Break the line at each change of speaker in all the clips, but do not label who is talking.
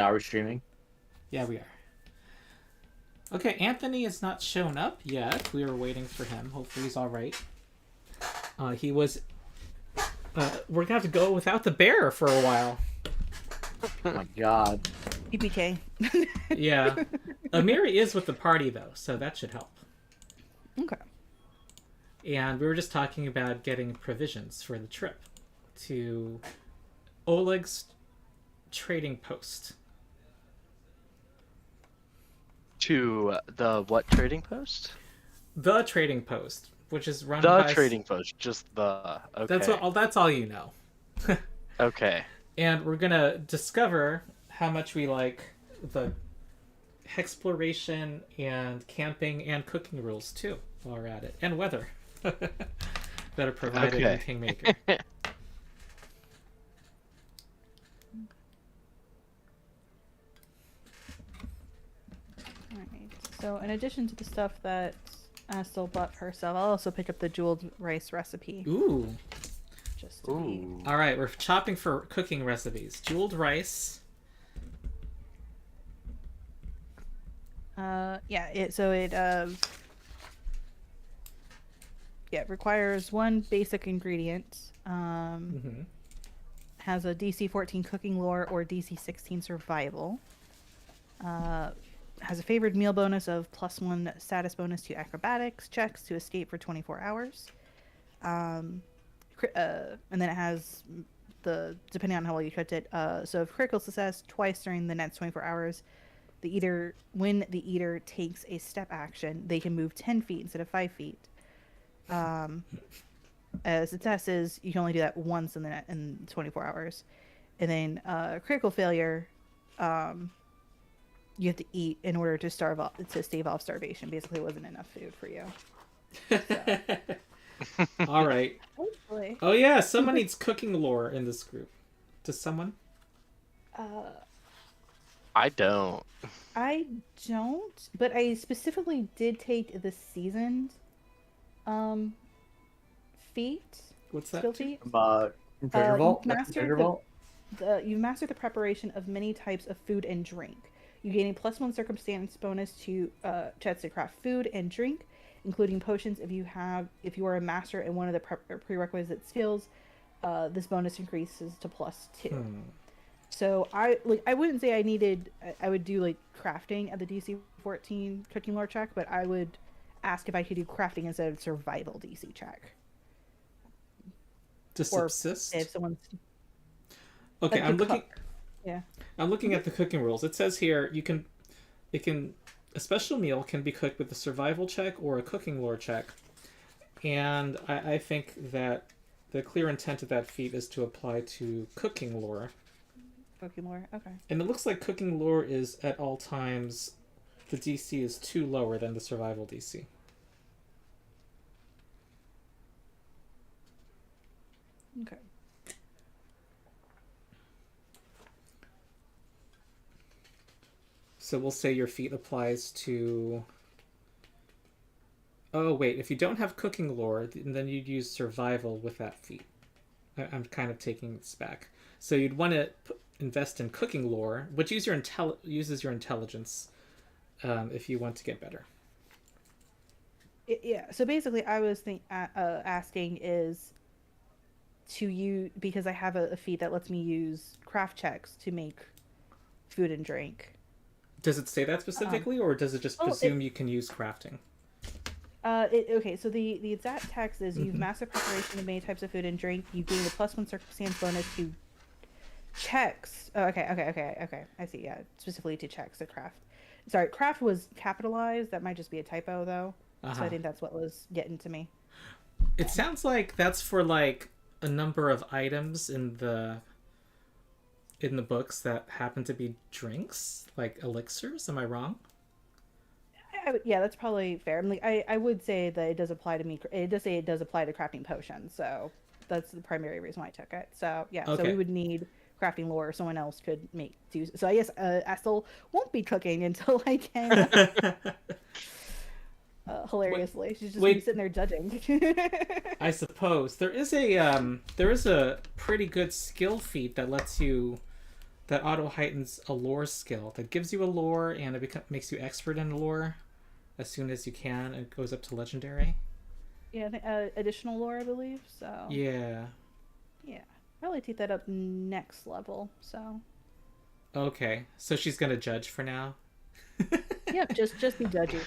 Are we streaming?
Yeah, we are. Okay, Anthony has not shown up yet. We were waiting for him. Hopefully he's all right. He was. We're gonna have to go without the bear for a while.
Oh my god.
PPK.
Yeah, Amiri is with the party though, so that should help.
Okay.
And we were just talking about getting provisions for the trip to Oleg's trading post.
To the what trading post?
The trading post, which is run
The
by
trading post, just the. Okay.
That's all you know.
Okay.
And we're gonna discover how much we like the exploration and camping and cooking rules too while we're at it, and weather that are provided in Kingmaker.
Alright. So in addition to the stuff that Astel bought for herself, I'll also pick up the jeweled rice recipe.
Ooh.
Just to be...
All right, we're chopping for cooking recipes. Jeweled rice.
It requires one basic ingredient. Has a DC 14 cooking lore or DC 16 survival. Has a favored meal bonus of +1 status bonus to acrobatics checks to escape for 24 hours. And then it has depending on how well you cooked it. So if critical success twice during the next 24 hours, when the eater takes a step action, they can move 10 feet instead of 5 feet. As the test is, you can only do that once in 24 hours. And then critical failure, you have to eat in order to stave off starvation. Basically, it wasn't enough food for you. So.
All right.
Hopefully.
Oh yeah, someone needs cooking lore in this group. Does someone?
I don't.
I don't, but I specifically did take the seasoned feat.
What's that?
Skill feat.
Treasure vault?
You've mastered the preparation of many types of food and drink. You gain a +1 circumstance bonus to checks to craft food and drink, including potions. If you are a master in one of the prerequisite skills, this bonus increases to +2. So I wouldn't say I would do like crafting at the DC 14 cooking lore check, but I would ask if I could do crafting instead of survival DC check.
To subsist?
If someone's
okay, I'm looking.
Yeah.
I'm looking at the cooking rules. It says here a special meal can be cooked with a survival check or a cooking lore check, and I think that the clear intent of that feat is to apply to cooking lore.
Cooking lore, okay.
And it looks like cooking lore is at all times the DC is 2 lower than the survival DC.
Okay.
So we'll say your feat applies to... Oh, wait. If you don't have cooking lore, then you'd use survival with that feat. I'm kind of taking this back. So you'd want to invest in cooking lore, which uses your intelligence if you want to get better.
Yeah. So basically, I was asking is to use, because I have a feat that lets me use craft checks to make food and drink.
Does it say that specifically, or does it just presume you can use crafting?
Okay, so the exact text is you've mastered preparation of many types of food and drink. You gain a +1 circumstance bonus to checks. Oh, okay. I see. Yeah, specifically to checks to craft. Sorry, craft was capitalized. That might just be a typo though. So I think that's what was getting to me.
It sounds like that's for like a number of items in the books that happen to be drinks, like elixirs. Am I wrong?
Yeah, that's probably fair. I'm like, I would say that it does apply to me. It does say it does apply to crafting potions, so that's the primary reason why I took it. So yeah, okay. So we would need crafting lore, or someone else could do. So I guess Astel won't be cooking until I can. Hilariously, she's just sitting there judging.
I suppose there is a pretty good skill feat that lets you that auto heightens a lore skill that gives you a lore and it makes you expert in lore as soon as you can, and it goes up to legendary.
Yeah, I think, additional lore, I believe. So
Yeah.
yeah, probably take that up next level. So
Okay, so she's gonna judge for now.
yep, just be judgy.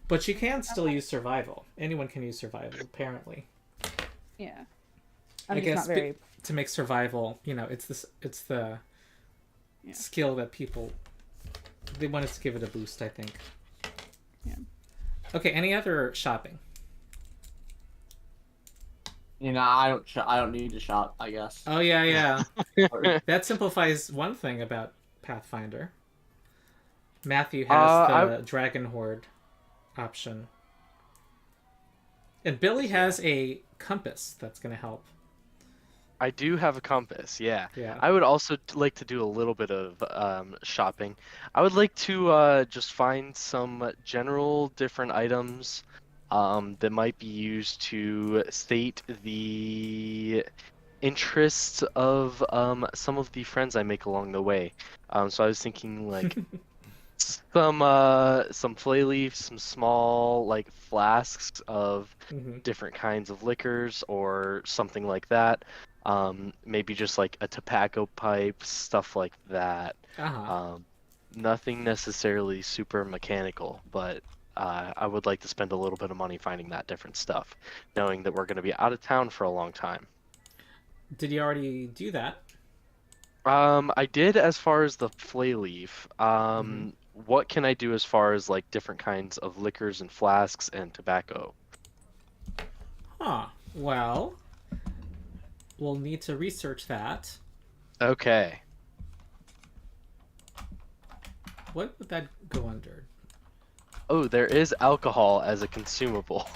But she can still use survival. Anyone can use survival, apparently.
Yeah,
I
I'm just
guess
not very.
to make survival, it's the
Yeah.
skill that people they wanted to give it a boost, I think.
Yeah.
Okay, any other shopping?
I don't need to shop, I guess.
Oh yeah. That simplifies one thing about Pathfinder. Matthew has the Dragon Horde option. And Billy has a compass that's going to help.
I do have a compass, yeah.
Yeah.
I would also like to do a little bit of shopping. I would like to just find some general different items that might be used to state the interests of some of the friends I make along the way. So I was thinking like some flay leaf, some small like flasks of different kinds of liquors or something like that. Maybe just like a tobacco pipe, stuff like that. Nothing necessarily super mechanical, but I would like to spend a little bit of money finding that different stuff, knowing that we're going to be out of town for a long time.
Did you already do that?
I did as far as the flay leaf. What can I do as far as like different kinds of liquors and flasks and tobacco?
Well, we'll need to research that.
Okay.
What would that go under?
Oh, there is alcohol as a consumable.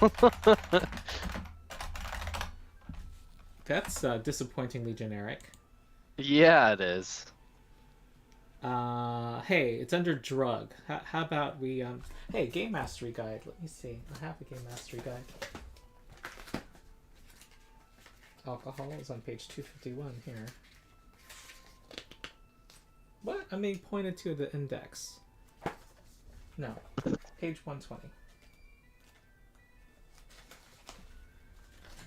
That's disappointingly generic.
Yeah, it is.
Hey, it's under drug. How about we Hey, game mastery guide. Let me see. I have a game mastery guide. Alcohol is on page 251 here. What? I'm being pointed to the index. No, page 120.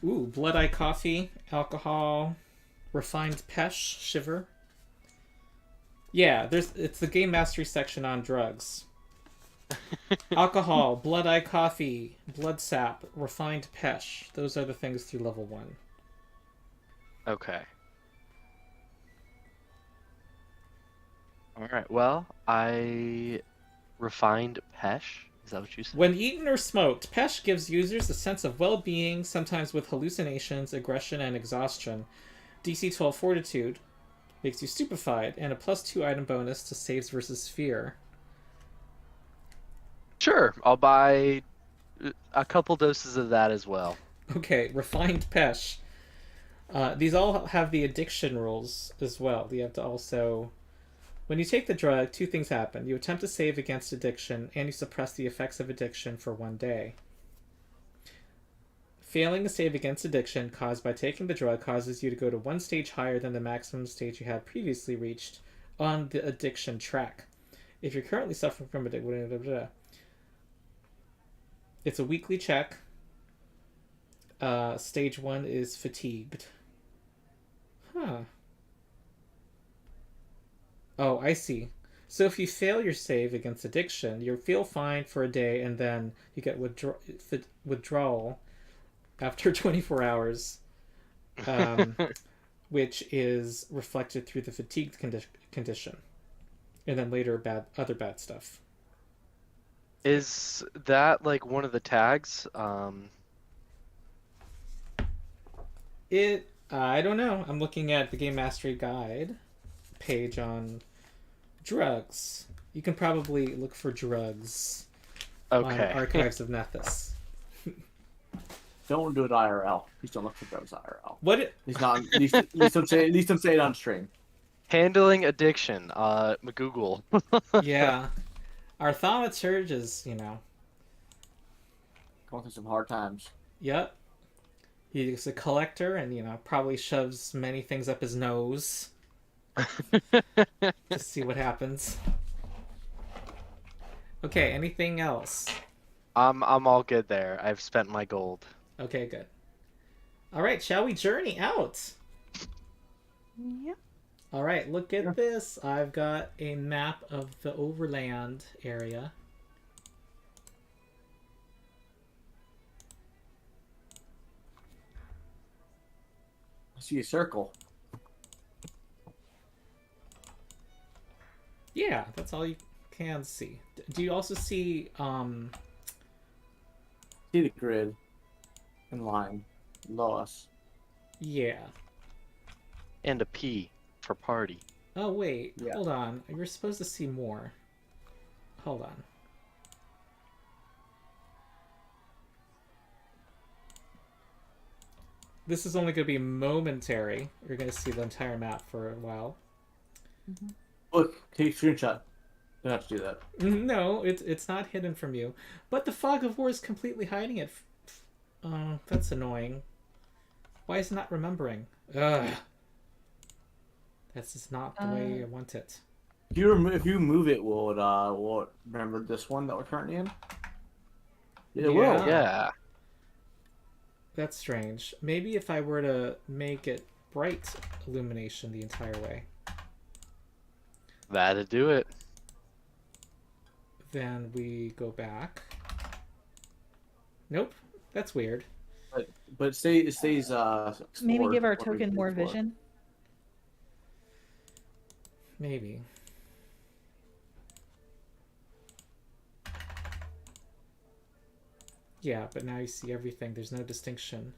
Ooh, Blood Eye Coffee, alcohol, refined pesh, shiver. Yeah, it's the game mastery section on drugs. Alcohol, Blood Eye Coffee, Blood Sap, refined pesh. Those are the things through level 1.
Okay. Alright, well, I refined pesh. Is that what you said?
When eaten or smoked, pesh gives users a sense of well-being, sometimes with hallucinations, aggression, and exhaustion. DC 12 Fortitude makes you stupefied, and a +2 item bonus to saves versus fear.
Sure, I'll buy a couple doses of that as well.
Okay, refined pesh. These all have the addiction rules as well. You have to also... When you take the drug, 2 things happen. You attempt to save against addiction, and you suppress the effects of addiction for 1 day. Failing to save against addiction caused by taking the drug causes you to go to 1 stage higher than the maximum stage you had previously reached on the addiction track. If you're currently suffering from addiction... It's a weekly check. Stage 1 is fatigued. Oh, I see. So if you fail your save against addiction, you feel fine for a day, and then you get withdrawal after 24 hours, which is reflected through the fatigued condition, and then later other bad stuff.
Is that like one of the tags?
I don't know. I'm looking at the Game Mastery Guide page on drugs. You can probably look for drugs on Archives of Nethys.
Don't do it IRL. Please don't look for drugs IRL.
What?
At least don't say it on stream.
Handling addiction. Google.
Yeah. Our thaumaturge is,
Going through some hard times.
Yep. He's a collector and, probably shoves many things up his nose to see what happens. Okay, anything else?
I'm all good there. I've spent my gold.
Okay, good. All right, shall we journey out?
Yep.
All right, look at this. I've got a map of the Overland area.
I see a circle.
Yeah, that's all you can see. Do you also see
See the grid in line below us.
Yeah.
And a P for party.
Oh wait,
Yeah.
hold on. You're supposed to see more. Hold on. This is only going to be momentary. You're going to see the entire map for a while.
Look, take a screenshot. You don't have to do that.
No, it's not hidden from you. But the fog of war is completely hiding it. Oh, that's annoying. Why is it not remembering? Ugh. That's just not the way I want it.
If you move it, will it remember this one that we're currently in? It will.
Yeah.
Yeah.
That's strange. Maybe if I were to make it bright illumination the entire way,
That'd do it.
then we go back. Nope, that's weird.
But it stays
Maybe give our
explored,
token more
explored.
vision.
Maybe. Yeah, but now you see everything. There's no distinction.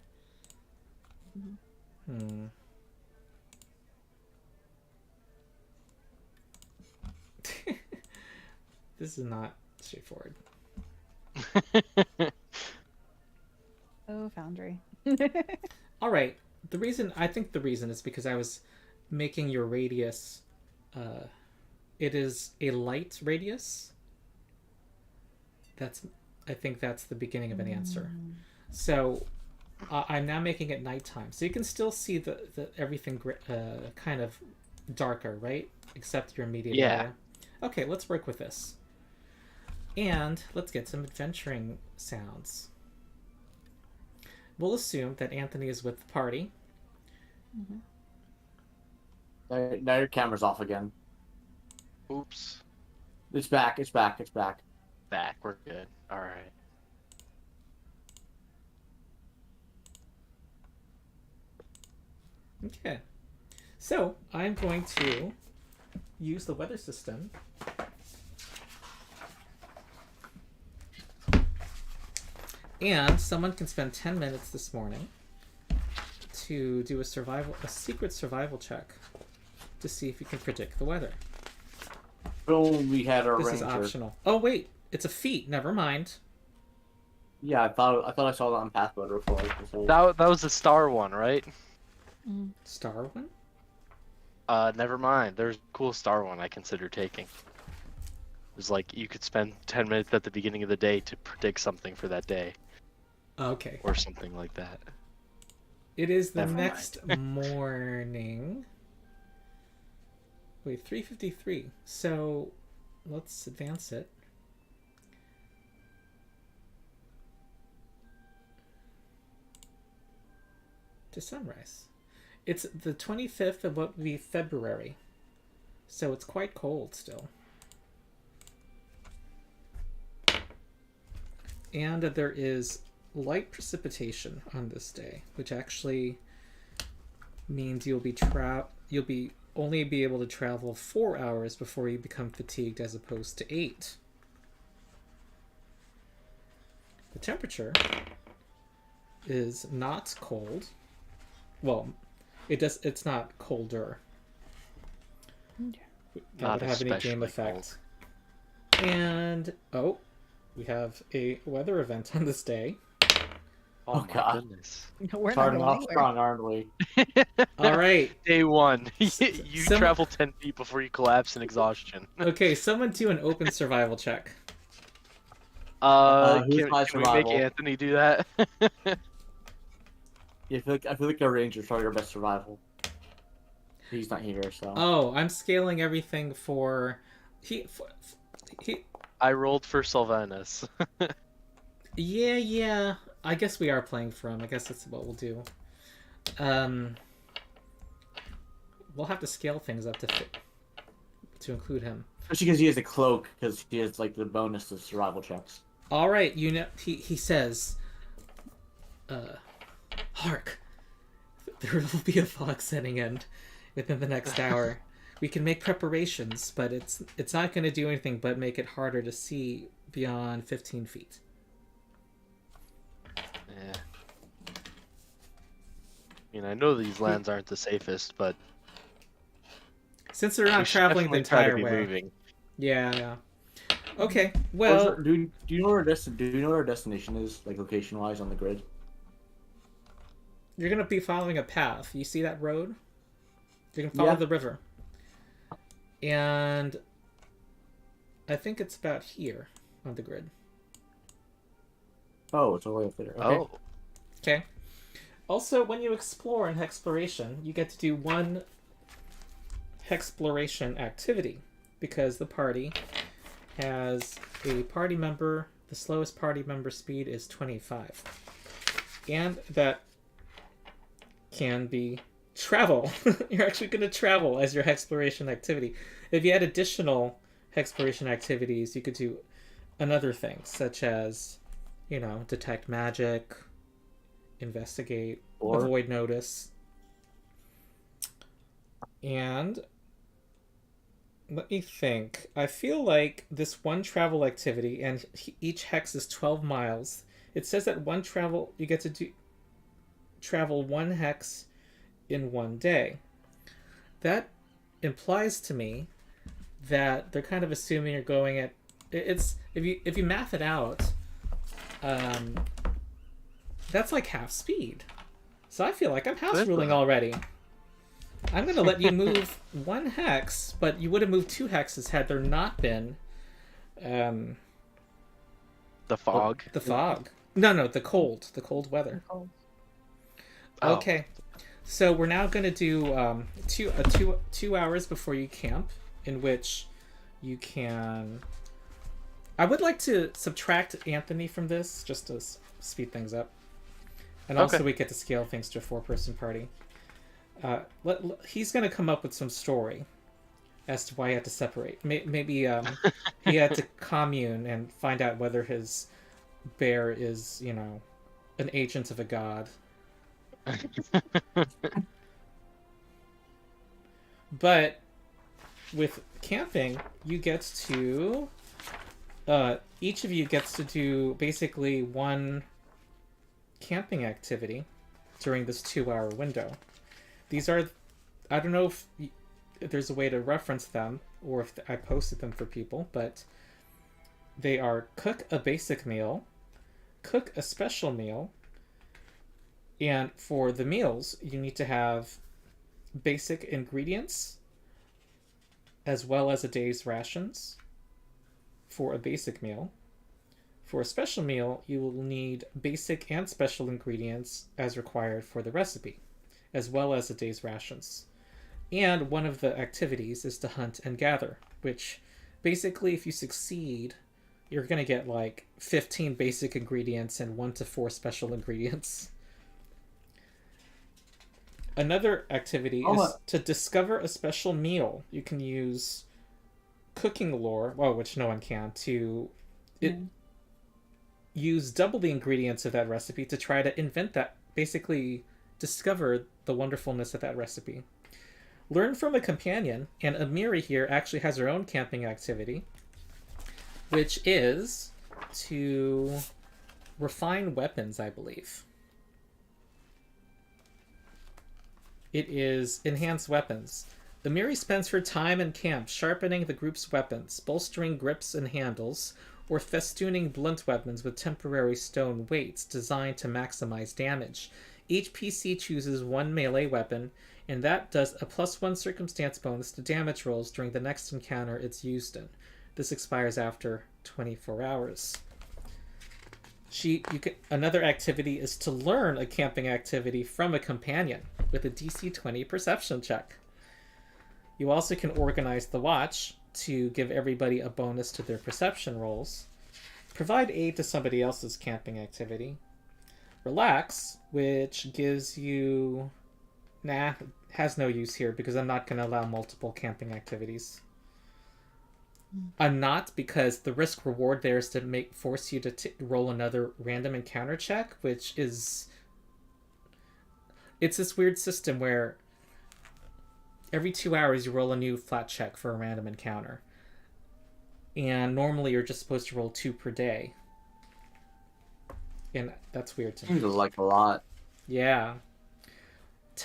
This is not straightforward.
Oh, Foundry.
All right. I think the reason is because I was making your radius. It is a light radius. I think that's the beginning of an answer. So I'm now making it nighttime, so you can still see the everything kind of darker, right? Except your immediate area. Okay, let's work with this, and let's get some adventuring sounds. We'll assume that Anthony is with the party.
Now your camera's off again.
Oops.
It's back. It's back. It's back.
Back. We're good. All right.
Okay, so I'm going to use the weather system and someone can spend 10 minutes this morning to do a secret survival check to see if you can predict the weather.
Boom, we had our
This
ranger.
is optional. Oh wait, it's a feat. Never mind.
Yeah, I thought I saw that on Pathfinder before.
That was the star one, right?
Star one?
Never mind. There's a cool star one I consider taking. It's like you could spend 10 minutes at the beginning of the day to predict something for that day.
Okay.
Or something like that.
It is the
Never mind.
next morning. Wait, 3:53. So let's advance it. To sunrise. It's the 25th of what would be February. So it's quite cold still. And there is light precipitation on this day, which actually means you'll only be able to travel 4 hours before you become fatigued, as opposed to 8. The temperature is not cold. Well, it's not colder. That
Not
would have any game
especially
effect. And we have a weather event on this day.
Oh,
my
God.
goodness.
We're not
Starting
going
off
anywhere.
strong, aren't we?
All right.
Day one. You
Some-
travel 10 feet before you collapse in exhaustion.
Okay, someone do an open survival check.
Here's
Can
my
we make
survival.
Anthony do that?
Yeah, I feel like a ranger's probably your best survival. He's not here, so.
Oh, I'm scaling everything for he he.
I rolled for Sylvanus.
Yeah. I guess we are playing for him. I guess that's what we'll do. Um, we'll have to scale things up to include him.
Especially because he has a cloak, because he has like the bonus to survival checks.
All right, he says, hark, there will be a fog setting in within the next hour. We can make preparations, but it's not going to do anything but make it harder to see beyond 15 feet.
Yeah. I mean, I know these lands aren't the safest, but
Since they're
we
not
should
traveling the
definitely try to
entire
be
way.
moving.
Yeah. Okay, well,
Do you know where our destination is, like location wise on the grid?
you're going to be following a path. You see that road? You can follow the river. And I think it's about here on the grid.
Oh, it's all the way up there. Okay.
Oh,
Okay. Also, when you explore in Hexploration, you get to do one Hexploration activity because the party has a party member. The slowest party member speed is 25. And that can be travel. You're actually going to travel as your Hexploration activity. If you had additional Hexploration activities, you could do another things, such as, detect magic, investigate,
Or
avoid notice. And let me think. I feel like this one travel activity, and each hex is 12 miles. It says that you get to travel one hex in one day. That implies to me that they're kind of assuming you're going at if you math it out, that's like half speed. So I feel like I'm house ruling already. I'm going to let you move one hex, but you would have moved 2 hexes had there not been
the fog.
the fog. No, the cold weather.
Oh.
Okay. So we're now going to do 2 hours before you camp, in which you can. I would like to subtract Anthony from this just to speed things up, and also we get to scale things to a 4-person party. He's going to come up with some story as to why he had to separate. Maybe he had to commune and find out whether his bear is, an agent of a god. But with camping, you get to each of you gets to do basically one camping activity during this 2-hour window. These are, I don't know if there's a way to reference them or if I posted them for people, but they are cook a basic meal, cook a special meal, and for the meals, you need to have basic ingredients as well as a day's rations for a basic meal. For a special meal, you will need basic and special ingredients as required for the recipe, as well as a day's rations. And one of the activities is to hunt and gather, which basically, if you succeed, you're going to get like 15 basic ingredients and 1 to 4 special ingredients. Another activity is to discover a special meal. You can use cooking lore, which no one can, to use double the ingredients of that recipe to try to invent that, basically discover the wonderfulness of that recipe. Learn from a companion, and Amiri here actually has her own camping activity, which is to refine weapons, I believe. It is enhanced weapons. Amiri spends her time in camp sharpening the group's weapons, bolstering grips and handles, or festooning blunt weapons with temporary stone weights designed to maximize damage. Each PC chooses one melee weapon, and that does a +1 circumstance bonus to damage rolls during the next encounter it's used in. This expires after 24 hours. Another activity is to learn a camping activity from a companion with a DC 20 perception check. You also can organize the watch to give everybody a bonus to their perception rolls. Provide aid to somebody else's camping activity. Relax, which gives you... Nah, has no use here because I'm not going to allow multiple camping activities. I'm not, because the risk reward there is to force you to roll another random encounter check, which is... It's this weird system where every 2 hours you roll a new flat check for a random encounter. And normally you're just supposed to roll 2 per day. And that's weird to me.
Seems like a lot.
Yeah.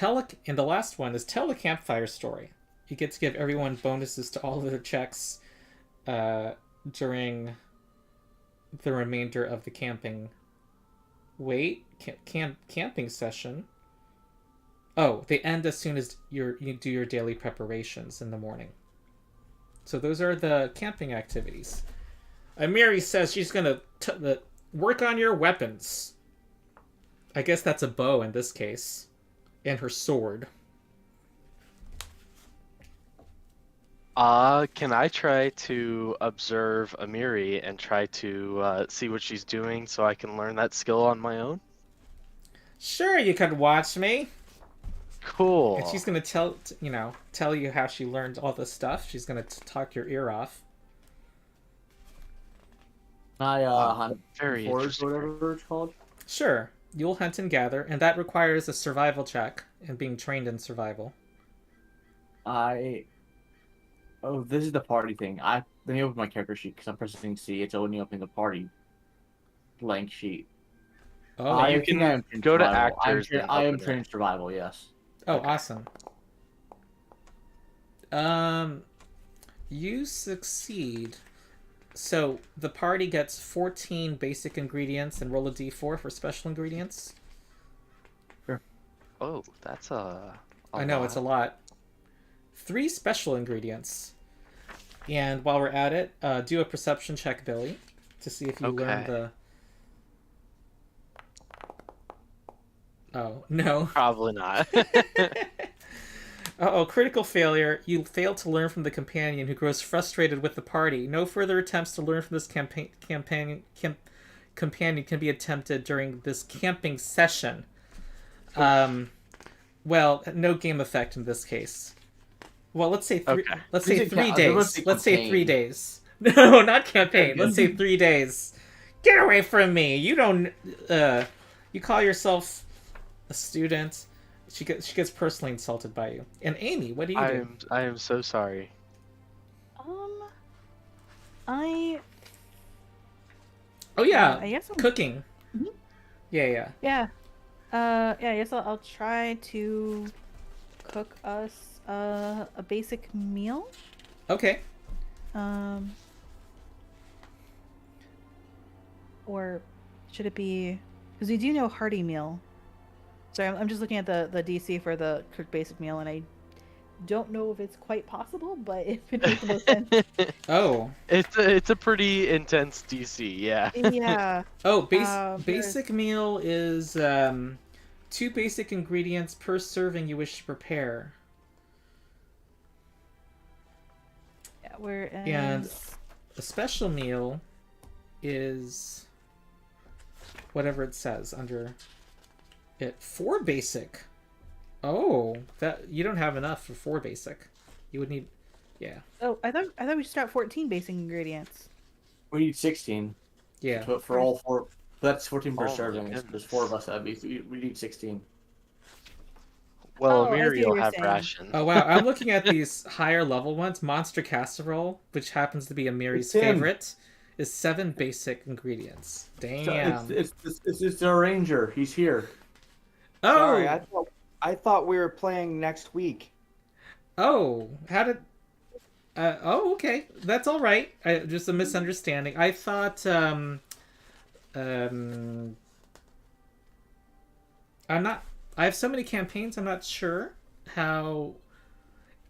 And the last one is tell a campfire story. You get to give everyone bonuses to all of their checks during the remainder of the camping. Camping session. Oh, they end as soon as you do your daily preparations in the morning. So those are the camping activities. Amiri says she's going to work on your weapons. I guess that's a bow in this case. And her sword.
Can I try to observe Amiri and try to see what she's doing so I can learn that skill on my own?
Sure, you could watch me.
Cool.
And she's gonna tell you how she learned all this stuff. She's gonna talk your ear off.
Hunt
very
forage,
interesting.
whatever it's called.
Sure, you'll hunt and gather, and that requires a survival check and being trained in survival.
Oh, this is the party thing. Let me open my character sheet because I'm pressing C. It's only opening the party blank sheet.
Oh,
you can go to actors.
I am trained survival. Yes.
Oh,
Okay.
awesome. You succeed. So the party gets 14 basic ingredients and roll a d4 for special ingredients.
Oh, that's
I know, it's a lot. 3 special ingredients. And while we're at it, do a perception check, Billy, to see if you learn the... Oh, no.
Probably not.
Uh-oh, critical failure. You fail to learn from the companion who grows frustrated with the party. No further attempts to learn from this companion can be attempted during this camping session. Well, no game effect in this case. Well, let's say three.
Okay.
Let's say 3 days. Let's say 3
campaign.
days. No, not campaign. Let's say 3 days. Get away from me! You don't. You call yourself a student. She gets personally insulted by you. And Amy, what do you do?
I am so sorry.
Oh yeah,
I guess I'm...
cooking.
Mhm.
Yeah.
Yeah. I guess I'll try to cook us a basic meal.
Okay.
Or should it be... Because we do know hearty meal. Sorry, I'm just looking at the DC for the cooked basic meal, and I don't know if it's quite possible, but if it makes the most sense.
Oh.
It's a pretty intense DC, yeah.
Yeah.
Oh,
there's-
basic meal is 2 basic ingredients per serving you wish to prepare.
Yeah, where
And a special meal is whatever it says under it. 4 basic. Oh, that you don't have enough for 4 basic. You would need, yeah.
Oh, I thought we should start 14 basic ingredients.
We need 16.
Yeah.
But for all 4, that's 14 per
Oh my
serving.
goodness.
There's 4 of us. We need 16.
Well,
Oh, I see
Amiri
what
will
you're
have
saying.
rations.
Oh wow, I'm looking at these higher level ones. Monster casserole, which happens to be Amiri's
It's him.
favorite, is 7 basic ingredients. Damn.
It's the ranger. He's here.
Oh.
Sorry, I thought we were playing next week.
Oh, how did? Oh, okay, that's all right. Just a misunderstanding. I thought. I'm not. I have so many campaigns. I'm not sure how.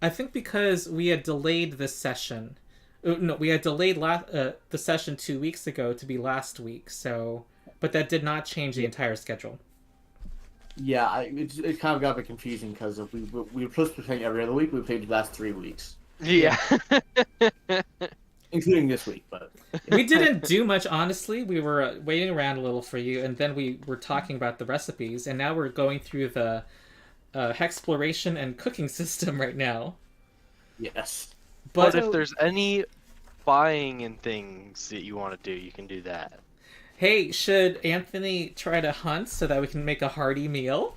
I think because we had delayed this session. No, we had delayed the session 2 weeks ago to be last week. So but that did not change the entire schedule.
Yeah, it kind of got a bit confusing because we were supposed to be playing every other week. We played the last 3 weeks,
Yeah.
including this week. But
We didn't do much, honestly. We were waiting around a little for you, and then we were talking about the recipes, and now we're going through the hexploration and cooking system right now.
yes,
But
But
if there's any buying and things that you want to do, you can do that.
hey, should Anthony try to hunt so that we can make a hearty meal?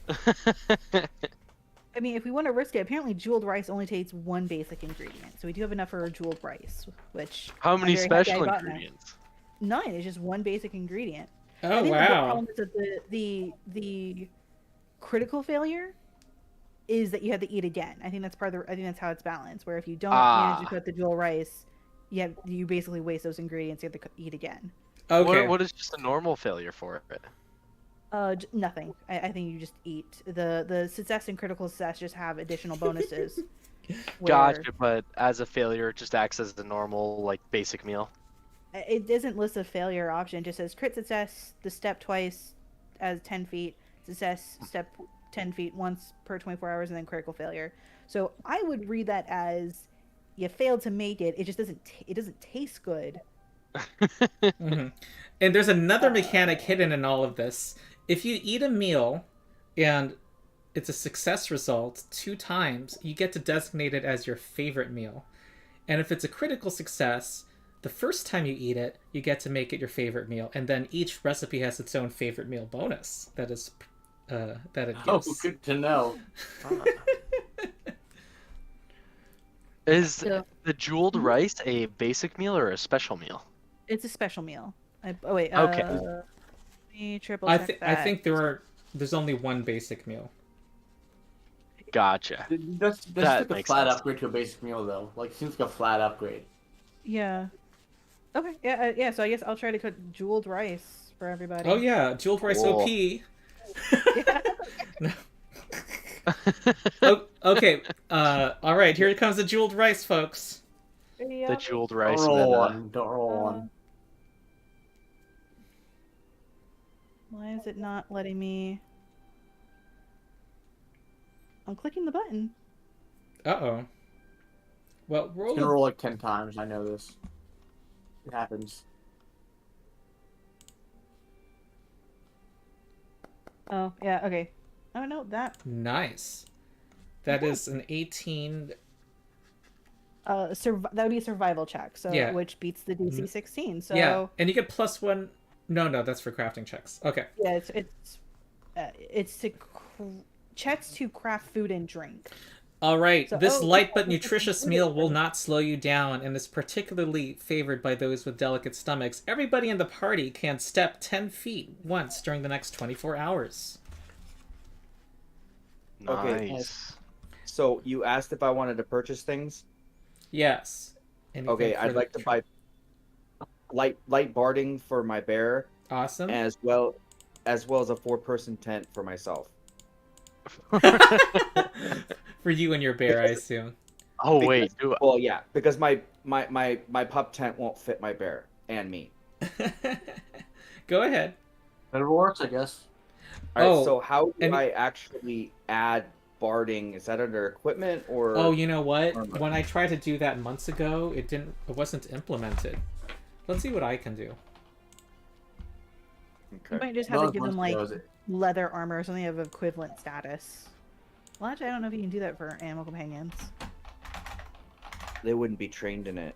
I mean, if we want to risk it, apparently jeweled rice only takes 1 basic ingredient, so we do have enough for jeweled rice. Which
How many
I'm very happy I
special
got now.
ingredients?
None. It's just 1 basic ingredient. I
Oh
think the big
wow!
problem is that the critical failure is that you have to eat again. I think that's part of the. I think that's how it's balanced. Where if you don't manage to cook the jewel rice, you basically waste those ingredients. You have to eat again.
Okay.
What is just a normal failure for it?
Nothing. I think you just eat. The success and critical success just have additional bonuses.
Gotcha, but as a failure, it just acts as the normal, like, basic meal.
It doesn't list a failure option. It just says crit success, the step twice as 10 feet, success step 10 feet once per 24 hours, and then critical failure. So I would read that as you failed to make it. It just doesn't taste good.
Mm-hmm. And there's another mechanic hidden in all of this. If you eat a meal and it's a success result 2 times, you get to designate it as your favorite meal. And if it's a critical success, the first time you eat it, you get to make it your favorite meal. And then each recipe has its own favorite meal bonus that it gives.
oh, good to know.
Is
So-
the jeweled rice a basic meal or a special meal?
It's a special meal. Okay. Let me triple
I
check that.
think there's only 1 basic meal.
Gotcha.
That's
That
like a
makes
flat
sense.
upgrade to a basic meal, though. Like, it seems like a flat upgrade.
Yeah. Okay. Yeah. Yeah. So I guess I'll try to cook jeweled rice for everybody.
Oh yeah, jeweled rice
Cool.
OP.
Yeah.
No. Okay. All right. Here comes the jeweled rice, folks.
Yeah.
The jeweled
Don't
rice
roll
meta.
one. Don't roll one.
Why is it not letting me? I'm clicking the button.
Uh-oh. Well,
It's
roll.
gonna roll like 10 times. I know this. It happens.
Oh yeah. Okay. Oh no, that.
Nice. That is an 18.
That would be a survival check. So
Yeah.
which beats the DC 16. So
Yeah, and you get +1. No, that's for crafting checks. Okay.
yeah, it's checks to craft food and drink.
All right.
So-
This
oh,
light
yeah,
but
it's
nutritious
included.
meal will not slow you down and is particularly favored by those with delicate stomachs. Everybody in the party can step 10 feet once during the next 24 hours.
Okay.
Nice.
So you asked if I wanted to purchase things.
Yes. Anything
Okay,
for
I'd
the
like to buy light barding for my bear,
Awesome.
as well as a 4-person tent for myself.
For you and your bear, I assume.
Oh wait, do
Well, yeah, because my pup tent won't fit my bear and me.
Go ahead.
Whatever works, I guess.
All right,
Oh,
so how do
and-
I actually add barding? Is that under equipment or?
Oh, you know what?
Armor.
When I tried to do that months ago, it wasn't implemented. Let's see what I can do.
You
Okay.
might just have to give them like
Knows it.
leather armor or something of equivalent status. Well, actually, I don't know if you can do that for animal companions.
They wouldn't be trained in it.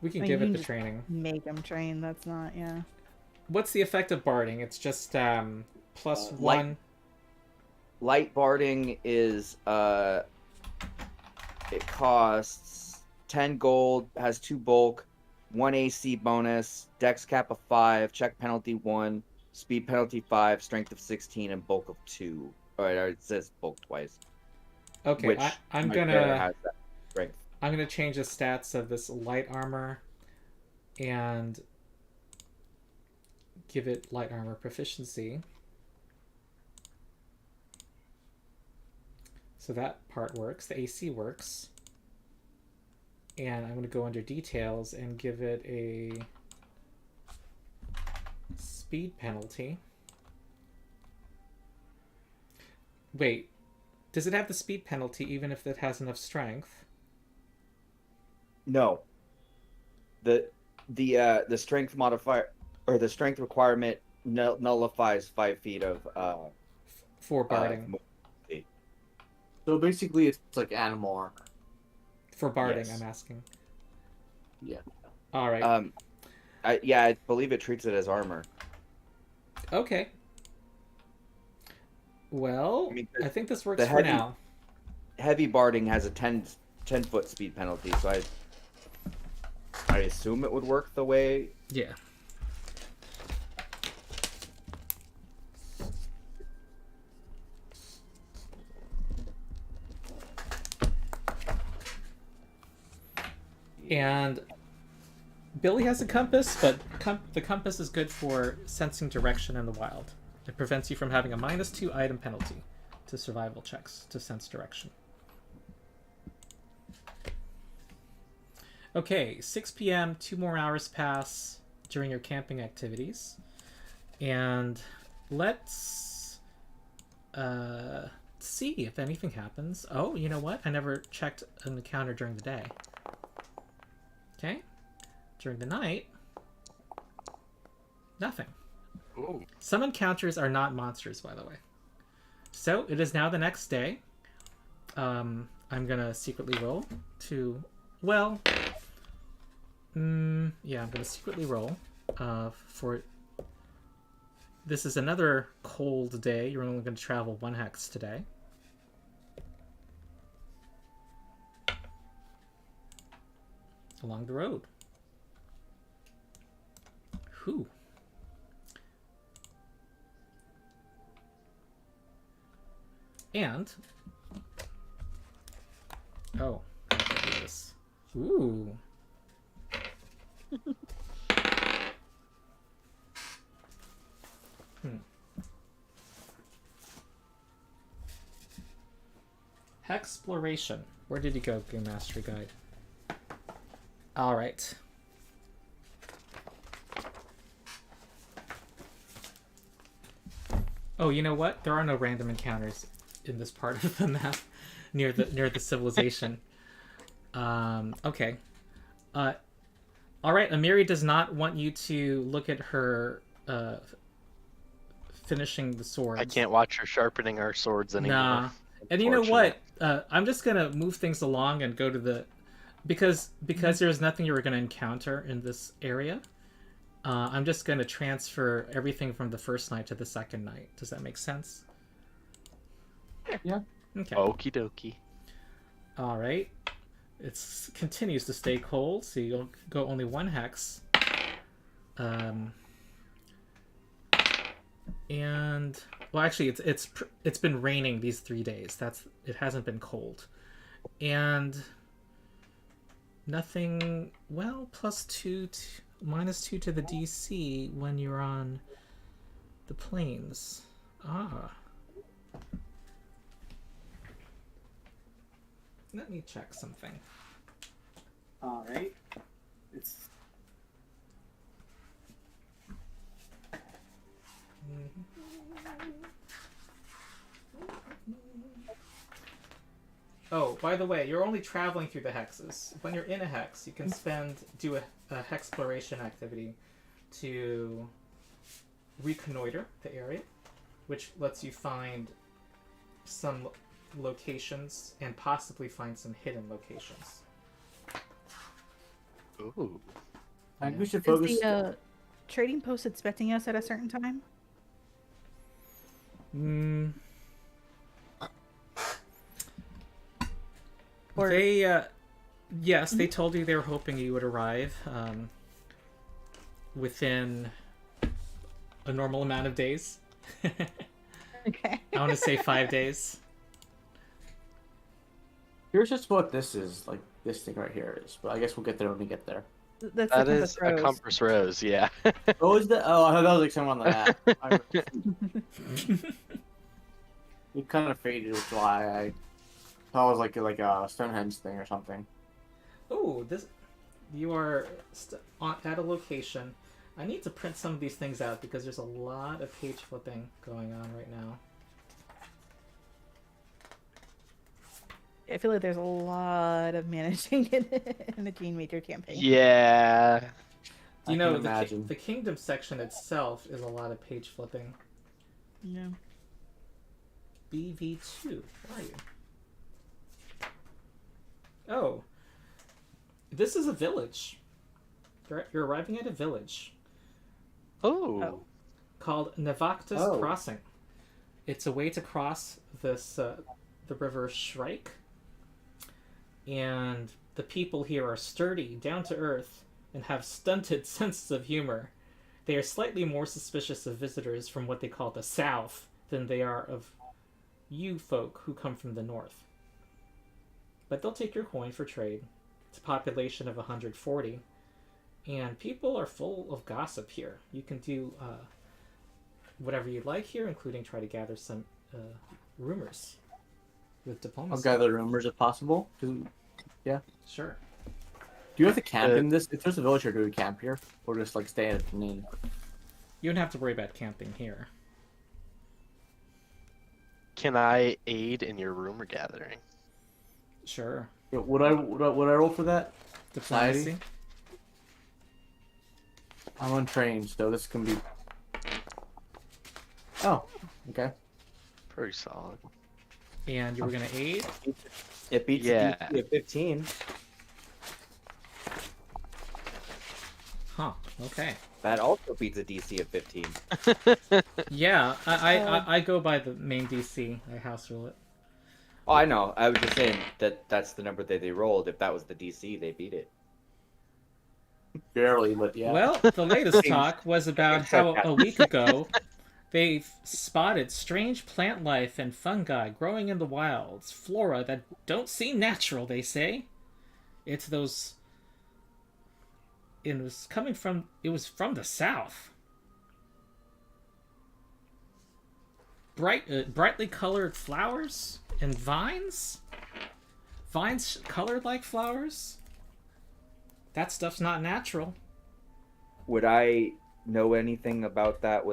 We can
I mean,
give
you
it
can
the
just-
training.
Make them train. That's not. Yeah.
What's the effect of barding? It's just plus
Light-
1.
Light barding is it costs 10 gold, has 2 bulk, 1 AC bonus, dex cap of 5, check penalty 1, speed penalty 5, strength of 16, and bulk of 2. Alright, it says bulk twice.
Okay,
Which
I'm
my bear
gonna
has that strength.
change the stats of this light armor and give it light armor proficiency. So that part works. The AC works. And I'm going to go under details and give it a speed penalty. Wait, does it have the speed penalty even if it has enough strength?
No. The strength modifier or the strength requirement nullifies 5 feet of
For barding.
So basically, it's like animal armor.
For barding,
Yes.
I'm asking.
Yeah.
All right.
I believe it treats it as armor.
Okay. Well,
I mean,
I think this works
the
for
heavy-
now.
Heavy barding has a 10-foot speed penalty, so I assume it would work the way.
Yeah. And Billy has a compass, but the compass is good for sensing direction in the wild. It prevents you from having a -2 item penalty to survival checks to sense direction. Okay, 6 p.m., 2 more hours pass during your camping activities. And let's see if anything happens. Oh, you know what? I never checked an encounter during the day. Okay. During the night, nothing.
Ooh.
Some encounters are not monsters, by the way. So it is now the next day. I'm gonna secretly roll to, well, yeah, I'm gonna secretly roll for. This is another cold day. You're only going to travel 1 hex today. Along the road. Whew. And oh, I can do this. Ooh. Hexploration. Where did you go, Game Mastery Guide? All right. Oh, you know what? There are no random encounters in this part of the map near the civilization. Okay. All right. Amiri does not want you to look at her finishing the swords.
I can't watch her sharpening our swords anymore.
Nah. And you know what? I'm just gonna move things along and go to the because there's nothing you were gonna encounter in this area. I'm just gonna transfer everything from the first night to the second night. Does that make sense?
Yeah.
Okay.
Okie dokie.
All right. It continues to stay cold, so you'll go only 1 hex. And well, actually, it's been raining these 3 days. It hasn't been cold, and nothing. Well, +2 -2 to the DC when you're on the plains. Ah. Let me check something. All right. It's. Oh, by the way, you're only traveling through the hexes. When you're in a hex, you can do a hexploration activity to reconnoiter the area, which lets you find some locations and possibly find some hidden locations.
Ooh.
I think we should
Is
focus.
the trading post expecting us at a certain time? Or-
They, yes, they told you they were hoping you would arrive within a normal amount of days.
Okay.
I want to say 5 days.
Here's just what this is, like this thing right here is, but I guess we'll get there when we get there.
That's
That
the
is a compass rose, yeah.
What was that? Oh, I thought that was like someone on the map. It kind of faded, which is why I thought it was like a Stonehenge thing or something.
Oh, you are at a location I need to print some of these things out because there's a lot of page flipping going on right now.
I feel like there's a lot of managing in the Kingmaker campaign.
Yeah.
You know,
imagine.
the kingdom section itself is a lot of page flipping.
Yeah.
BV2, where are you? Oh, this is a village. You're arriving at a village
Oh.
called Nevactus
Oh.
Crossing. It's a way to cross this the river Shrike, and the people here are sturdy, down to earth, and have stunted senses of humor. They are slightly more suspicious of visitors from what they call the South than they are of you folk who come from the North. But they'll take your coin for trade. It's a population of 140, and people are full of gossip here. You can do whatever you like here, including try to gather some rumors with diplomacy.
I'll gather rumors if possible. Yeah.
Sure.
Do you have to camp in this? If there's a village here, do we camp here? Or just like stay at the inn?
You don't have to worry about camping here.
Can I aid in your rumor gathering?
Sure.
Yeah, would I roll for that?
Diplomacy?
Society? I'm untrained, so this can be... Oh, okay.
Pretty solid.
And you were going to aid?
It beats
Yeah.
a DC of 15.
Huh. Okay.
That also beats a DC of 15.
Yeah, I go by the main DC. I house rule it.
Oh, I know. I was just saying that that's the number that they rolled. If that was the DC, they beat it.
Barely, but yeah.
Well, the latest talk was about how a week ago they spotted strange plant life and fungi growing in the wilds, flora that don't seem natural, they say. It's those... It was from the south. Brightly colored flowers and vines? Vines colored like flowers? That stuff's not natural.
Would I know anything about that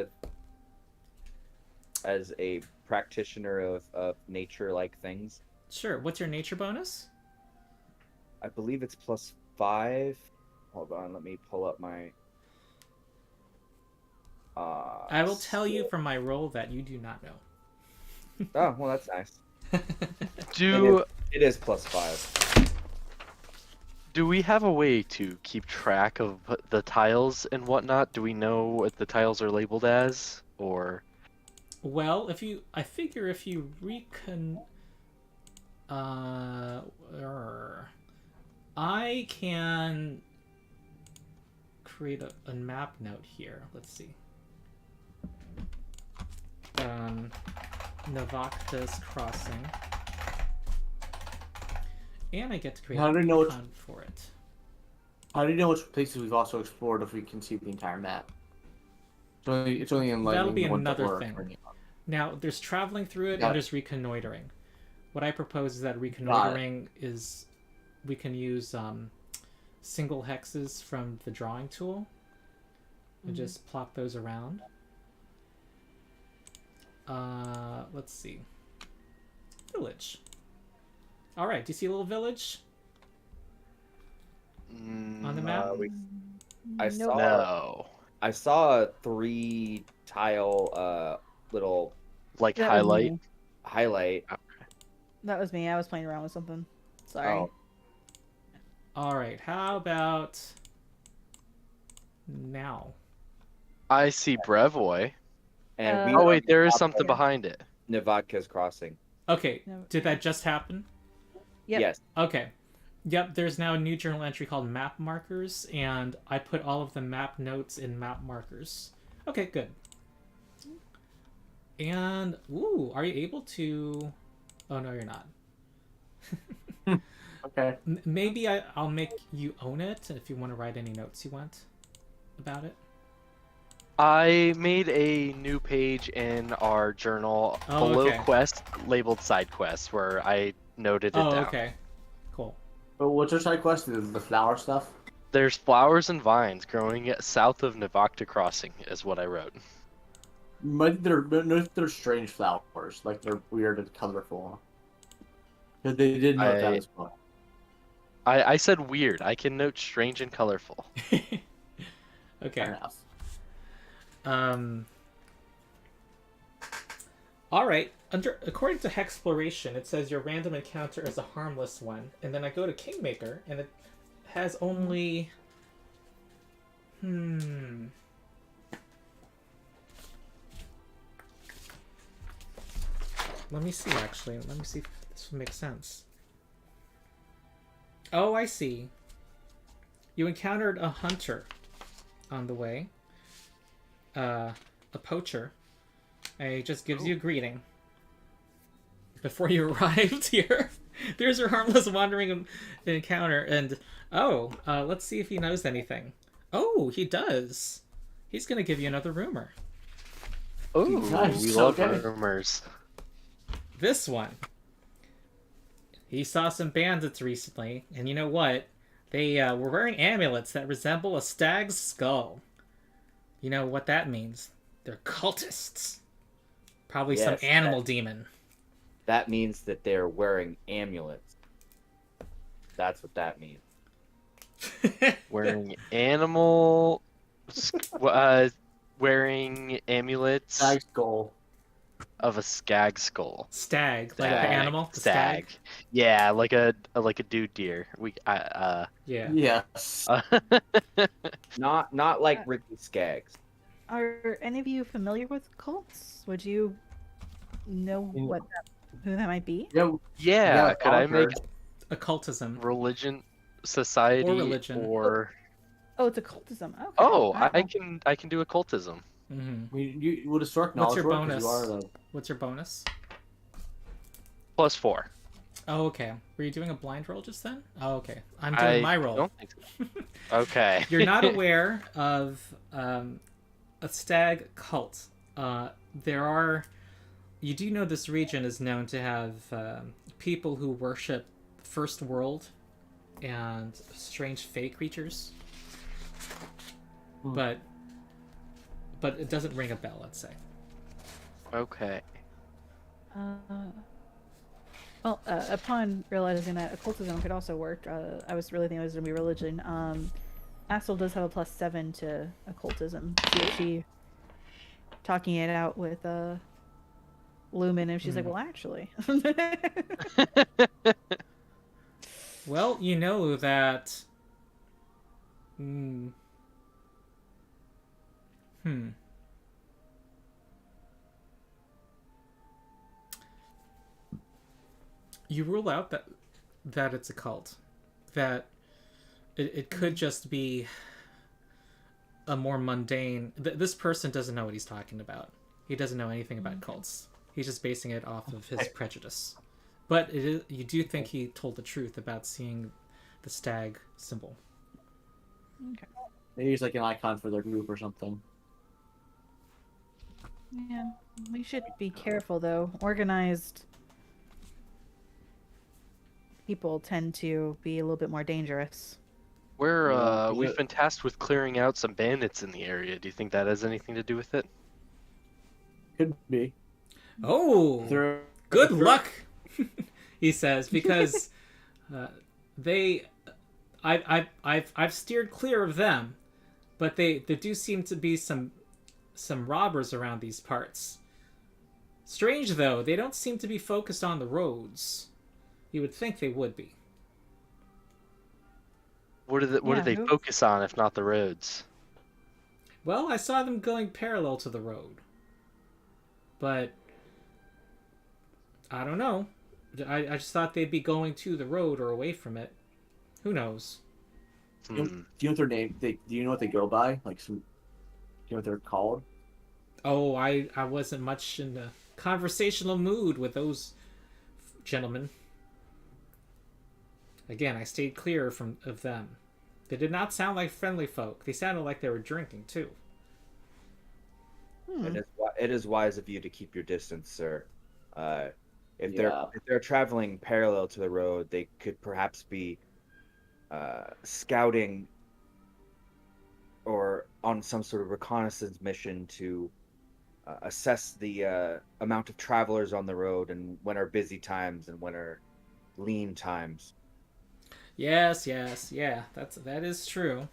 as a practitioner of nature-like things?
Sure, what's your nature bonus?
I believe it's +5. Hold on, let me pull up my...
I will tell you from my roll that you do not know.
Oh, well, that's nice. It is +5.
Do we have a way to keep track of the tiles and whatnot? Do we know what the tiles are labeled as, or?
Well, I figure if you I can create a map note here. Let's see. Nevactus Crossing. And I get to create
How do you know
icon for it.
How do you know which places we've also explored if we can see the entire map? It's only in
That'll be
the ones that
another
we're
thing.
turning on.
Now, there's traveling through it
Got
and
it.
there's reconnoitering. What I propose is that reconnoitering is we can use single hexes from the drawing tool and just plop those around. Let's see. Village. All right, do you see a little village on the map?
I saw a 3 tile little
Like
That was
highlight?
me.
highlight.
That was me. I was playing around with something. Sorry.
Oh.
All right, how about now?
I see Brevoy.
And
Oh wait, there is something behind it.
Nevadka's Crossing.
Okay,
No.
did that just happen?
Yep.
Yes.
Okay. Yep, there's now a new journal entry called Map Markers, and I put all of the map notes in Map Markers. Okay, good. And, ooh, are you able to... Oh, no, you're not.
Okay.
Maybe I'll make you own it if you want to write any notes you want about it.
I made a new page in our journal
Oh,
below
okay.
quest labeled side quests where I noted it
Oh,
down.
okay. Cool.
But what's your side quest? Is the flower stuff?
There's flowers and vines growing south of Nevada Crossing, is what I wrote.
But they're strange flowers. Like they're weird and colorful. But they did note that as well.
I said weird. I can note strange and colorful.
Okay.
Fair enough.
All right. According to Hexploration, it says your random encounter is a harmless one, and then I go to Kingmaker, and it has only. Let me see. Actually, let me see if this would make sense. Oh, I see. You encountered a hunter on the way. A poacher. And he just gives you a greeting. Before you arrived here. There's your harmless wandering encounter. And, let's see if he knows anything. Oh, he does. He's going to give you another rumor.
Oh,
Nice.
we love
Okay.
rumors.
This one. He saw some bandits recently, and you know what? They were wearing amulets that resemble a stag's skull. You know what that means? They're cultists. Probably some
Yes,
animal demon.
That means that they're wearing amulets. That's what that means.
Wearing wearing amulets
Stag's goal.
of a skag skull.
Stag, like the
Stag.
animal? The
Stag. Yeah, like a dude deer.
Yeah.
Yes.
Not like Ricky Skaggs.
Are any of you familiar with cults? Would you know who that might be?
Yeah.
Yeah, could I make
Occultism.
religion, society,
Or religion.
or
Oh, it's occultism. Okay.
oh,
Wow.
I can do occultism.
Mm-hmm.
You would have struck
What's
knowledge
your
work 'cause
bonus?
you are the
What's your bonus?
+4.
Oh, okay. Were you doing a blind roll just then? Oh, okay. I'm doing my roll.
Don't think so. Okay.
You're not aware of a stag cult. You do know this region is known to have people who worship First World and strange fey creatures. But it doesn't ring a bell, let's say.
Okay.
Upon realizing that occultism could also work, I was really thinking it was going to be religion. Axel does have a +7 to occultism. She talking it out with Lumen, and she's like, well, actually.
Well, you know that... You rule out that it's a cult. That it could just be a more mundane... This person doesn't know what he's talking about. He doesn't know anything about cults. He's just basing it off of his prejudice. But you do think he told the truth about seeing the stag symbol.
Okay.
Maybe he's like an icon for their group or something.
Yeah, we should be careful though. Organized people tend to be a little bit more dangerous.
We've been tasked with clearing out some bandits in the area. Do you think that has anything to do with it?
Could be.
Oh,
They're-
good
they're-
luck, he says, because I've steered clear of them, but there do seem to be some robbers around these parts. Strange though, they don't seem to be focused on the roads. You would think they would be.
What do they focus on if not the roads?
Well, I saw them going parallel to the road. But I don't know. I just thought they'd be going to the road or away from it. Who knows?
Do you know what their name? Do you know what they go by? Like some. Do you know what they're called?
Oh, I wasn't much in the conversational mood with those gentlemen. Again, I stayed clear of them. They did not sound like friendly folk. They sounded like they were drinking too.
It is wise of you to keep your distance, sir. If they're traveling parallel to the road, they could perhaps be scouting or on some sort of reconnaissance mission to assess the amount of travelers on the road and when are busy times and when are lean times.
Yes, yeah, that is true.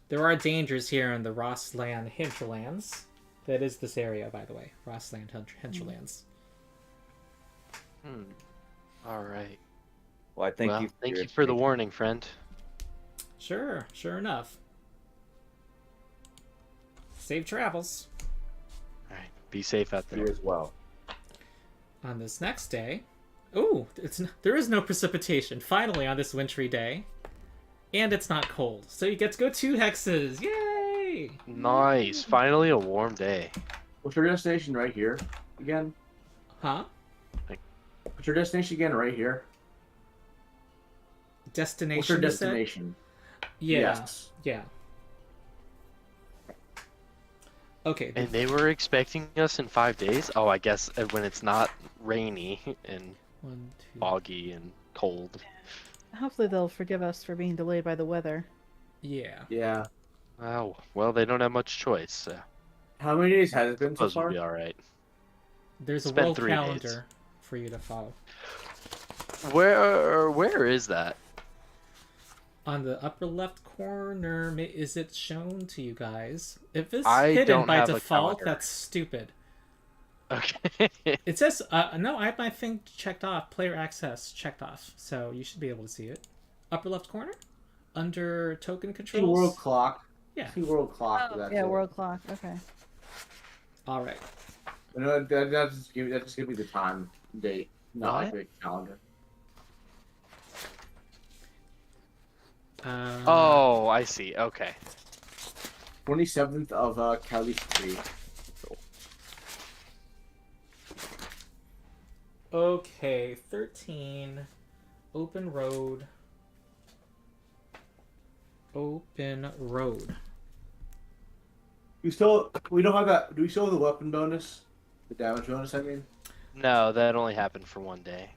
There are dangers here in the Rossland hinterlands. That is this area, by the way. Rossland hinterlands.
All right.
Well, I thank you.
Thank you for the warning, friend.
Sure enough. Safe travels.
All right. Be safe out there.
You as well.
On this next day, there is no precipitation. Finally, on this wintry day, and it's not cold, so you get to go 2 hexes. Yay!
Nice. Finally, a warm day.
What's your destination right here again?
Huh?
What's your destination again right here?
Destination.
What's your
you said?
destination?
Yeah.
Yes.
Yeah. Okay.
And they were expecting us in 5 days? Oh, I guess when it's not rainy and
1, 2.
foggy and cold.
Hopefully they'll forgive us for being delayed by the weather.
Yeah.
Yeah.
Oh, well, they don't have much choice. So
How many days has it been so
suppose we'll
far?
be all right.
There's a
It's been
world
3 days.
calendar for you to follow.
Where is that?
On the upper left corner, is it shown to you guys? If it's
I
hidden
don't
by
have a
default,
calendar.
that's stupid.
Okay.
It says, no, I have my thing checked off. Player access checked off. So you should be able to see it. Upper left corner? Under token
See
controls?
world clock.
Yeah.
See world clock.
Oh,
that's
yeah,
it.
world clock. Okay.
Alright.
You know, that just give me the time, date, not like the calendar.
Oh, I see. Okay.
27th of Cali Street.
Okay, 13. Open road. Open road.
We don't have that. Do we still have the weapon bonus? The damage bonus, I mean?
No, that only happened for 1 day.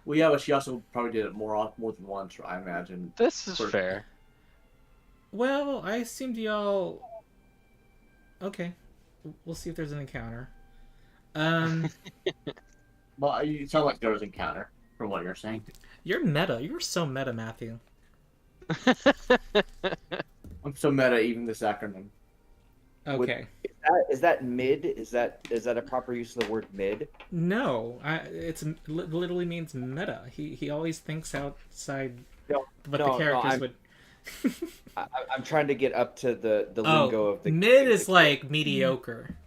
Well, yeah, but she also probably did it more than once, I imagine.
This is
For-
fair.
Well, I assumed y'all... Okay. We'll see if there's an encounter.
Well, it sounds like there was an encounter, from what you're saying.
You're meta. You're so meta, Matthew.
I'm so meta, even this acronym.
Okay.
Is that mid? Is that a proper use of the word mid?
No, it literally means meta. He always thinks outside what the characters would...
I'm trying to get up to the lingo of the
mid is like mediocre.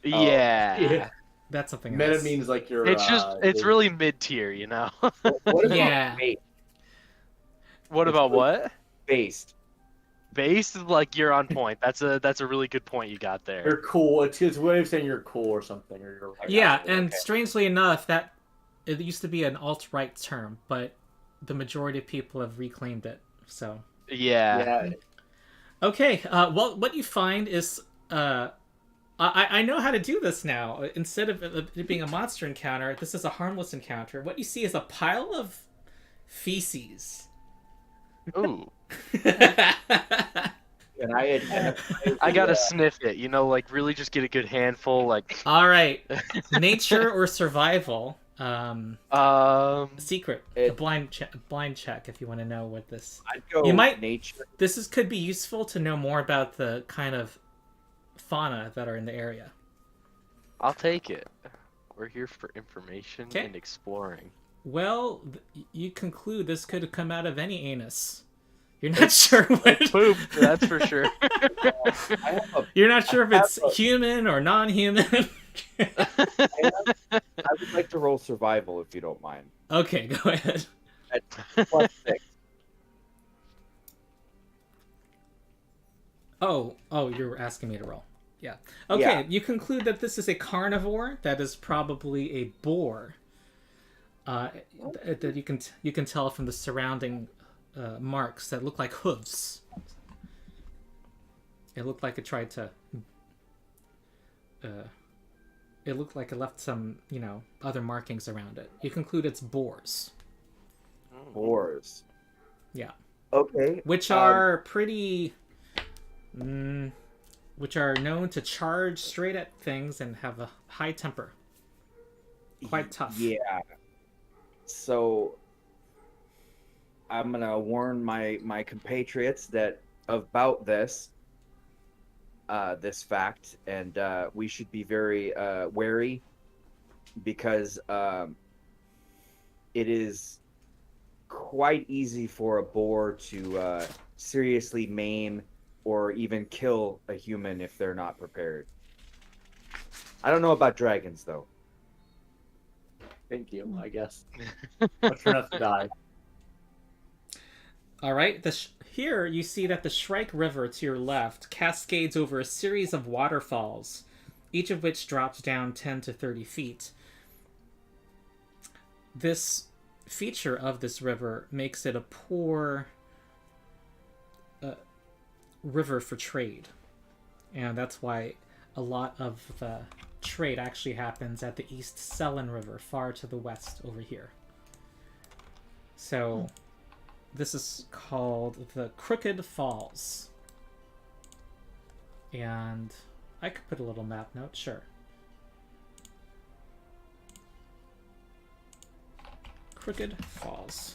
Yeah.
That's something
Meta
else.
means like you're.
It's really mid tier, you know.
What about
Yeah.
What about what?
based?
Based is like you're on point. That's a really good point you got there.
You're cool. It's a way of saying you're cool or something. Or you're like,
Yeah,
Okay.
and strangely enough, that it used to be an alt-right term, but the majority of people have reclaimed it. So
Yeah.
Yeah.
okay, well, what you find is I know how to do this now. Instead of it being a monster encounter, this is a harmless encounter. What you see is a pile of feces.
Ooh.
And
I gotta sniff it, you know, like really just get a good handful, like
All right, nature or survival. Secret, a blind check if you want to know what this.
I'd go
You might-
nature.
Could be useful to know more about the kind of fauna that are in the area.
I'll take it. We're here for information
Okay.
and exploring.
Well, you conclude this could have come out of any anus. You're not sure what.
Poop, that's for sure.
I have
You're not sure if
have
it's human or non-human.
I would like to roll survival if you don't mind.
Okay, go ahead.
At +6.
Oh, you're asking me to roll. Yeah. Okay,
Yeah.
you conclude that this is a carnivore. That is probably a boar. That you can tell from the surrounding marks that look like hooves. It looked like it tried to. It looked like it left some, other markings around it. You conclude it's boars.
Boars.
Yeah.
Okay.
Which are pretty which are known to charge straight at things and have a high temper. Quite tough.
Yeah. So I'm gonna warn my compatriots that about this fact, and we should be very wary because it is quite easy for a boar to seriously maim or even kill a human if they're not prepared. I don't know about dragons though.
Thank you, I guess. But try not to die.
All right. Here you see that the Shrike River to your left cascades over a series of waterfalls, each of which drops down 10 to 30 feet. This feature of this river makes it a poor river for trade, and that's why a lot of the trade actually happens at the East Selen River, far to the west over here. So this is called the Crooked Falls, and I could put a little map note, sure. Crooked Falls.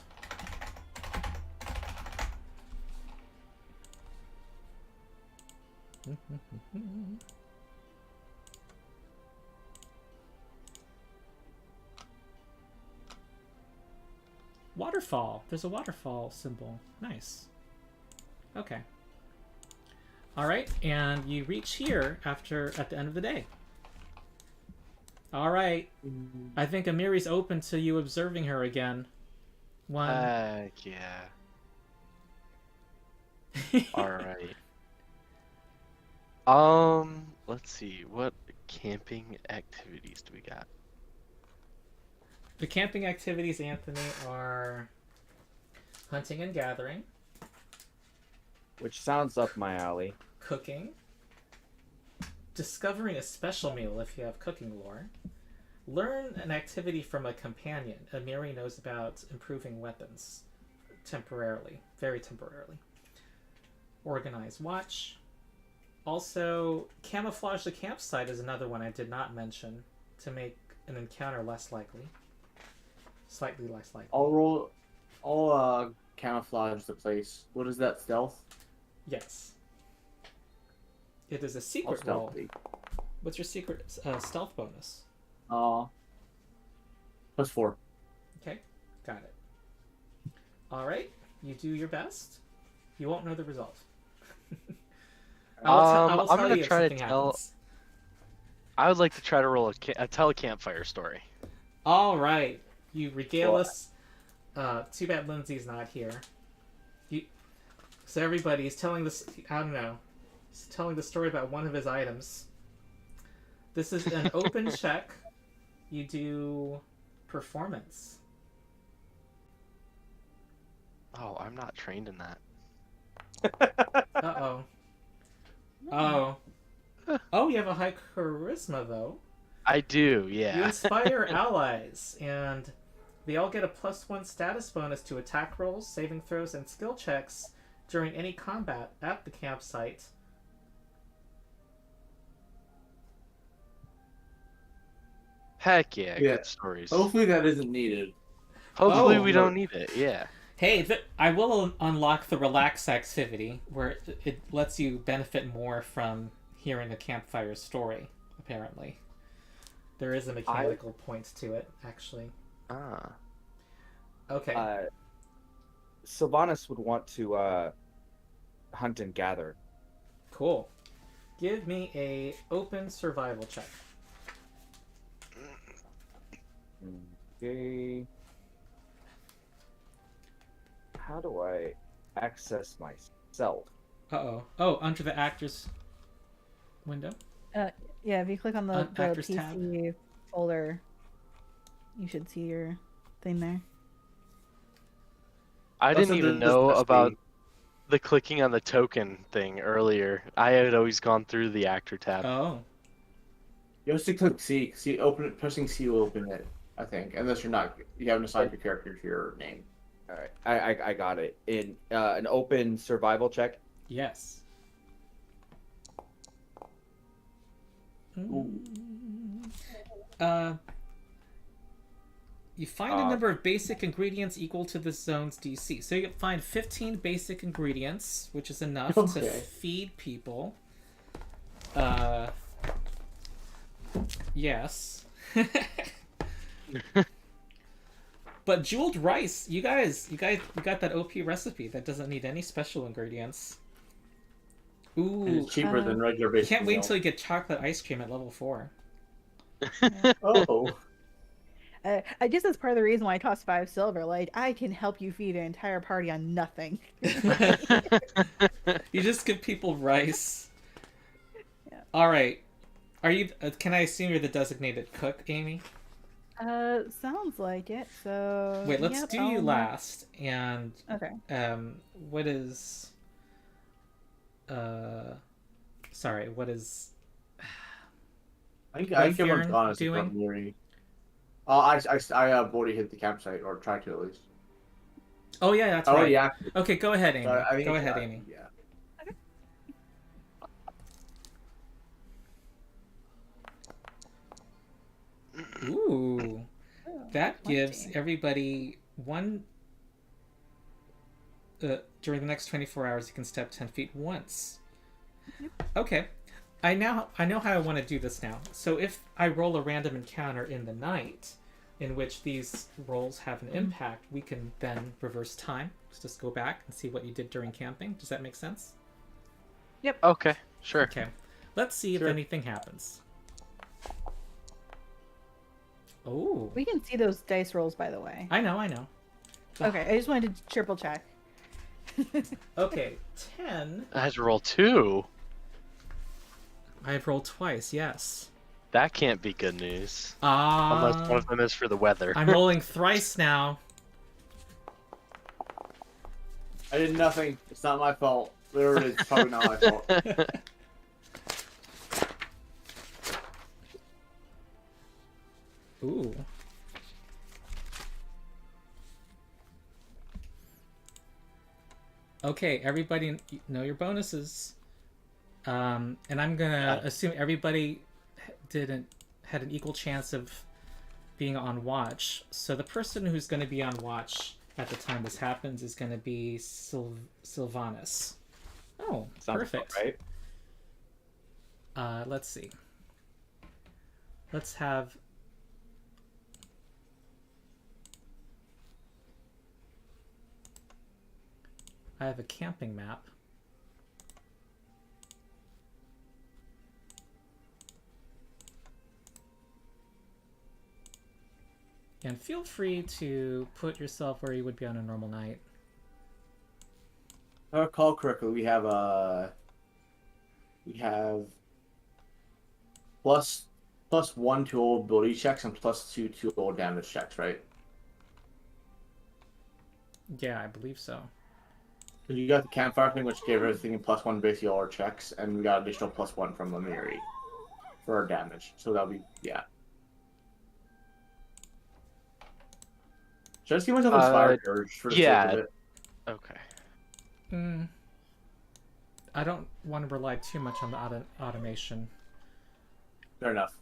Waterfall. There's a waterfall symbol. Nice. Okay. All right, and you reach here at the end of the day. All right. I think Amiri's open to you observing her again. One.
Heck yeah. All right. Let's see. What camping activities do we got?
The camping activities, Anthony, are hunting and gathering,
Which sounds up my alley.
cooking, discovering a special meal if you have cooking lore, learn an activity from a companion. Amiri knows about improving weapons temporarily, very temporarily. Organize watch. Also, camouflage the campsite is another one I did not mention to make an encounter less likely. Slightly less likely.
I'll camouflage the place. What is that, stealth?
Yes. It is a secret roll.
Stealthy.
What's your secret stealth bonus?
+4.
Okay, got it. All right, you do your best. You won't know the result. I will
I'm
tell
gonna
you if
try to
something
tell.
happens.
I would like to try to roll tell a campfire story.
All right, you regale
Well,
us. Too bad Lindsay's not here. So everybody is telling this. I don't know. He's telling the story about one of his items. This is an open check. You do performance.
Oh, I'm not trained in that.
Uh-oh. Oh. Oh, you have a high charisma, though.
I do,
You
yeah.
inspire allies, and they all get a +1 status bonus to attack rolls, saving throws, and skill checks during any combat at the campsite.
Heck yeah,
Yeah.
good stories.
Hopefully that isn't needed.
Hopefully
Oh,
we
no.
don't need it, yeah.
Hey, I will unlock the relax activity, where it lets you benefit more from hearing the campfire story, apparently. There is a mechanical point to it, actually.
Ah.
Okay.
Sylvanas would want to hunt and gather.
Cool. Give me a open survival check.
Okay. How do I access myself?
Uh-oh. Oh, under the actors window?
Yeah, if you click on the
Actors
PC folder, you should see your thing there.
I didn't
Also,
even
this
know
must
about
be-
the clicking on the token thing earlier. I had always gone through the actor tab.
Oh.
You have to click C. See, open it. Pressing C will open it. I think, unless you haven't assigned your character to your name.
All right, I got it. In an open survival check.
Yes. You find a number of basic ingredients equal to the zone's DC. So you can find 15 basic ingredients, which is enough to feed people. Yes. But jeweled rice, you guys got that OP recipe that doesn't need any special ingredients. Ooh,
And it's cheaper than regular basic.
Can't wait until you get chocolate ice cream at level 4.
Oh.
I guess that's part of the reason why it costs 5 silver. Like, I can help you feed an entire party on nothing.
You just give people rice.
Yeah.
All right. Are you? Can I assume you're the designated cook, Amy?
Sounds like it. So
Wait, let's do you last. And
okay.
what is? Sorry. What is?
I think everyone's honest about Miri. I already hit the campsite, or tried to at least.
Oh yeah, that's right.
Yeah.
Okay, go ahead, Amy.
So
go ahead, Amy.
Yeah.
Ooh, that gives everybody one. During the next 24 hours, you can step 10 feet once. Okay, I know how I want to do this now. So if I roll a random encounter in the night, in which these rolls have an impact, we can then reverse time. Just go back and see what you did during camping. Does that make sense?
Yep.
Okay, sure.
Okay, let's see if anything happens. Oh.
We can see those dice rolls, by the way.
I know.
Okay, I just wanted to triple check.
Okay, 10.
I had to roll 2.
I've rolled twice, yes.
That can't be good news. Unless one of them is for the weather.
I'm rolling thrice now.
I did nothing. It's not my fault. Literally, it's probably not my fault.
Ooh. Okay, everybody know your bonuses. And I'm gonna assume everybody had an equal chance of being on watch. So the person who's going to be on watch at the time this happens is going to be Sylvanus. Oh,
Sounds
perfect.
Right.
Let's see. Let's have... I have a camping map. And feel free to put yourself where you would be on a normal night.
If I recall correctly, we have plus 1 to all ability checks and plus 2 to all damage checks, right?
Yeah, I believe so.
So you got the campfire thing, which gave everything plus 1 basically all our checks, and we got additional plus 1 from Lemiri for our damage. So that'll be Should I see myself inspired urge for the sake of it?
Okay.
I don't want to rely too much on the automation.
Fair enough.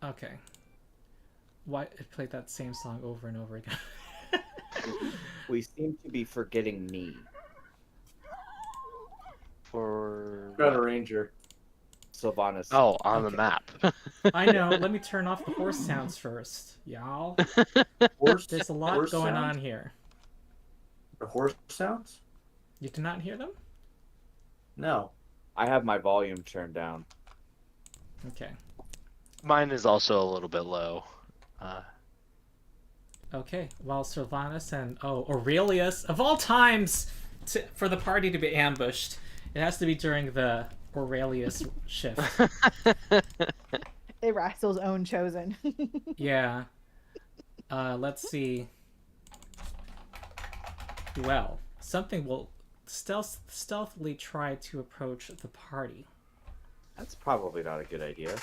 Okay. Why it played that same song over and over again?
We seem to be forgetting me.
For
Got a ranger.
Sylvanus.
Oh, on the map.
I know. Let me turn off the horse sounds first, y'all. There's a lot going on here.
The horse sounds?
You did not hear them?
No.
I have my volume turned down.
Okay.
Mine is also a little bit low.
Okay. While Sylvanus and Aurelius, of all times, for the party to be ambushed, it has to be during the Aurelius shift.
Erastil's own chosen.
Yeah. Let's see. Well, something will stealthily try to approach the party.
That's probably not a good idea.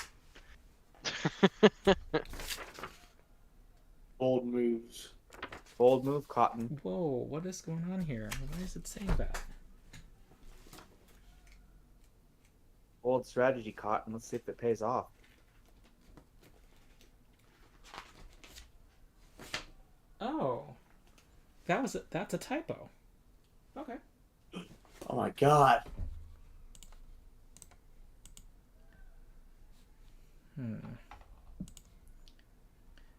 Bold moves.
Bold move, Cotton.
Whoa, what is going on here? Why is it saying that?
old strategy caught, and let's see if it pays off.
Oh, that's a typo. Okay.
Oh my god.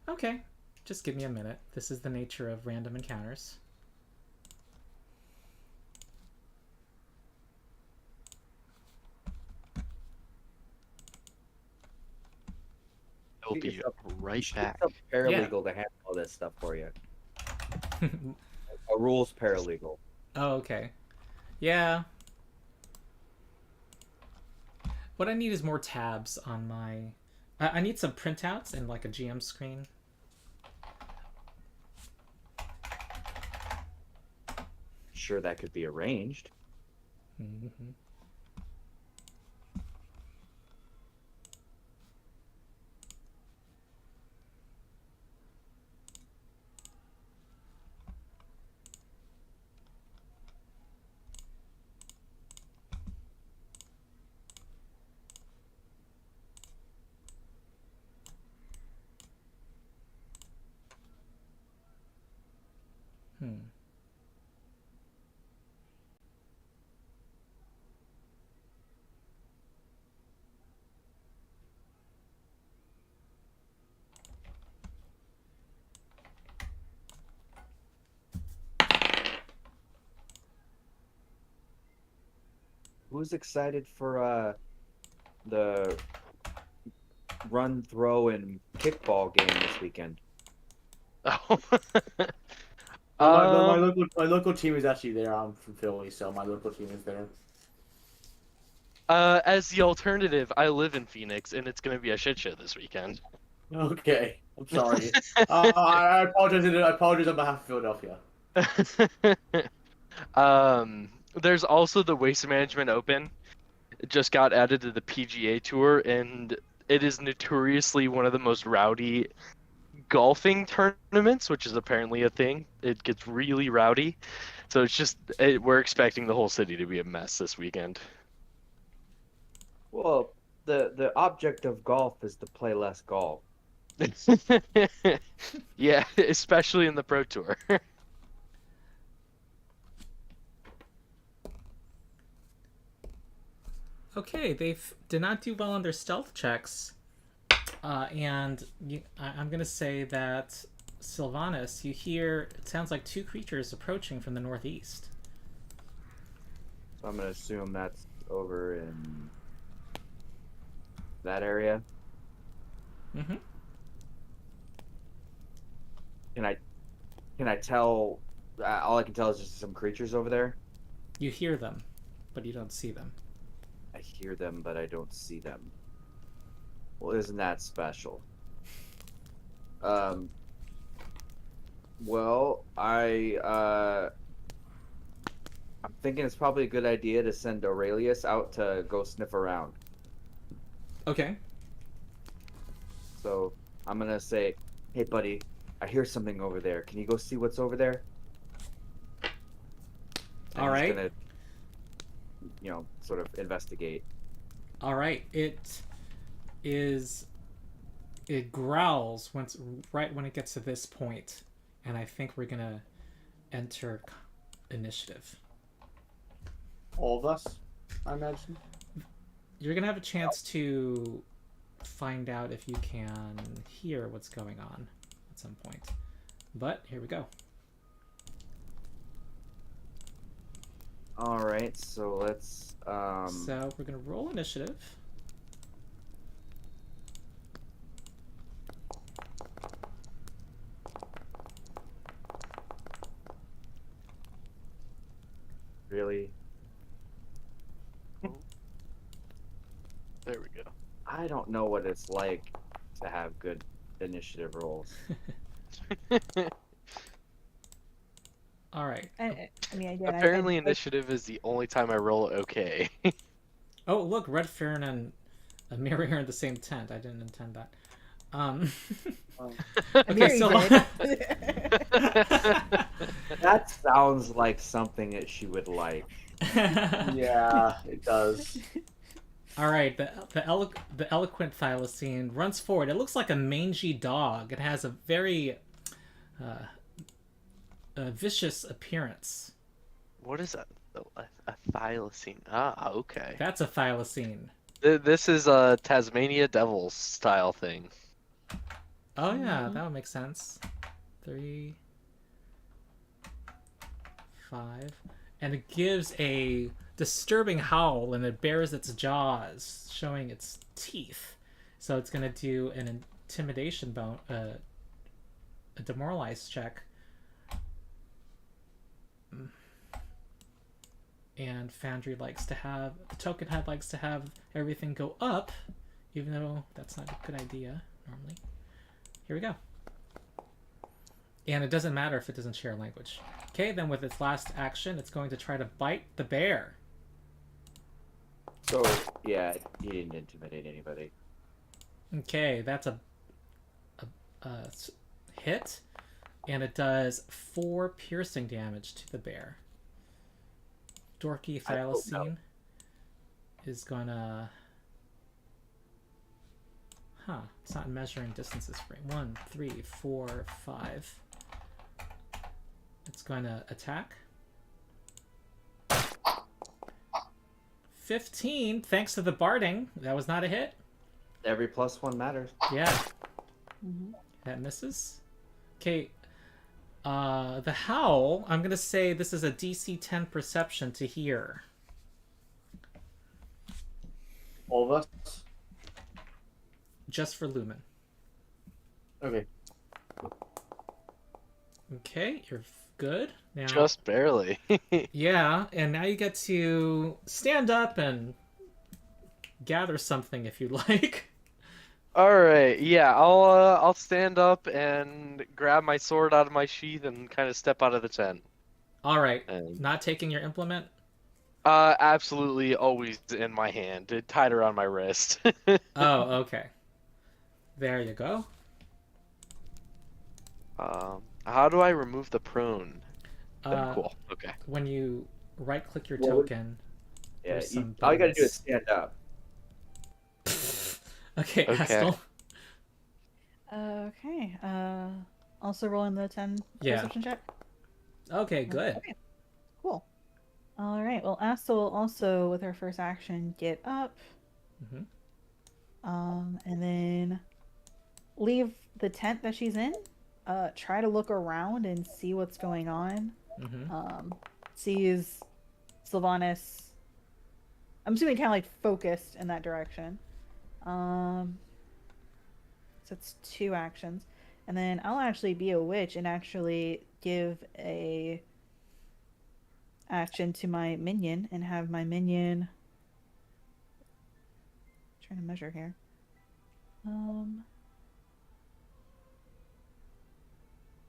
Okay, just give me a minute. This is the nature of random encounters.
I'll be right back.
It's a paralegal to handle all this stuff for you. A rules paralegal.
Oh, okay. Yeah. What I need is more tabs on my... I need some printouts and like a GM screen.
Sure, that could be arranged.
Mm-hmm.
Who's excited for the run, throw, and kickball game this weekend?
Oh.
My local team is actually there. I'm from Philly, so my local team is there.
As the alternative, I live in Phoenix, and it's gonna be a shit show this weekend.
Okay, I'm sorry. I apologize. I apologize on behalf of Philadelphia.
There's also the Waste Management Open. It just got added to the PGA Tour, and it is notoriously one of the most rowdy golfing tournaments, which is apparently a thing. It gets really rowdy, so it's just we're expecting the whole city to be a mess this weekend.
Well, the object of golf is to play less golf.
Yeah, especially in the Pro Tour.
Okay, they did not do well on their stealth checks. I'm going to say that, Sylvanas, you hear, it sounds like two creatures approaching from the northeast.
So I'm going to assume that's over in that area.
Mm-hmm.
Can I tell? All I can tell is just some creatures over there.
You hear them, but you don't see them.
I hear them, but I don't see them. Well, isn't that special? Well, I'm thinking it's probably a good idea to send Aurelius out to go sniff around.
Okay.
So I'm gonna say, hey buddy, I hear something over there. Can you go see what's over there?
All right.
Gonna, sort of investigate.
All right. It growls right when it gets to this point, and I think we're gonna enter initiative.
All of us, I imagine.
You're gonna have a chance to find out if you can hear what's going on at some point. But here we go.
All right, so let's.
So we're gonna roll initiative.
Really?
There we go.
I don't know what it's like to have good initiative rolls.
All right.
I mean, again,
Apparently, initiative is the only time I roll okay.
Oh, look, Red Farron and Amiri are in the same tent. I didn't intend that. Okay, so
That sounds like something that she would like.
Yeah, it does.
All right, the eloquent thylacine runs forward. It looks like a mangy dog. It has a very vicious appearance.
What is that? A thylacine. Ah, okay.
That's a thylacine.
This is a Tasmania Devil style thing.
Oh yeah, that would make sense. 3, 5, and it gives a disturbing howl, and it bares its jaws, showing its teeth. So it's gonna do an intimidation a demoralize check. And Foundry likes to have, the token head likes to have everything go up, even though that's not a good idea normally. Here we go. And it doesn't matter if it doesn't share language. Okay, then with its last action, it's going to try to bite the bear.
So, yeah, he didn't intimidate anybody.
Okay, that's a hit, and it does 4 piercing damage to the bear. Dorky thylacine is gonna... it's not measuring distances for 1, 3, 4, 5. It's gonna attack. 15, thanks to the barding. That was not a hit.
Every +1 matters.
Yeah. That misses. Okay. The howl, I'm gonna say this is a DC 10 perception to hear.
All of us?
Just for Lumen.
Okay.
Okay, you're good. Now,
Just barely.
yeah, and now you get to stand up and gather something if you'd like.
All right, yeah, I'll stand up and grab my sword out of my sheath and kind of step out of the tent.
All right,
And...
not taking your implement?
absolutely always in my hand, tied around my wrist.
Oh, okay. There you go.
How do I remove the prune? Cool. Okay.
When you right-click your token,
Yeah,
there's some
all you gotta do is
buttons.
stand up.
Okay,
Okay.
Haskell.
Okay. Also rolling the 10
Yeah.
perception check.
Okay, good.
Okay. Cool. All right. Well, Asta will also, with her first action, get up. And then leave the tent that she's in. Try to look around and see what's going on. Sees Sylvanas. I'm assuming kind of like focused in that direction. So it's 2 actions. And then I'll actually be a witch and actually give a action to my minion and have my minion... trying to measure here.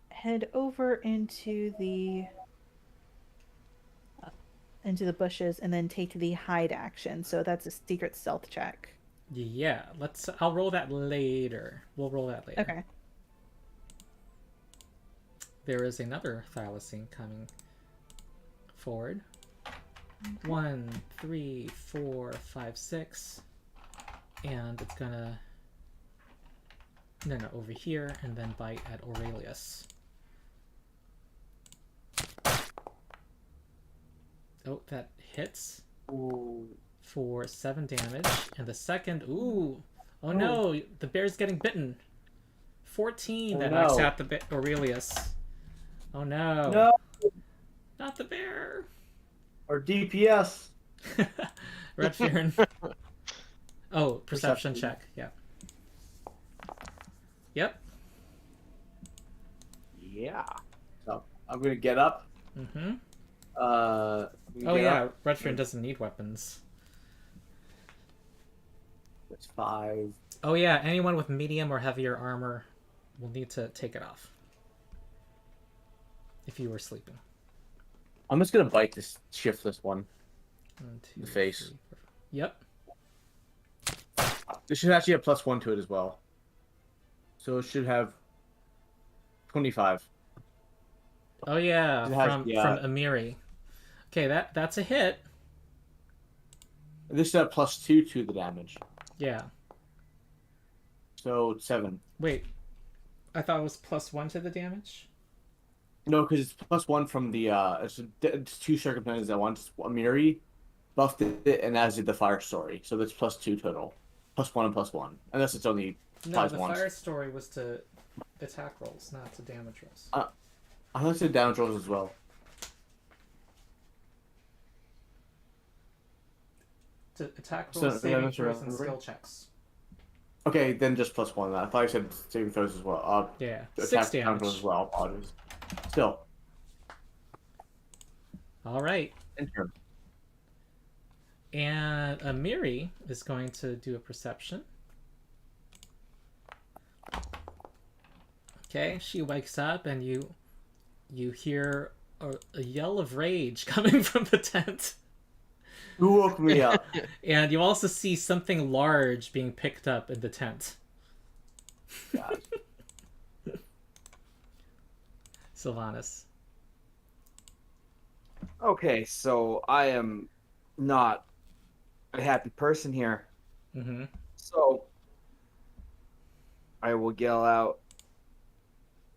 Head over into the bushes and then take the hide action. So that's a secret stealth check.
Yeah, I'll roll that later. We'll roll that later.
Okay.
There is another thylacine coming forward. 1, 3, 4, 5, 6. And it's gonna... No, over here, and then bite at Aurelius. Oh, that hits.
Ooh.
For 7 damage. And the second... Ooh! Oh no! The bear's getting bitten! 14! That knocks out the Aurelius. Oh no!
No!
Not the bear!
Or DPS.
Redfern. Oh, perception check. Yeah. Yep.
Yeah. So I'm gonna get up.
Oh yeah, Redfern doesn't need weapons.
That's 5.
Oh yeah, anyone with medium or heavier armor will need to take it off. If you were sleeping.
I'm just gonna bite this shiftless one.
1, 2,
The face.
3, 4. Yep.
This should actually have +1 to it as well. So it should have 25.
Oh yeah,
It has-
from
yeah.
Amiri. Okay, that's a hit.
This is a +2 to the damage.
Yeah.
So 7.
Wait. I thought it was +1 to the damage?
No, because it's +1 from the it's 2 circumstances at once. Amiri buffed it, and as did the fire story. So that's +2 total. +1 and +1. Unless it's only
No,
applies
the
once.
fire story was to attack rolls, not to damage rolls.
I thought it said damage rolls as well.
To attack
So,
rolls,
yeah,
saving
that's
throws, and
right.
skill checks.
Okay, then just +1. I thought you said saving throws as well.
Yeah,
Attack
6
damage rolls
damage.
as well. Apologies. Still.
All right.
Intern.
And Amiri is going to do a perception. Okay, she wakes up and you hear a yell of rage coming from the tent.
Who woke me up?
And you also see something large being picked up in the tent.
God.
Sylvanas.
Okay, so I am not a happy person here.
Mm-hmm.
So I will yell out,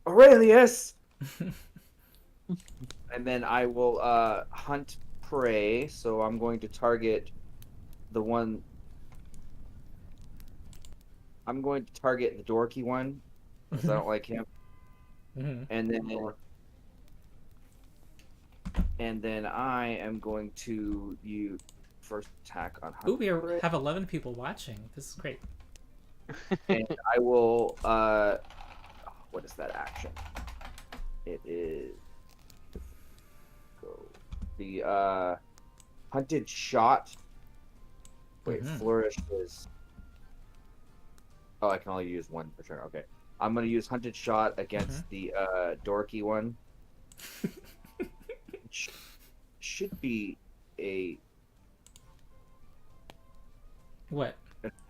Aurelius! And then I will hunt prey. So I'm going to target the one. I'm going to target the dorky one because I don't like him.
Mm-hmm.
And then I am going to use first attack on hunt.
Ooh, we
prey.
have 11 people watching. This is great.
And I will what is that action? It is the hunted shot. Wait,
Mhm.
flourish is I can only use one per turn. Okay. I'm gonna use hunted shot against the dorky one. Should be an
What?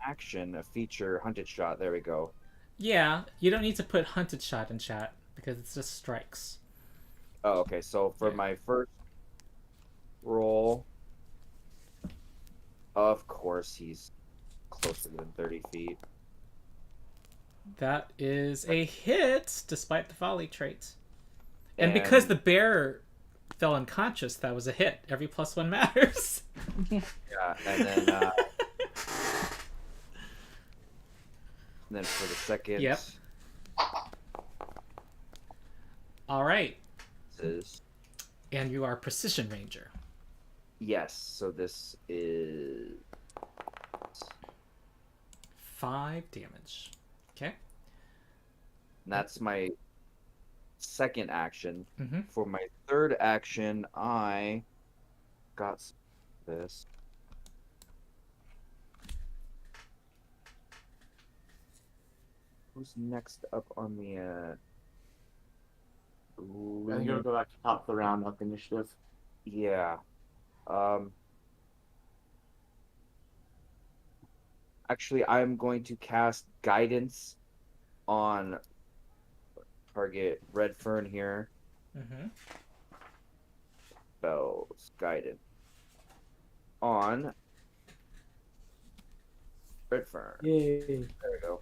action, a feature, hunted shot. There we go.
Yeah, you don't need to put hunted shot in chat because it's just strikes.
Oh, okay. So for my first roll, of course he's closer than 30 feet.
That is a hit, despite the volley trait. And because the bear fell unconscious, that was a hit. Every +1 matters.
Yeah, and then for the second,
Yep. All right.
is
And you are precision ranger.
yes. So this is
5 damage. Okay.
that's my second action.
Mm-hmm.
For my third action, I got this. Who's next up on the
I think you'll go back to top of the round up initiative.
yeah. Actually, I'm going to cast guidance on target Red Fern here.
Mm-hmm.
Spells guidance on Red Fern.
Yay.
There we go.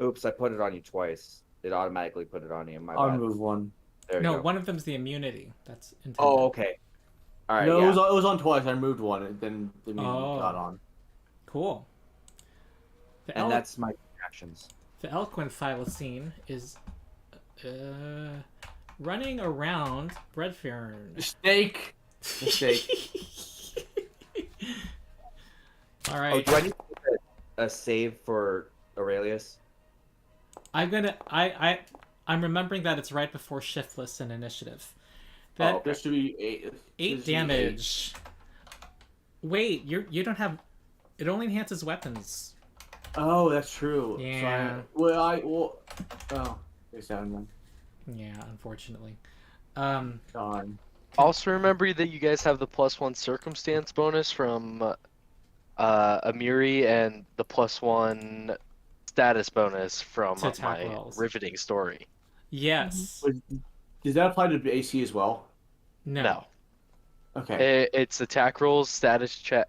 Oops, I put it on you twice. It automatically put it on you. My
I'll
bad.
remove one.
There we
No,
go.
one of them's the immunity. That's intended.
Oh, okay. All right.
No,
yeah.
it was on twice. I removed one, and then the immunity got on.
Cool. The
And that's my actions.
The eloquent thylacine is running around Redfern.
Mistake. Mistake.
All
Oh,
right.
do I need to put a save for Aurelius?
I'm remembering that it's right before shiftless and initiative. That
There should be 8.
8 damage. Wait, you don't have. It only enhances weapons.
Oh, that's true.
Yeah.
Oh, it's down then.
Yeah, unfortunately.
Darn.
Also remember that you guys have the +1 circumstance bonus from Amiri and the +1 status bonus from
To attack
my
rolls.
riveting story.
Yes.
Does that apply to AC as well?
No.
No.
Okay.
It's attack rolls, status check,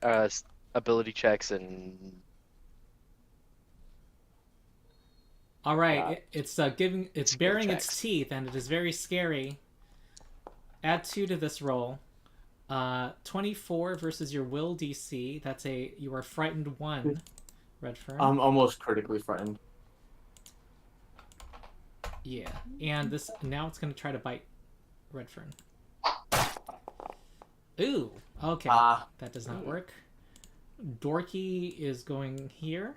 ability checks and
All right, it's
skill
baring
checks.
its teeth, and it is very scary. Add 2 to this roll. 24 versus your will DC. That's you are frightened 1, Redfern.
I'm almost critically frightened.
Yeah, and now it's gonna try to bite Redfern. Ooh, okay, that does not work. Dorky is going here,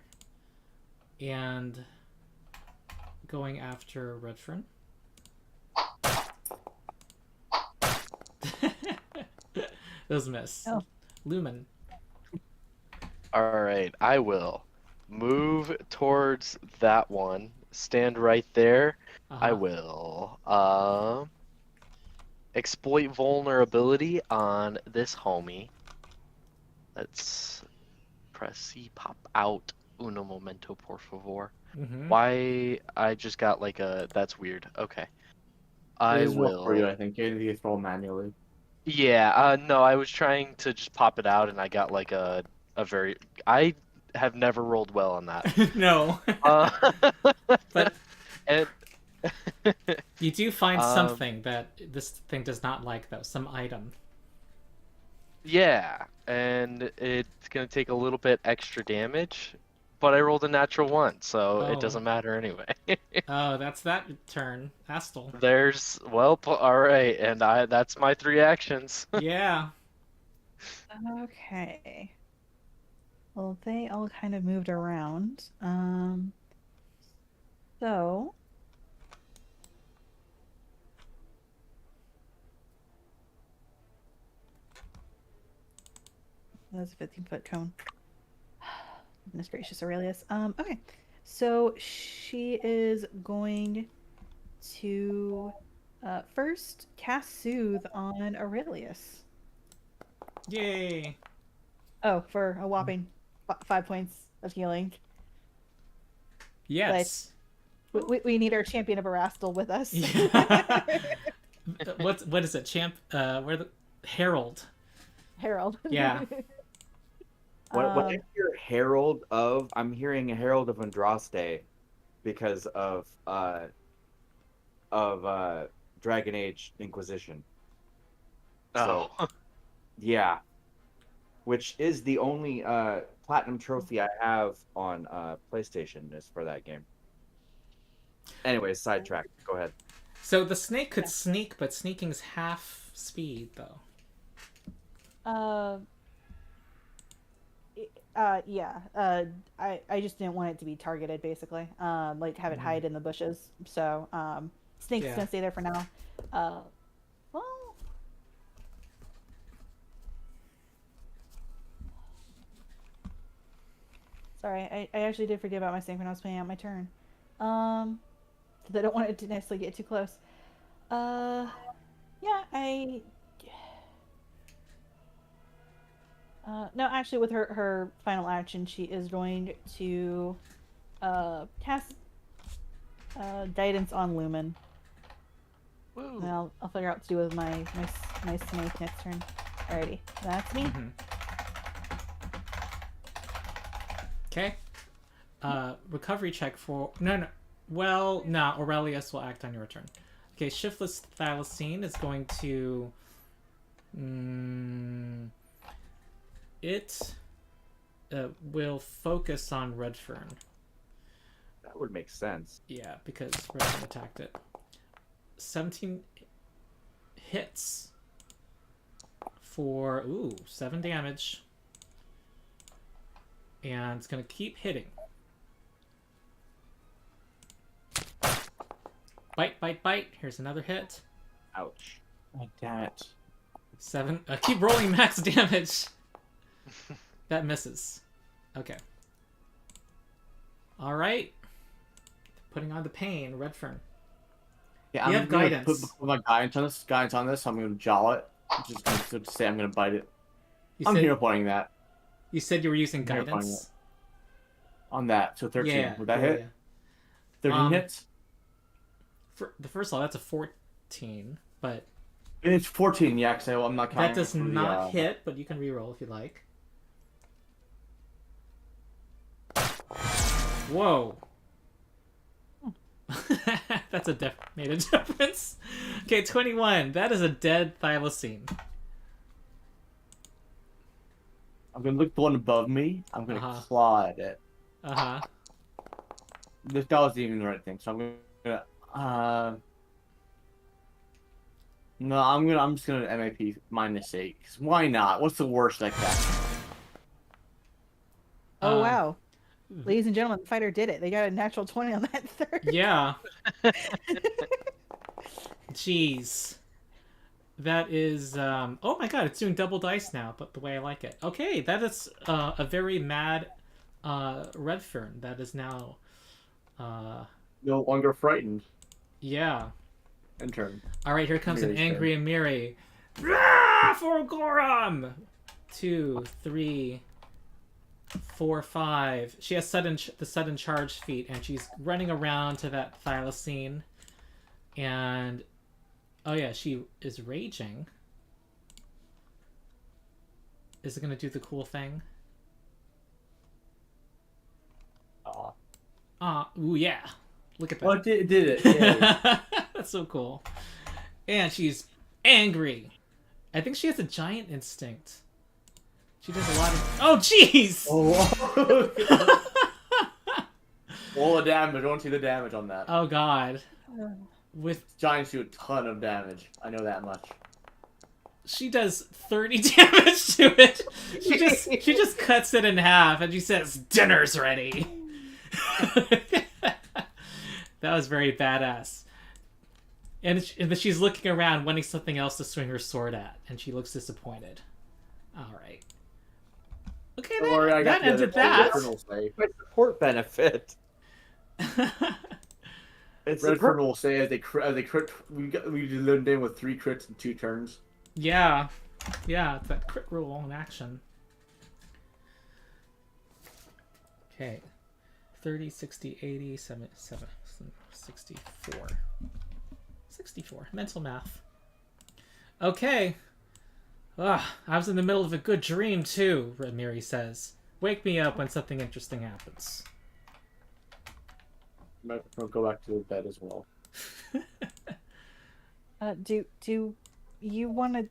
and going after Redfern. Those miss.
Oh.
Lumen.
All right, I will move towards that one. Stand right there. I will exploit vulnerability on this homie. Let's press C, pop out. Uno momento, por favor.
Mm-hmm.
Why I just got like a... That's weird. Okay.
It
I
is roll
will...
for you, I think. You need to roll manually.
Yeah, no, I was trying to just pop it out and I got like a very... I have never rolled well on that.
No. But
and...
you do find something that this thing does not like, though. Some item.
Yeah, and it's going to take a little bit extra damage, but I rolled a natural 1, so it doesn't matter anyway.
Oh, that's that turn. Astel.
There's... Well, alright, and that's my 3 actions.
Yeah.
Okay. Well, they all kind of moved around. So that's a 15-foot cone. Goodness gracious, Aurelius. Okay. So she is going to first cast Soothe on Aurelius.
Yay.
Oh, for a whopping 5 points of healing.
Yes.
We need our champion of Erastil with us.
Yeah. What is it? Where the Herald.
Harold.
Yeah.
When I hear Herald of, I'm hearing Herald of Andraste because of Dragon Age Inquisition. So, yeah. Which is the only platinum trophy I have on PlayStation is for that game. Anyways, sidetrack. Go ahead.
So the snake could sneak, but sneaking's half speed, though.
Yeah. I just didn't want it to be targeted, basically. Like have it hide in the bushes. So, snake's gonna stay there for now. Well, sorry, I actually did forget about my snake when I was playing out my turn. Because I don't want it to necessarily get too close. Yeah, no, actually, with her final action, she is going to cast guidance on Lumen.
Woo.
And I'll figure out what to do with my snake next turn. Alrighty, that's me.
Okay. Recovery check for no. Well, no. Aurelius will act on your turn. Okay, Shiftless Thylacine is going to. It will focus on Redfern.
That would make sense.
Yeah, because Redfern attacked it. 17 hits for 7 damage. And it's going to keep hitting. Bite, bite, bite. Here's another hit.
Ouch.
Oh, damn it.
7. Keep rolling max damage. That misses. Okay. All right. Putting on the pain, Redfern.
Yeah,
You
I'm
have
gonna
guidance.
put my guidance on this. So I'm gonna jaw it. Just gonna say I'm gonna bite it.
You
I'm
said,
hero pointing that
You said you were using
I'm hero pointing
guidance.
on that. So 13.
Yeah.
Would that
yeah,
hit?
yeah.
13 hits.
For the first of all, that's a 14, but
It's 14. Yeah, because I'm not counting.
that does
for the,
not hit. But you can reroll if you like. Whoa. That's made a difference. Okay, 21. That is a dead thylacine.
I'm gonna look at the one above me. I'm gonna claw at it. This guy wasn't even the right thing, so I'm gonna. No, I'm just gonna MAP -8. 'Cause why not? What's the worst like that?
Oh wow. Ladies and gentlemen, the fighter did it. They got a natural 20 on that third.
Yeah. Jeez. That is, oh my god, it's doing double dice now, but the way I like it. Okay, that is a very mad Redfern. That is now...
No longer frightened.
Yeah.
Intern.
Alright, here comes an angry Amiri. For Gorum! 2, 3, 4, 5. She has the sudden charge feat, and she's running around to that thylacine. And... oh yeah, she is raging. Is it gonna do the cool thing? Ooh yeah. Look at that.
What did it? Yeah.
That's so cool. And she's angry. I think she has a giant instinct. She does a lot of... oh, jeez!
Oh, all the damage. I want to see the damage on that.
Oh, God. With
Giants do a ton of damage. I know that much.
she does 30 damage to it. She just cuts it in half, and she says, "Dinner's ready." That was very badass. And she's looking around, wanting something else to swing her sword at, and she looks disappointed. All right. Okay, that ended that.
My support benefit. It's
Redfern will say as they crit, we learned in with 3 crits in 2 turns.
Yeah, it's that crit rule in action. Okay, 30, 60, 80, 77, 64. 64. Mental math. Okay. I was in the middle of a good dream, too, Miri says. Wake me up when something interesting happens.
Might go back to bed as well.
Do you want to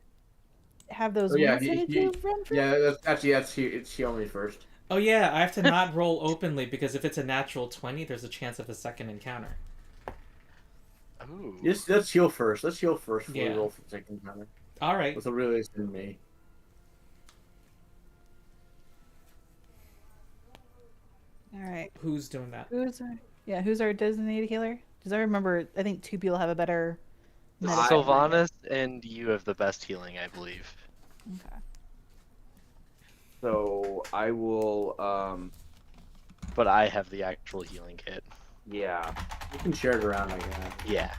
have those
Oh, yeah,
ones that do run for?
Yeah, it's heal me first.
Oh yeah, I have to not roll openly because if it's a natural 20, there's a chance of a second encounter.
Ooh.
Let's heal first. Let's heal first before
Yeah.
we roll for the second encounter.
All right.
That's what really is in me.
All right.
Who's doing that?
Who's our designated healer? Because I remember, I think 2 people have a better.
Sylvanas and you have the best healing, I believe.
Okay.
So I will.
But I have the actual healing kit.
Yeah.
You can share it around like that.
Yeah.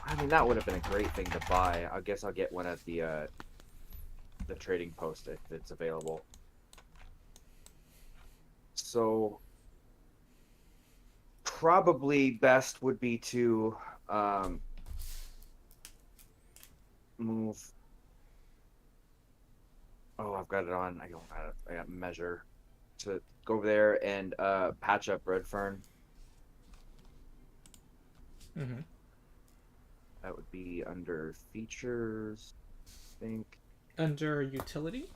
I mean, that would have been a great thing to buy. I guess I'll get one at the trading post if it's available. So probably best would be to move. Oh, I've got it on. I got measure to go over there and patch up Redfern.
Mm-hmm.
That would be under features, I think.
Under utility?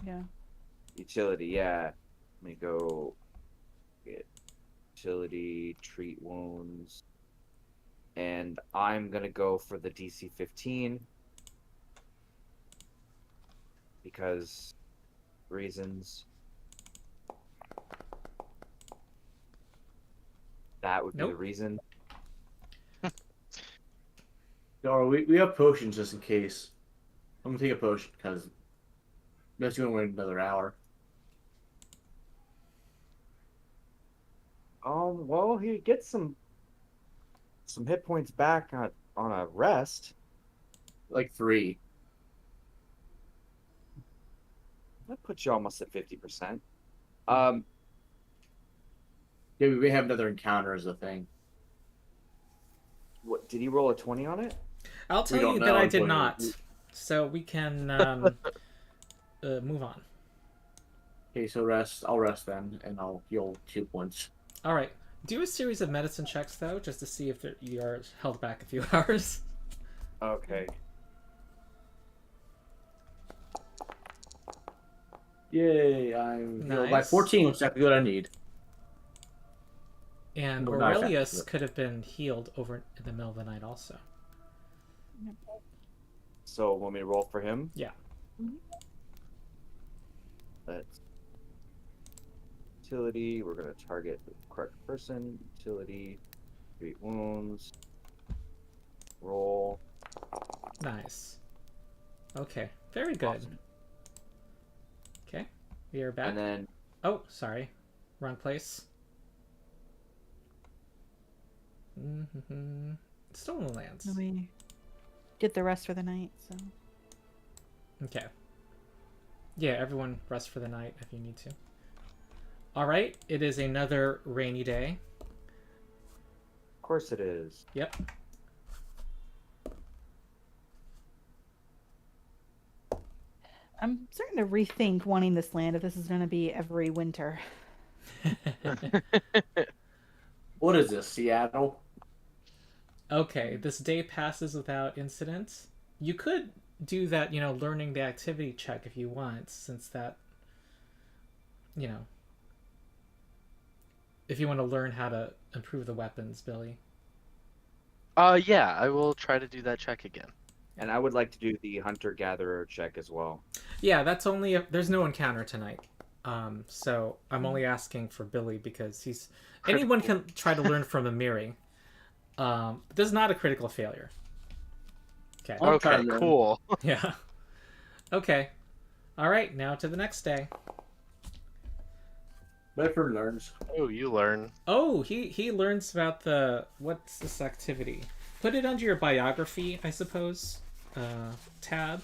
Yeah.
Utility, yeah. Let me go get utility, treat wounds. And I'm going to go for the DC 15. Because reasons. That would be the reason.
No, we have potions just in case. I'm gonna take a potion because that's gonna wait another hour.
Well, he gets some hit points back on a rest.
Like 3.
That puts you almost at 50%.
Yeah, we may have another encounter as a thing.
What did he roll a 20 on it?
I'll tell you that I did not. So we can move on.
Okay, so rest. I'll rest then, and I'll heal 2 points.
All right. Do a series of medicine checks though, just to see if you are held back a few hours.
Okay.
Yay! I'm healed by
Nice.
14, which is exactly what I need.
And
We're not
Aurelius
affected.
could have been healed over in the middle of the night also.
So want me to roll for him?
Yeah.
Let's utility. We're gonna target the correct person. Utility. 3 wounds. Roll.
Nice. Okay. Very good.
Awesome.
Okay. We are back.
And then
Oh, sorry. Wrong place. Mm-hmm. Stolen Lands.
We get the rest for the night, so.
Okay. Yeah, everyone rest for the night if you need to. All right. It is another rainy day.
of course it is.
Yep.
I'm starting to rethink wanting this land if this is going to be every winter.
What is this, Seattle?
Okay, this day passes without incident. You could do that, learning the activity check if you want, since that, if you want to learn how to improve the weapons, Billy.
Yeah, I will try to do that check again.
And I would like to do the hunter-gatherer check as well.
Yeah, that's only there's no encounter tonight. So I'm only asking for Billy because anyone can try to learn from Amiri. This is not a critical failure. Okay.
I'll try
Okay,
to learn.
cool.
Yeah. Okay. All right. Now to the next day.
Bedford learns.
Oh, you learn.
Oh, he learns about what's this activity? Put it under your biography, I suppose. Tab.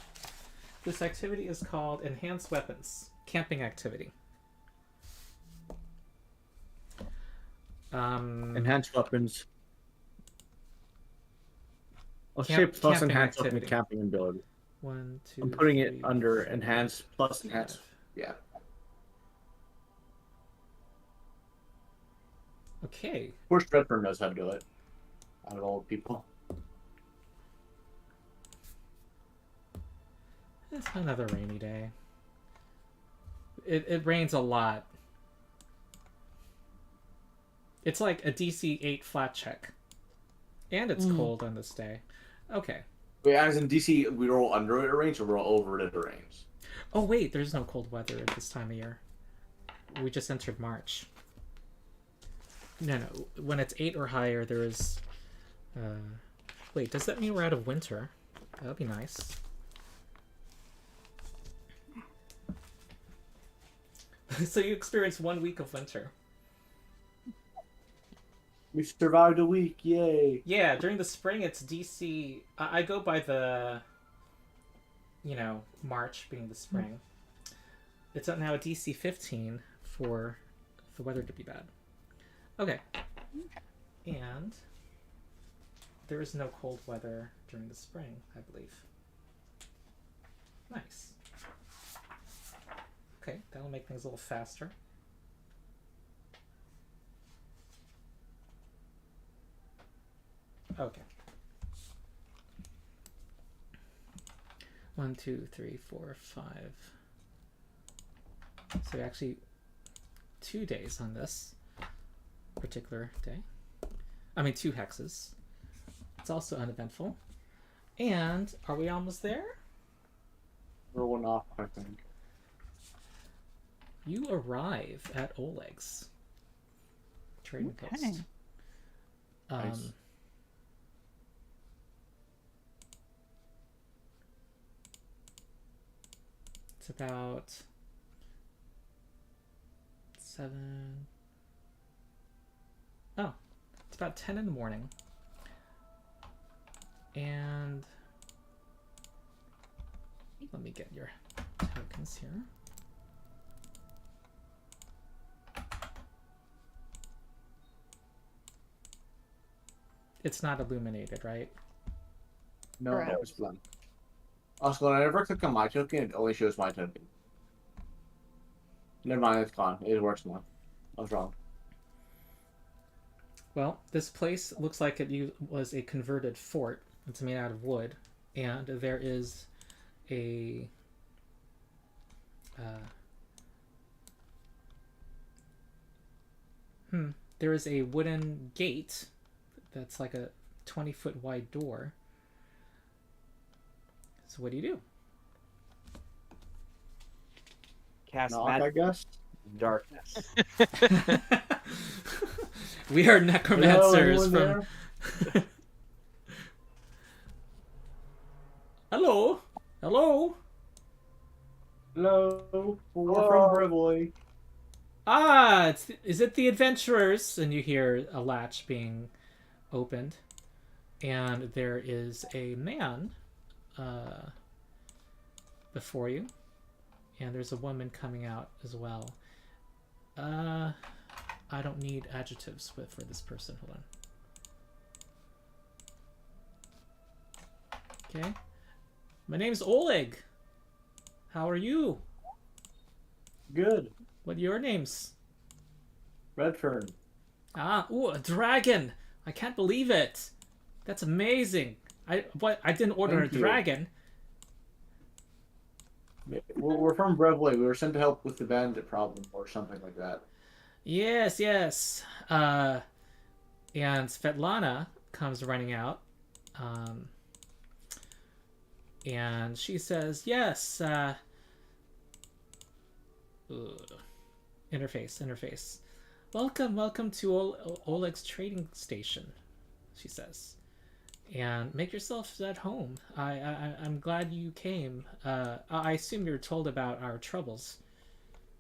This activity is called Enhanced Weapons Camping Activity.
Enhanced weapons. I'll say
Camp-
plus
camping
enhanced weapon
activity.
camping ability.
1, 2.
I'm putting
3,
it under enhanced plus enhanced.
5.
Yeah.
Okay.
Of course, Bedford knows how to do it. Out of all the people.
It's another rainy day. It rains a lot. It's like a DC 8 flat check. And it's cold on this day. Okay.
Wait, as in DC, we roll under it range or roll over it range?
Oh, wait, there's no cold weather at this time of year. We just entered March. No. When it's 8 or higher, there is... Wait, does that mean we're out of winter? That would be nice. So you experienced 1 week of winter.
We survived a week, yay!
Yeah, during the spring it's DC... I go by the... March being the spring. It's now a DC 15 for the weather to be bad. Okay. And there is no cold weather during the spring, I believe. Nice. Okay, that'll make things a little faster. Okay. 1, 2, 3, 4, 5. So actually 2 days on this particular day. I mean 2 hexes. It's also uneventful. And are we almost there?
We're one off, I think.
You arrive at Oleg's trading post.
Nice.
It's about 7. Oh, it's about 10 in the morning. And let me get your tokens here. It's not illuminated, right?
No,
Correct.
it's blank. Also, when I ever click on my token, it only shows my token. Never mind, it's gone. It works more. I was wrong.
Well, this place looks like was a converted fort. It's made out of wood, and there is a there is a wooden gate that's like a 20-foot wide door. So what do you do?
Cast
Knock, I
magic
guess.
darkness.
We are necromancers
Hello,
from. Hello, hello.
Hello. We're
Hello.
from Brevely.
Ah, is it the adventurers? And you hear a latch being opened, and there is a man before you, and there's a woman coming out as well. I don't need adjectives for this person. Hold on. Okay. My name's Oleg. How are you?
Good.
What are your names?
Redfern.
Ah, ooh, a dragon! I can't believe it. That's amazing. I didn't order
Thank
a
you.
dragon.
We're from Brevely. We were sent to help with the bandit problem or something like that.
Yes, yes. And Svetlana comes running out. And she says, yes, interface. Welcome to Oleg's trading station, she says. And make yourself at home. I'm glad you came. I assume you were told about our troubles,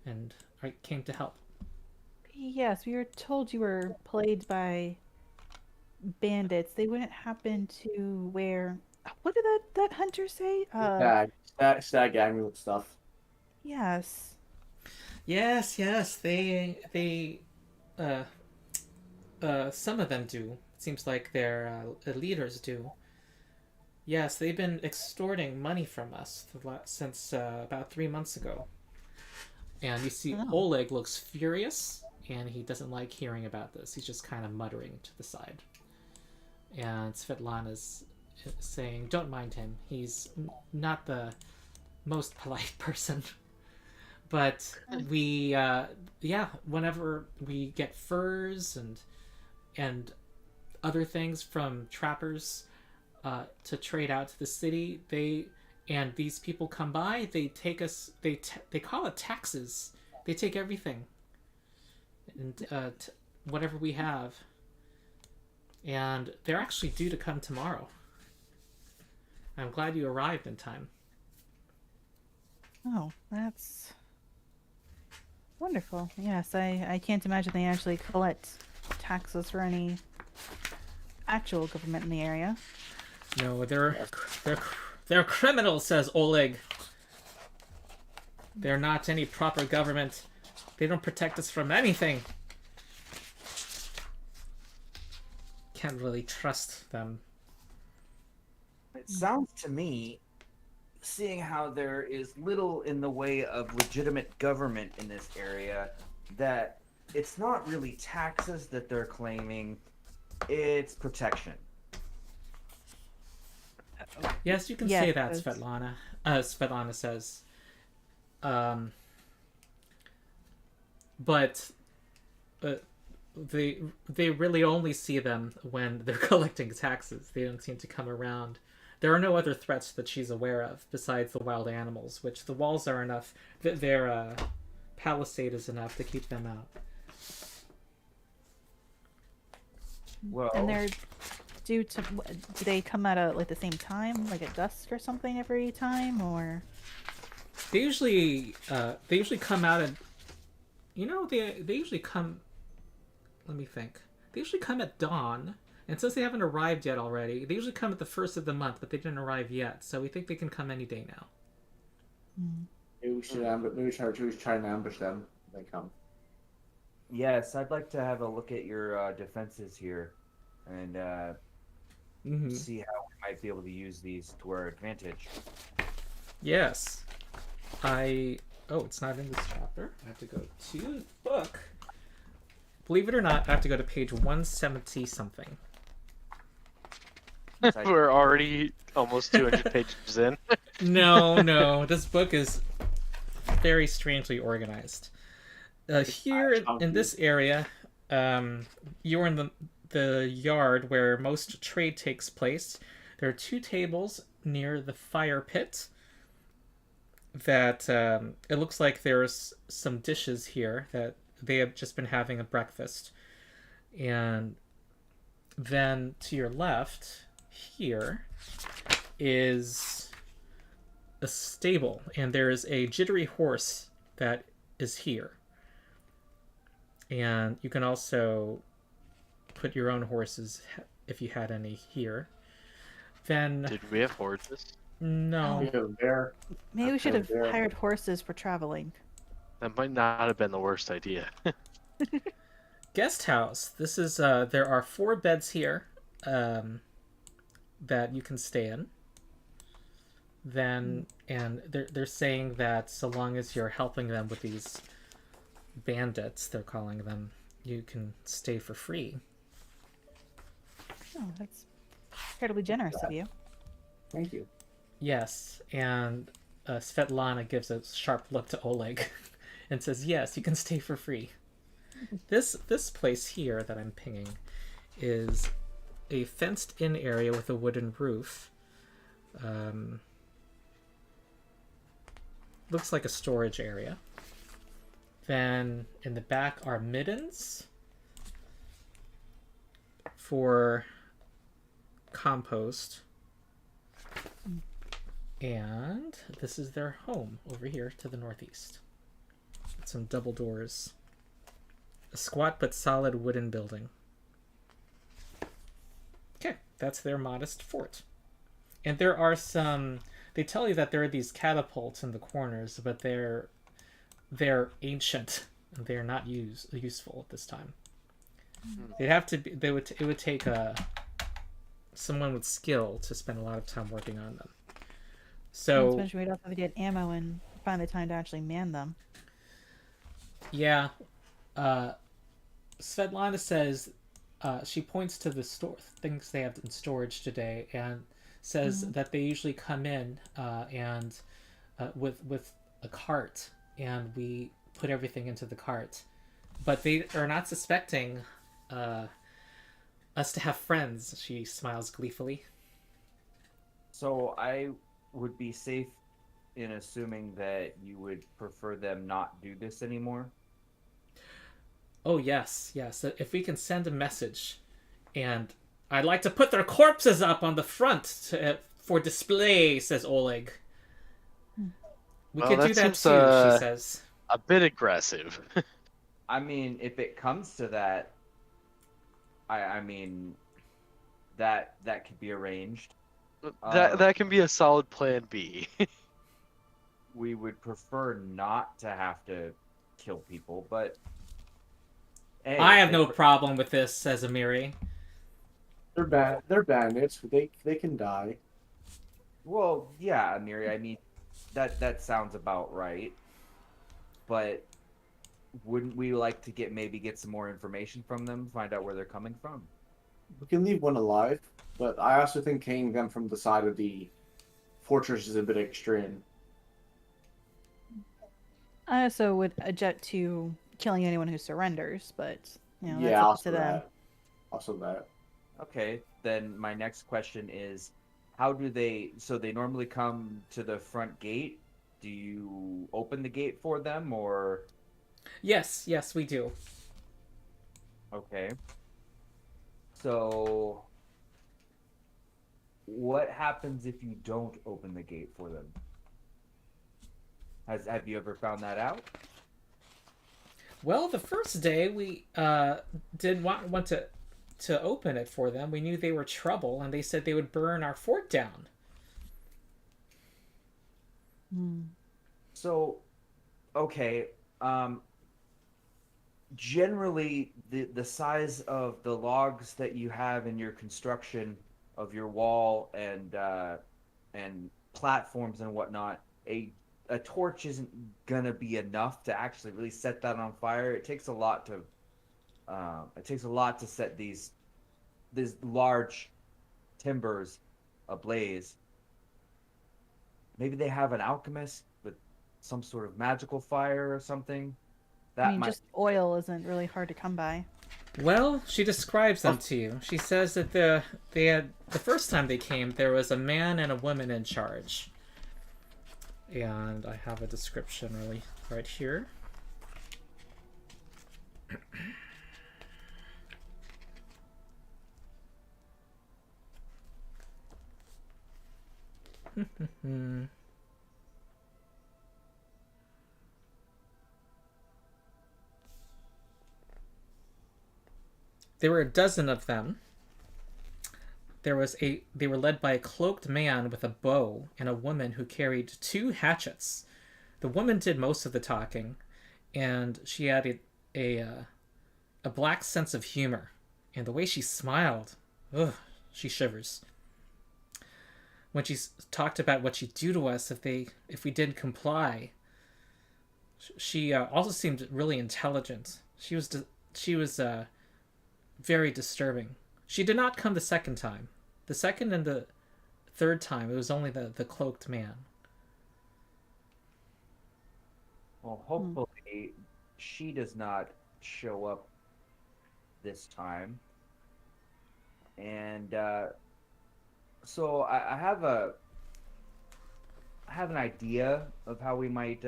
and I came to help.
Yes, we were told you were plagued by bandits. They wouldn't happen to wear. What did that hunter say?
Stag amulet stuff.
Yes.
Yes, they some of them do. It seems like their leaders do. Yes, they've been extorting money from us since about 3 months ago. And you see Oleg looks furious, and he doesn't like hearing about this. He's just kind of muttering to the side. And Svetlana's saying, don't mind him. He's not the most polite person. But we, whenever we get furs and other things from trappers to trade out to the city, and these people come by, they take us, they call it taxes. They take everything and whatever we have. And they're actually due to come tomorrow. I'm glad you arrived in time.
Oh, that's wonderful. Yes, I can't imagine they actually collect taxes for any actual government in the area.
No, they're criminals, says Oleg. They're not any proper government. They don't protect us from anything. Can't really trust them.
It sounds to me, seeing how there is little in the way of legitimate government in this area, that it's not really taxes that they're claiming, it's protection.
Yes, you can
Yes,
say that,
that's-
Svetlana. Svetlana says. But they really only see them when they're collecting taxes. They don't seem to come around. There are no other threats that she's aware of besides the wild animals, which the walls are enough. Their palisade is enough to keep them out.
Well,
And they're due to. Do they come at like the same time, like at dusk or something every time, or?
They usually come out at, they usually come. Let me think. They usually come at dawn, and since they haven't arrived yet already, they usually come at the first of the month, but they didn't arrive yet. So we think they can come any day now.
Maybe we should try and ambush them when they come.
yes, I'd like to have a look at your defenses here, and see how we might be able to use these to our advantage.
Yes, I Oh, it's not in this chapter. I have to go to the book. Believe it or not, I have to go to page 170 something.
We're already almost 200 pages in.
No. This book is very strangely organized. Here in this area, you're in the yard where most trade takes place. There are 2 tables near the fire pit that it looks like there's some dishes here that they have just been having a breakfast. And then to your left here is a stable, and there is a jittery horse that is here. And you can also put your own horses if you had any here. Then
Did we have horses?
no.
We have a bear.
Maybe we should have
there.
hired horses for traveling.
That might not have been the worst idea.
Guest house. This is there are 4 beds here that you can stay in. Then and they're saying that so long as you're helping them with these bandits, they're calling them, you can stay for free.
Oh, that's incredibly generous of you.
Thank you.
Yes, and Svetlana gives a sharp look to Oleg and says, "Yes, you can stay for free." This place here that I'm pinging is a fenced-in area with a wooden roof. Looks like a storage area. Then in the back are middens for compost. And this is their home over here to the northeast. Some double doors. A squat but solid wooden building. Okay, that's their modest fort. And there are some... They tell you that there are these catapults in the corners, but they're ancient and they're not useful at this time. They'd have to be... It would take someone with skill to spend a lot of time working on them. So,
especially we'd also have to get ammo and find the time to actually man them.
Yeah. Svetlana says she points to the things they have in storage today and says that they usually come in and with a cart, and we put everything into the cart. But they are not suspecting us to have friends. She smiles gleefully.
So I would be safe in assuming that you would prefer them not do this anymore?
Oh, yes. If we can send a message, and I'd like to put their corpses up on the front for display, says Oleg. We could do that too, she says.
A bit aggressive.
I mean, if it comes to that, I mean, that could be arranged.
That can be a solid plan B.
We would prefer not to have to kill people, but hey,
I have no problem with this, says Amiri.
They're bandits. They can die.
Well, yeah, Amiri. I mean, that sounds about right. But wouldn't we like to maybe get some more information from them, find out where they're coming from?
We can leave one alive, but I also think killing them from the side of the fortress is a bit extreme.
I also would object to killing anyone who surrenders, but you know, that's
Yeah,
up to them.
Also that.
Okay, then my next question is, how do they... So they normally come to the front gate. Do you open the gate for them, or...
Yes, we do.
Okay. So, what happens if you don't open the gate for them? Have you ever found that out?
Well, the first day we didn't want to open it for them. We knew they were trouble, and they said they would burn our fort down.
So, okay. Generally, the size of the logs that you have in your construction of your wall and platforms and whatnot, a a torch isn't gonna be enough to actually really set that on fire. It takes a lot to set these large timbers ablaze. Maybe they have an alchemist with some sort of magical fire or something. That
I mean,
might
just oil isn't really hard to come by.
Well, she describes them to you. She says that the first time they came, there was a man and a woman in charge. And I have a description really right here. There were a dozen of them. They were led by a cloaked man with a bow and a woman who carried 2 hatchets. The woman did most of the talking, and she had a black sense of humor. And the way she smiled, ugh, she shivers. When she talked about what she'd do to us if we didn't comply, she also seemed really intelligent. She was very disturbing. She did not come the second time. The second and the third time, it was only the cloaked man.
Well, hopefully she does not show up this time. And so I have an idea of how we might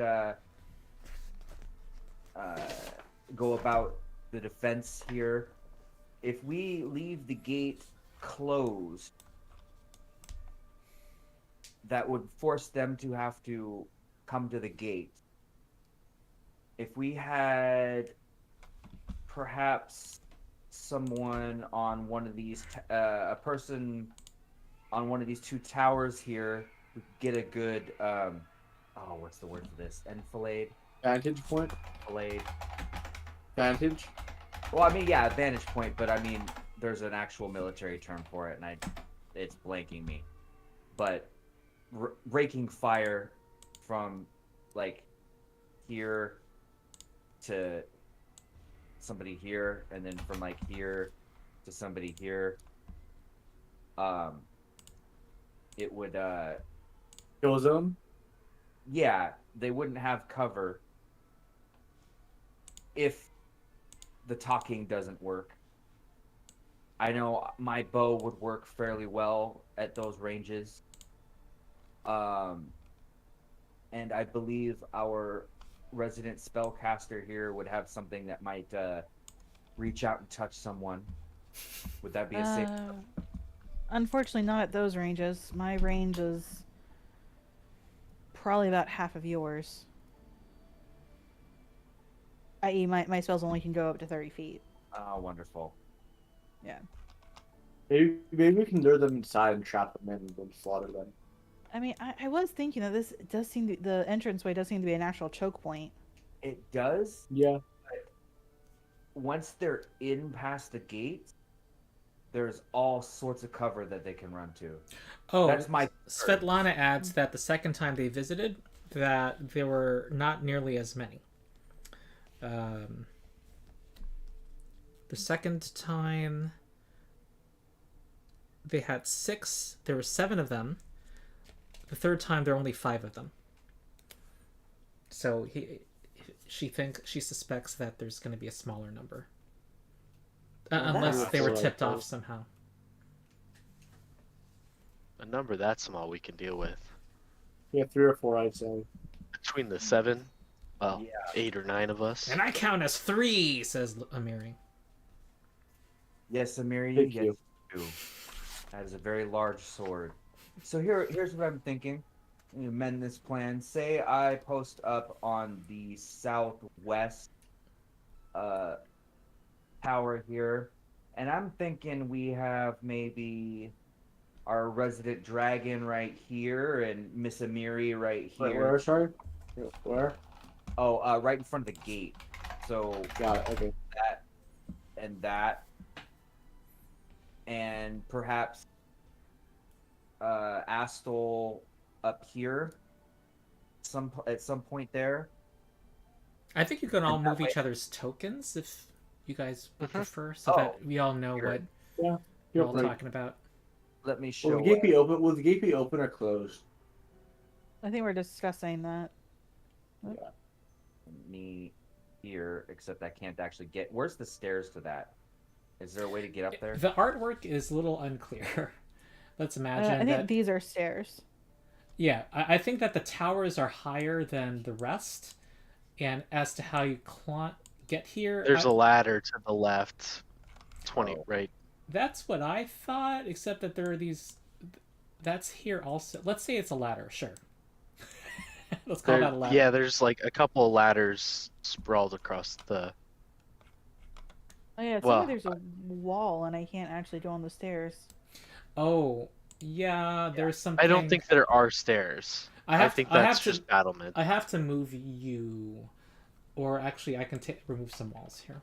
go about the defense here. If we leave the gate closed, that would force them to have to come to the gate. If we had perhaps someone on one of these, a person on one of these 2 towers here, we could get a good, what's the word for this? Enfilade?
Vantage point?
Enfilade.
Vantage?
Well, I mean, yeah, vantage point, but I mean, there's an actual military term for it, and it's blanking me. But raking fire from, like, here to somebody here, and then from, like, here to somebody here. It would,
Kill zone?
yeah, they wouldn't have cover if the talking doesn't work. I know my bow would work fairly well at those ranges. And I believe our resident spellcaster here would have something that might reach out and touch someone. Would that be a safe?
Unfortunately, not at those ranges. My range is probably about half of yours. I.e., my spells only can go up to 30 feet.
Oh, wonderful.
Yeah.
Maybe we can lure them inside and trap them in and then slaughter them.
I mean, I was thinking that this does seem to, the entranceway does seem to be a natural choke point.
It does.
Yeah.
But once they're in past the gate, there's all sorts of cover that they can run to.
Oh,
That's my
Svetlana adds that the second time they visited, that there were not nearly as many. The second time they had 6. There were 7 of them. The third time there were only 5 of them. So she suspects that there's going to be a smaller number, unless they were tipped off somehow.
A number that small we can deal with.
Yeah, 3 or 4, I'd say.
Between the 7, well,
Yeah.
8 or 9 of us.
And I count as 3, says Amiri.
Yes, Amiri,
Thank
yes,
you.
you do. That is a very large sword. So here's what I'm thinking. You amend this plan. Say I post up on the southwest tower here, and I'm thinking we have maybe our resident dragon right here and Miss Amiri right here.
Wait, where, sorry? Where?
Oh, right in front of the gate. So
Got it, okay.
that and that. And perhaps Astel up here at some point there.
I think you can all
And that
move
way-
each other's tokens if you guys
Mhm.
prefer, so
Oh,
that we all know
sure.
what
Yeah.
we're all
Like,
talking about.
Let me
will
show.
the gate be open? Will the gate be open or closed?
I think we're discussing that.
Me here, except I can't actually get. Where's the stairs to that? Is there a way to get up there?
The artwork is a little unclear. Let's imagine
I think
that.
these are stairs.
Yeah, I think that the towers are higher than the rest, and as to how you get here,
There's a ladder to the left, 20
Oh.
right.
That's what I thought, except that there are these. That's here also. Let's say it's a ladder, sure. Let's call that a ladder.
Yeah, there's like a couple of ladders sprawled across the.
Oh yeah, it's
Well,
like there's a wall and I can't actually go on the stairs.
Oh, yeah, there's something.
I don't think there are stairs. I think that's just battlements.
I have to move you, or actually, I can remove some walls here.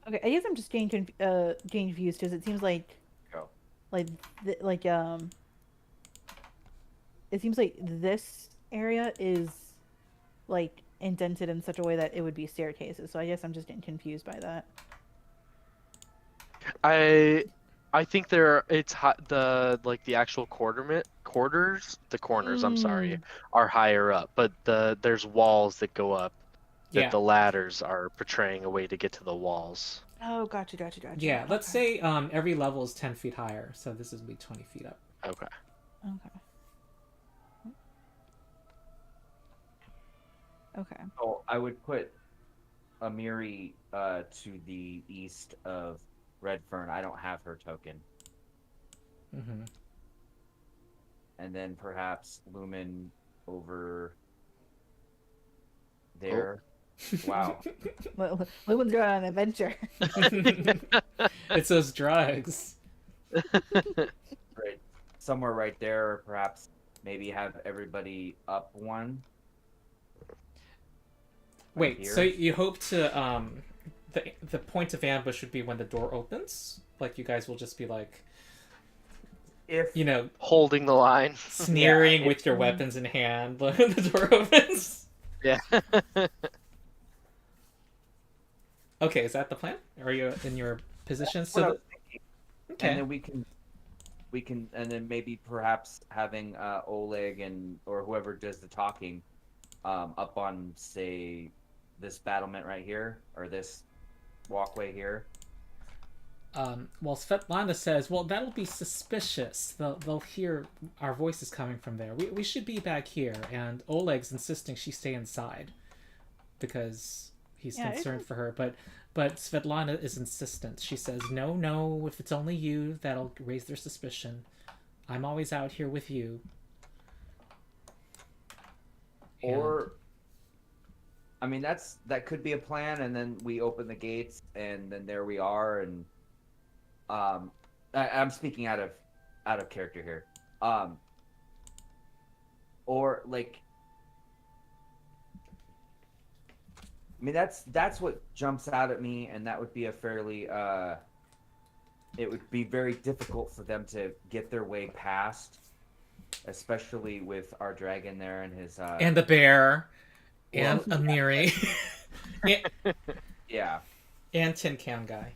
Okay, I guess I'm just getting confused because it seems like
Go.
It seems like this area is like indented in such a way that it would be staircases. So I guess I'm just getting confused by that.
I think it's the actual the corners, I'm sorry, are higher up, but there's walls that go up that
Yeah.
the ladders are portraying a way to get to the walls.
Oh, gotcha.
Yeah, let's
Okay.
say every level is 10 feet higher, so this is be 20 feet up.
Okay.
Okay.
Oh, I would put Amiri to the east of Redfern. I don't have her token.
Mm-hmm.
And then perhaps Lumen over there. Wow.
Lumen's going on an adventure.
It's those drugs.
Right. Somewhere right there, or perhaps maybe have everybody up one.
Wait,
here.
so you hope to the point of ambush would be when the door opens? Like you guys will just be like,
If
you know,
Holding the line.
sneering
Yeah,
with your weapons in hand when the door opens?
Yeah.
Okay, is that the plan? Are you in your position?
That's what I
So
was thinking.
okay.
And then we can, and then maybe perhaps having Oleg or whoever does the talking, up on say this battlement right here or this walkway here.
Well, Svetlana says, well, that'll be suspicious. They'll hear our voices coming from there. We should be back here. And Oleg's insisting she stay inside because he's concerned for her. But Svetlana is insistent. She says, no, if it's only you, that'll raise their suspicion. I'm always out here with you.
Or, I mean, that could be a plan, and then we open the gates, and then there we are, and I'm speaking out of character here. Or like, I mean, that's what jumps out at me, and that would be a fairly it would be very difficult for them to get their way past, especially with our dragon there and his
and the bear, and Amiri,
yeah,
and Tin Can Guy.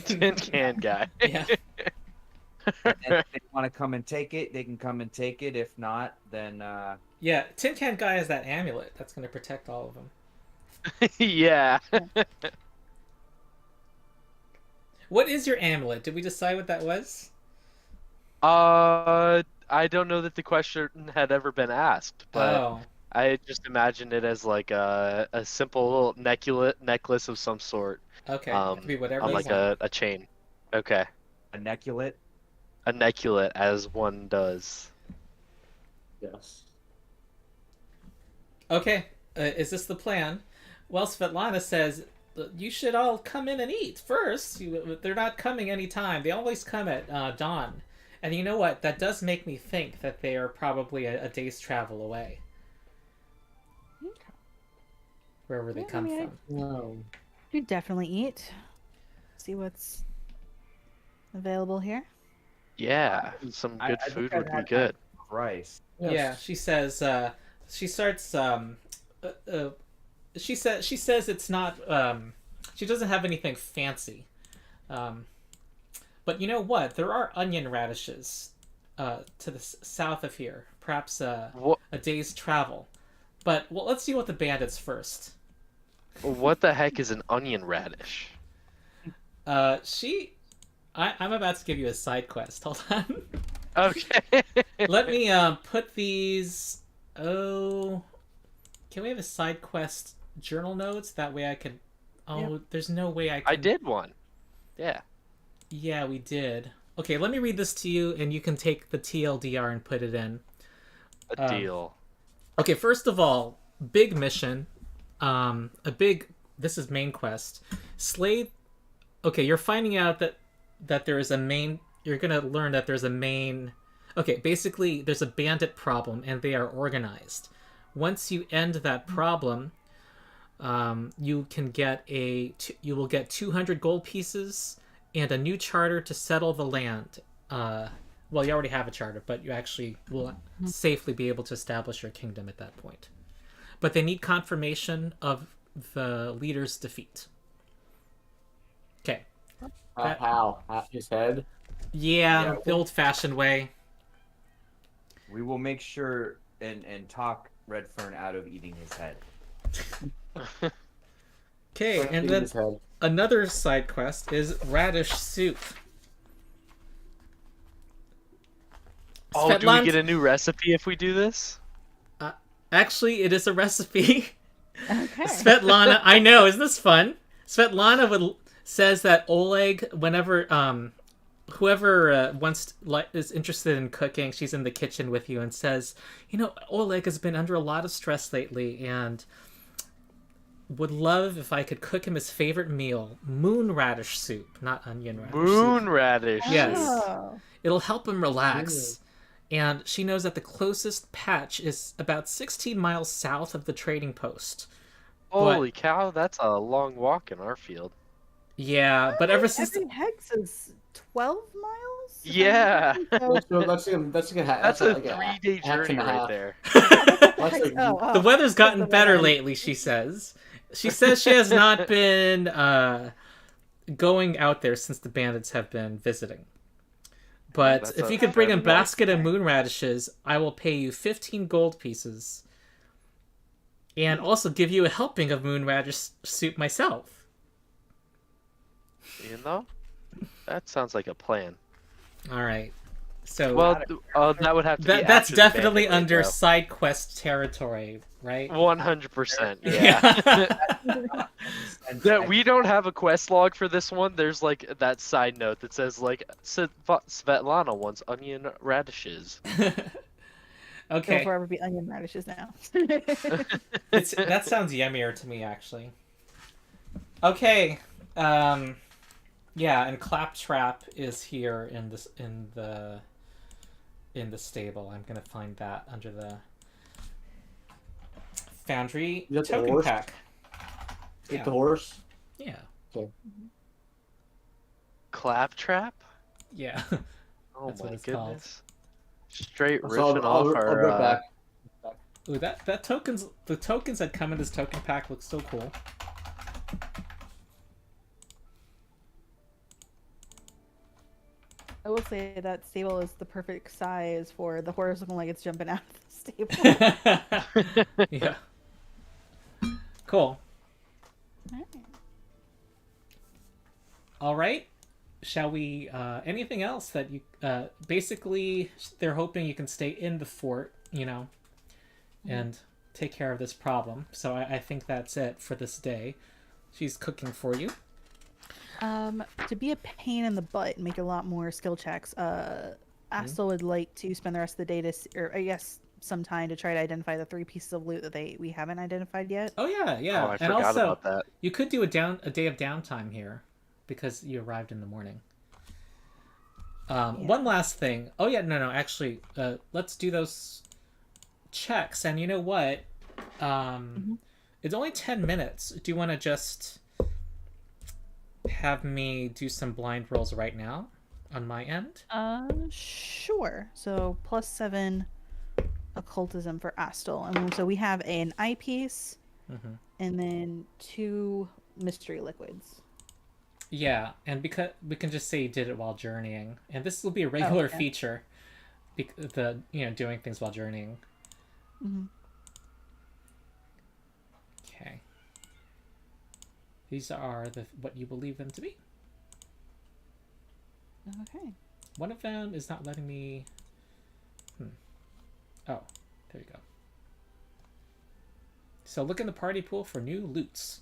Tin Can Guy.
Yeah.
And if they want to come and take it, they can come and take it. If not, then
Yeah, Tin Can Guy has that amulet that's going to protect all of them.
Yeah.
What is your amulet? Did we decide what that was?
I don't know that the question had ever been asked, but
Oh,
I just imagined it as like a simple little necklace of some sort.
okay. It could be whatever
On
you
like
want.
a chain. Okay.
a necklet.
A necklet, as one does.
Yes.
Okay, is this the plan? Well, Svetlana says you should all come in and eat first. They're not coming anytime. They always come at dawn. And you know what? That does make me think that they are probably a day's travel away. Wherever they
Yeah, I
come
mean,
from.
No.
You definitely eat. See what's available here.
Yeah, some good
I think
food
I'd
would be
had
good.
rice.
Yeah, she says. She starts. She says it's not. She doesn't have anything fancy. But you know what? There are onion radishes to the south of here. Perhaps
What
a day's travel. But well, let's deal with the bandits first.
what the heck is an onion radish?
I'm about to give you a side quest. Hold on.
Okay.
Let me put these. Oh, can we have a side quest journal notes? That way I can. Oh,
Yep.
there's no way I can.
I did one. Yeah.
Yeah, we did. Okay, let me read this to you, and you can take the TLDR and put it in.
A deal.
Okay, first of all, big mission. This is main quest. Slay. Okay, you're finding out that there is a main. You're gonna learn that there's a main. Okay, basically, there's a bandit problem, and they are organized. Once you end that problem, you will get 200 gold pieces and a new charter to settle the land. Well, you already have a charter, but you actually will safely be able to establish your kingdom at that point. But they need confirmation of the leader's defeat. Okay.
How? His head?
Yeah, the old-fashioned way.
We will make sure and talk Redfern out of eating his head.
Okay, and
Eat
then
his head.
another side quest is radish soup.
Oh, do we
Svetlan-
get a new recipe if we do this?
Actually, it is a recipe.
Okay.
Svetlana, I know, isn't this fun? Svetlana says that Oleg, whenever whoever is interested in cooking, she's in the kitchen with you and says, Oleg has been under a lot of stress lately and would love if I could cook him his favorite meal, moon radish soup, not onion radish soup.
Moon radish.
Yes.
Oh.
It'll help him relax. And she knows that the closest patch is about 16 miles south of the trading post.
Holy cow, that's a long walk in our field.
Yeah, but ever since
Every hex is 12 miles?
Yeah.
So-
So that's like
That's a
like
3-day
half
journey
and a
right
half.
there.
That's like,
the weather's gotten
the
better
weather.
lately, she says. She says she has not been going out there since the bandits have been visiting. But
That's
if
a
you could bring a
fair
basket of moon radishes, I will pay you 15 gold pieces. And also give you a helping of moon radish soup myself.
That sounds like a plan.
All right. So
Well, that would have to be
that's
after the
definitely
bandit raid,
under
though.
side quest territory, right?
100%. Yeah.
And
That we don't have a quest log for this one. There's like that side note that says like Svetlana wants onion radishes.
They'll
Okay.
forever be onion radishes now.
That sounds yummier to me, actually. Okay. Yeah, and Claptrap is here in the stable. I'm gonna find that under the Foundry
You got the
token
horse?
pack.
Get the horse.
Yeah.
Claptrap?
Yeah.
Oh
That's what
my
it's called.
goodness. Straight
So
ripping off
I'll
our.
go back.
Ooh, the tokens that come in this token pack look so cool.
I will say that stable is the perfect size for the horse looking like it's jumping out of the stable.
Yeah. Cool. All right. Shall we? Anything else that you? Basically, they're hoping you can stay in the fort, and take care of this problem. So I think that's it for this day. She's cooking for you.
To be a pain in the butt and make a lot more skill checks, Astel would like to spend the rest of the day or I guess some time to try to identify the 3 pieces of loot that we haven't identified yet.
Oh yeah.
Oh, I
and
forgot
also,
about that.
you could do a day of downtime here, because you arrived in the morning. One last thing. Oh yeah, no. Actually, let's do those checks. And you know what? It's only 10 minutes. Do you want to just have me do some blind rolls right now? on my end?
Sure. So +7 occultism for Astel, and so we have an eyepiece, and then 2 mystery liquids.
Yeah, and because we can just say you did it while journeying, and this will be a regular feature, doing things while journeying. Okay. These are what you believe them to be.
Okay.
One of them is not letting me. Oh, there you go. So look in the party pool for new loots.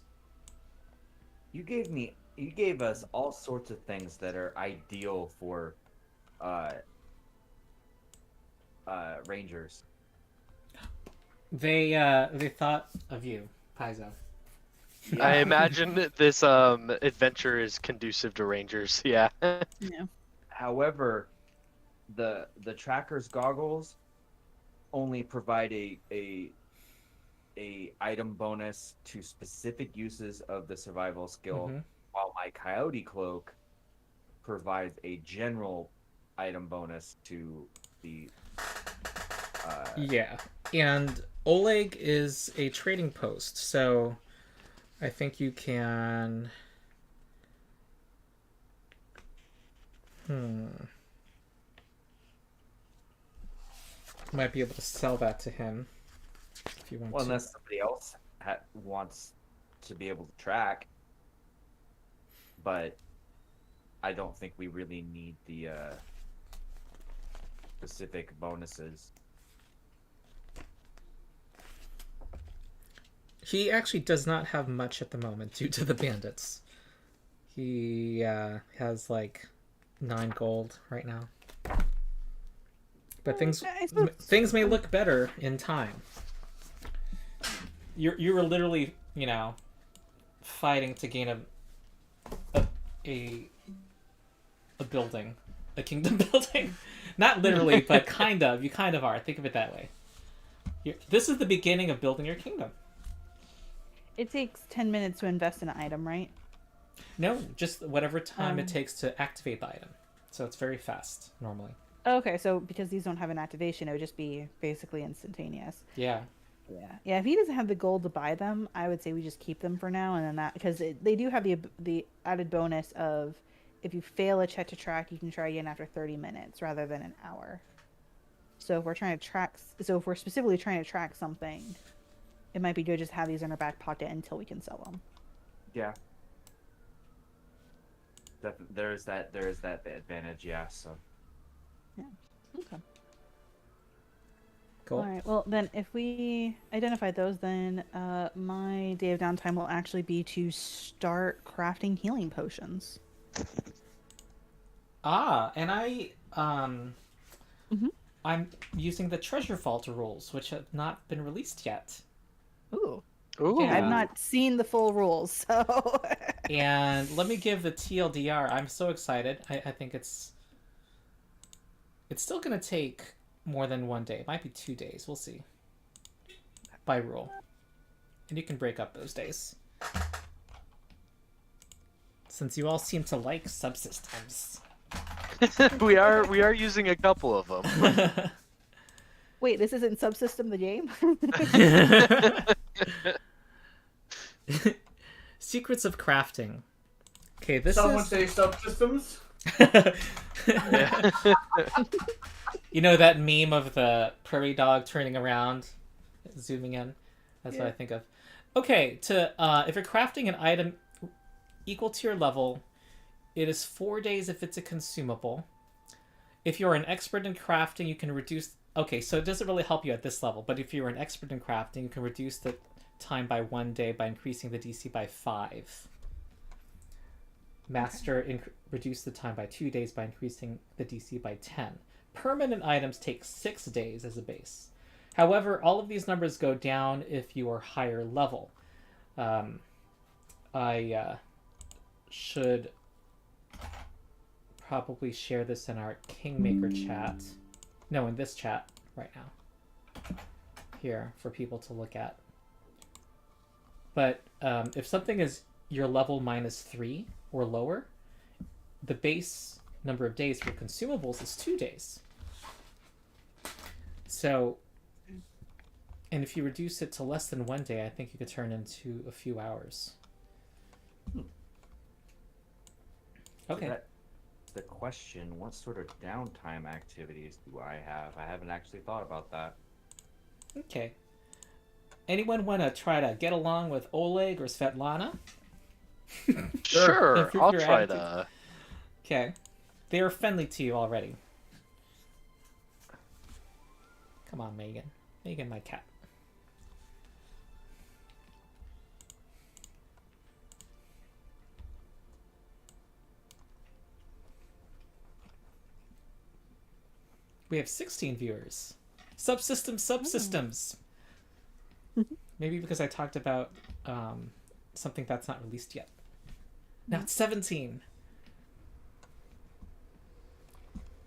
You gave us all sorts of things that are ideal for rangers.
They thought of you, Paizo.
Yeah.
I imagine that this adventure is conducive to rangers. Yeah.
Yeah.
However, the tracker's goggles only provide a item bonus to specific uses of the survival skill, while my coyote cloak provides a general item bonus to the
Yeah, and Oleg is a trading post, so I think you can. Might be able to sell that to him if you want to.
Unless somebody else wants to be able to track, but I don't think we really need the specific bonuses.
He actually does not have much at the moment due to the bandits. He has like 9 gold right now. But things may look better in time. You were literally, fighting to gain a building, a kingdom building. Not literally, but kind of. You kind of are. Think of it that way. This is the beginning of building your kingdom.
It takes 10 minutes to invest in an item, right?
No, just whatever time it takes to activate the item. So it's very fast, normally.
Okay, so because these don't have an activation, it would just be basically instantaneous.
Yeah.
Yeah. If he doesn't have the gold to buy them, I would say we just keep them for now, and then that, because they do have the added bonus of if you fail a check to track, you can try again after 30 minutes rather than an hour. So if we're specifically trying to track something, it might be good just to have these in our back pocket until we can sell them.
Yeah. There is that advantage, yeah. So.
Yeah. Okay.
Cool.
All right. Well, then, if we identify those, then my day of downtime will actually be to start crafting healing potions.
And I'm using the treasure vault rules, which have not been released yet.
Ooh.
Ooh.
Yeah, I've not seen the full rules, so.
And let me give the TLDR. I'm so excited. I think it's still going to take more than 1 day. It might be 2 days. We'll see. By rule. And you can break up those days. Since you all seem to like subsystems.
we are using a couple of them.
Wait, this isn't Subsystem the game?
Secrets of crafting. Okay, this
Someone
is...
say subsystems?
You know that meme of the prairie dog turning around, zooming in? That's what I think of. Okay, if you're crafting an item equal to your level, it is 4 days if it's a consumable. If you're an expert in crafting, you can reduce... Okay, so it doesn't really help you at this level, but if you're an expert in crafting, you can reduce the time by 1 day by increasing the DC by 5. Master reduce the time by 2 days by increasing the DC by 10. Permanent items take 6 days as a base. However, all of these numbers go down if you are higher level. I should probably share this in our KINGMAKER chat. No, in this chat right now. Here, for people to look at. But if something is your level -3 or lower, the base number of days for consumables is 2 days. So, and if you reduce it to less than 1 day, I think you could turn into a few hours. Okay.
So the question, what sort of downtime activities do I have? I haven't actually thought about that.
Okay. Anyone want to try to get along with Oleg or Svetlana?
Sure,
Improve
I'll
your
try
attitude.
to.
Okay. They are friendly to you already. Come on, Megan. Megan, my cat. We have 16 viewers. Subsystems. Maybe because I talked about something that's not released yet. Now it's 17.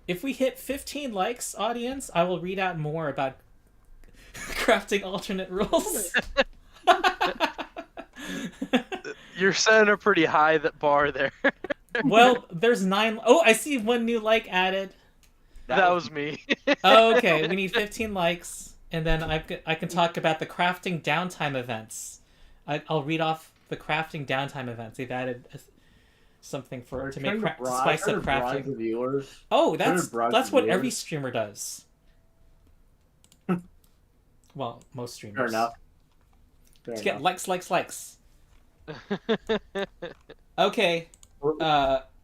If we hit 15 likes, audience, I will read out more about crafting alternate rules.
You're setting a pretty high bar there.
Well, there's 9. Oh, I see 1 new like added.
That was me.
Oh, okay, we need 15 likes, and then I can talk about the crafting downtime events. I'll read off the crafting downtime events. They've added something to make to spice up crafting.
Viewers.
Oh, that's what every streamer does. Well, most streamers.
Fair enough.
To get likes. Okay.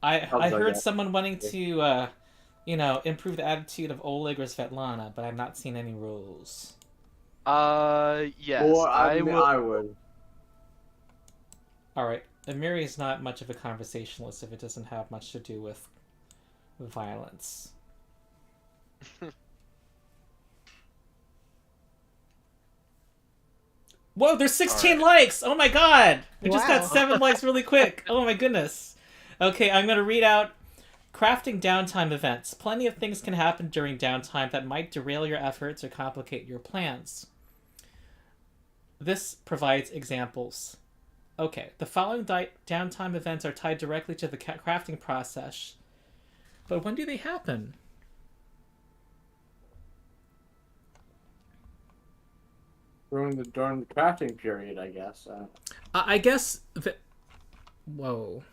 I heard someone wanting to improve the attitude of Oleg or Svetlana, but I've not seen any rules.
Yes,
Or
I
would.
All right. Amiri is not much of a conversationalist if it doesn't have much to do with violence. Whoa, there's 16 likes! Oh my god! We just got 7 likes really quick. Oh my goodness. Okay, I'm going to read out crafting downtime events. Plenty of things can happen during downtime that might derail your efforts or complicate your plans. This provides examples. Okay, the following downtime events are tied directly to the crafting process. But when do they happen?
During the crafting period, I guess.
I guess... Whoa.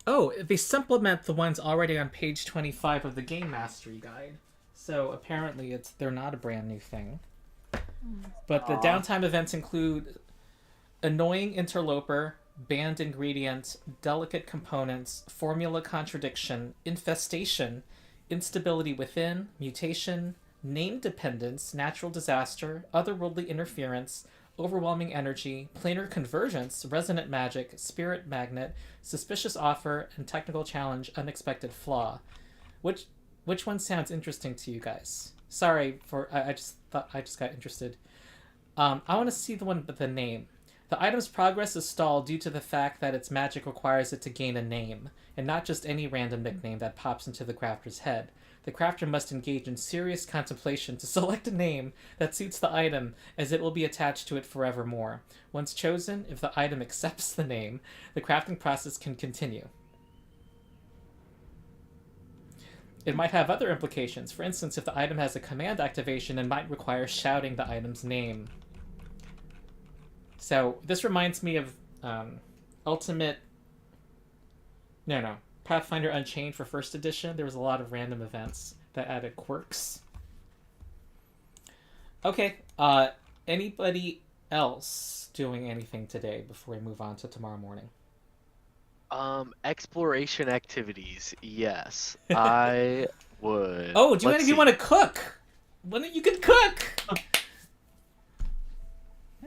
Oh, they supplement the ones already on page 25 of the Game Mastery Guide. So apparently they're not a brand new thing. But the downtime events include annoying interloper, banned ingredient, delicate components, formula contradiction, infestation, instability within, mutation, name dependence, natural disaster, otherworldly interference, overwhelming energy, planar convergence, resonant magic, spirit magnet, suspicious offer, and technical challenge, unexpected flaw. Which one sounds interesting to you guys? Sorry for I just got interested. I want to see the one with the name. The item's progress is stalled due to the fact that its magic requires it to gain a name, and not just any random nickname that pops into the crafter's head. The crafter must engage in serious contemplation to select a name that suits the item, as it will be attached to it forevermore. Once chosen, if the item accepts the name, the crafting process can continue. It might have other implications. For instance, if the item has a command activation, it might require shouting the item's name. So, this reminds me of Pathfinder Unchained for 1st edition. There was a lot of random events that added quirks. Okay, anybody else doing anything today before we move on to tomorrow morning?
Exploration activities, yes. I would.
Oh, do any of you want to cook? You can cook!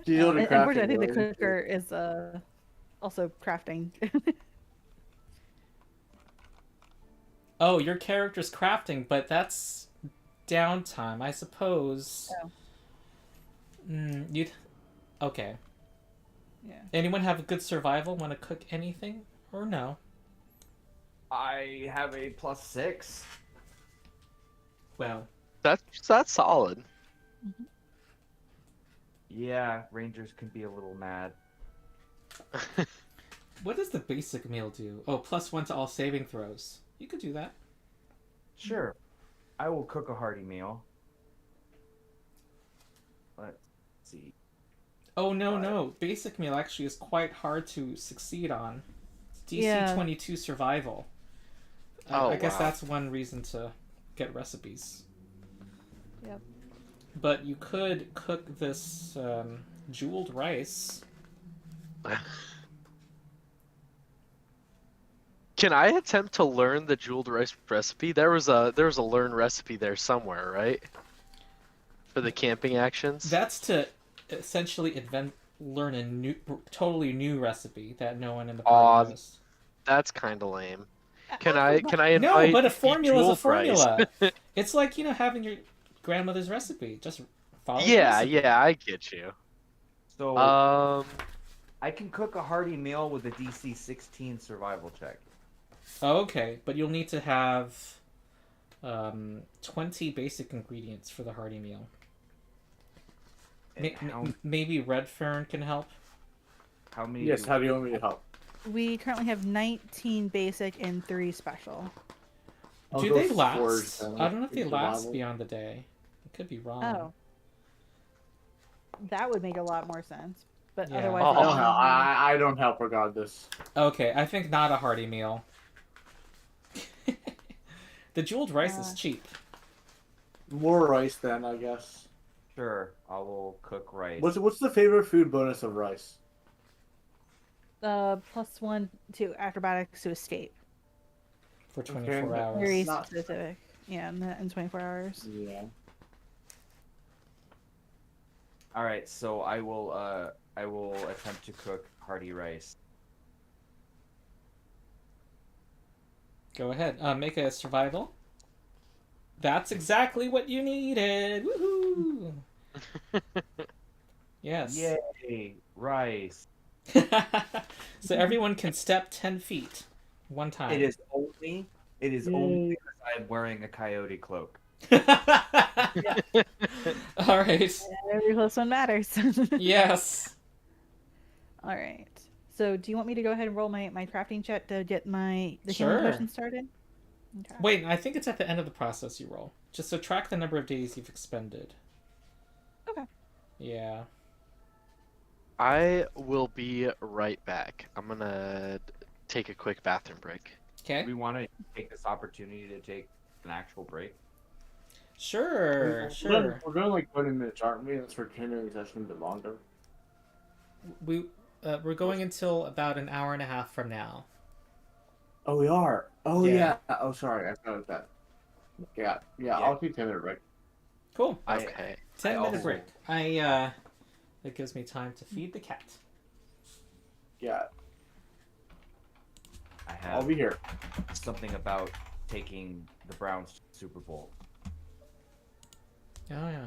Unfortunately, I think the cooker is also crafting.
Oh, your character's crafting, but that's downtime, I suppose.
Oh.
Okay.
Yeah.
Anyone have a good survival? Want to cook anything? Or no?
I have a +6.
Well,
That's solid.
Yeah, rangers can be a little mad.
What does the basic meal do? Oh, +1 to all saving throws. You could do that.
Sure, I will cook a hearty meal. Let's see.
Oh no. Basic meal actually is quite hard to succeed on. DC
Yeah.
22 survival.
Oh,
I guess
wow.
that's one reason to get recipes.
Yep.
But you could cook this jeweled rice.
Can I attempt to learn the jeweled rice recipe? There was a learn recipe there somewhere, right? For the camping actions.
That's to essentially learn a totally new recipe that no one in the party knows.
That's kind of lame. Can I invite
No, but a
the
formula's a
jeweled rice?
formula. It's like, having your grandmother's recipe. Just follow the
Yeah,
recipe.
yeah, I get you.
So
I
can cook a hearty meal with a DC 16 survival check.
Oh, okay, but you'll need to have 20 basic ingredients for the hearty meal. Maybe Red Fern can help.
How many?
Yes, how do you want me to help?
We currently have 19 basic and 3 special.
I'll
Do
go
they
forward,
last?
then,
I don't know if they last
survival.
beyond the day. I could be wrong.
Oh. That would make a lot more sense. But
Yeah.
otherwise,
Oh.
I don't help. I don't help regardless.
Okay, I think not a hearty meal. The jeweled rice is cheap.
More rice then, I guess.
Sure, I will cook rice.
What's the favorite food bonus of rice?
+1 to acrobatics to escape.
For 24
Okay.
hours.
Very
Not-
specific. Yeah, in 24 hours.
Yeah.
All right, so I will attempt to cook hearty rice.
Go ahead. Make a survival. That's exactly what you needed. Woohoo! Yes.
Yay, rice.
So everyone can step 10 feet one time.
It is only because I'm wearing a coyote cloak.
All right.
Every close one matters.
Yes.
All right. So, do you want me to go ahead and roll my crafting check to get the
Sure.
healing potion started? Okay.
Wait, I think it's at the end of the process you roll. Just subtract the number of days you've expended.
Okay.
Yeah.
I will be right back. I'm gonna take a quick bathroom break.
Okay.
We want to take this opportunity to take an actual break.
Sure. Sure.
We're going like 20 minutes, aren't we? That's for continuing session a bit longer.
We're going until about an hour and a half from now.
Oh, we are. Oh,
Yeah.
yeah. Oh, sorry. I forgot that. Yeah. I'll take 10-minute break.
Cool.
Okay.
10-minute
also-
break. It gives me time to feed the cat.
Yeah.
I
I'll
have
be here.
something about taking the Browns to the Super Bowl.
Oh yeah.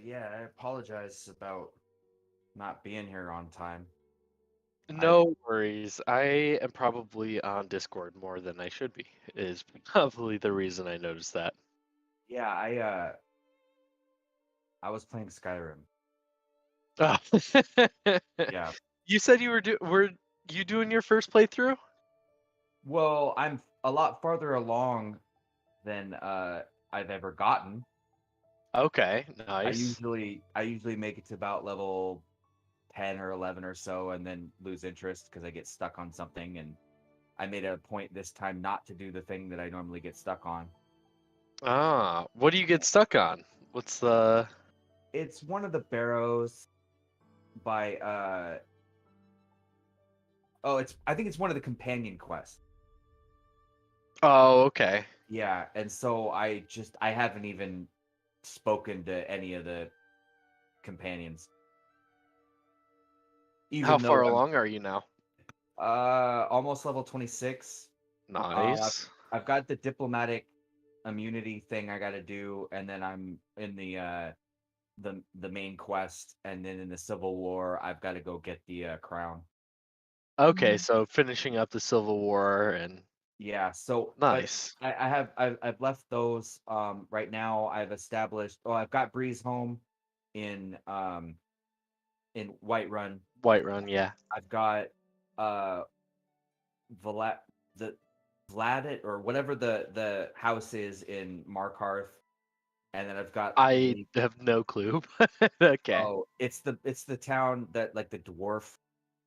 Yeah, I apologize about not being here on time.
No worries. I am probably on Discord more than I should be, is probably the reason I noticed that.
Yeah, I was playing Skyrim.
Oh.
Yeah.
You said were you doing your first playthrough?
Well, I'm a lot farther along than I've ever gotten.
Okay,
I
nice.
usually make it to about level 10 or 11 or so and then lose interest because I get stuck on something, and I made a point this time not to do the thing that I normally get stuck on.
Ah, what do you get stuck on? What's the...
It's one of the barrows by I think it's one of the companion quests.
Oh, okay.
Yeah, and so I haven't even spoken to any of the companions.
How
Even
far
though I'm
along are you now?
almost level 26.
Nice.
I've got the diplomatic immunity thing I got to do, and then I'm in the main quest, and then in the Civil War I've got to go get the crown.
Okay, so finishing up the Civil War and
Yeah, so
nice.
but I've left those. Right now I've established. Oh, I've got Breeze home in Whiterun.
Whiterun, yeah.
I've got uh Vlad the Vladit or whatever the house is in Markarth, and then I've got
I have no clue. Okay.
oh, it's the town that like the dwarf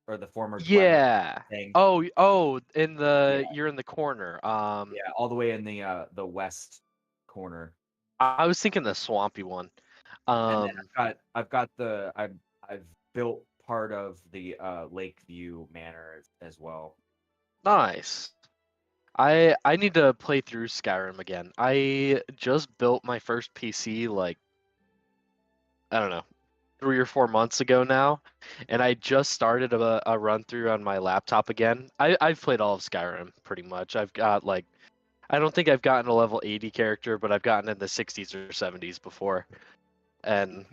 or the former dweller
Yeah.
thing.
Oh,
Yeah,
you're in the corner.
yeah, all the way in the west corner.
I was thinking the swampy one.
And then I've built part of the Lakeview Manor as well.
Nice. I need to play through Skyrim again. I just built my first PC like I don't know, 3 or 4 months ago now, and I just started a run through on my laptop again. I've played all of Skyrim pretty much. I've got like I don't think I've gotten a level 80 character, but I've gotten in the 60s or 70s before. And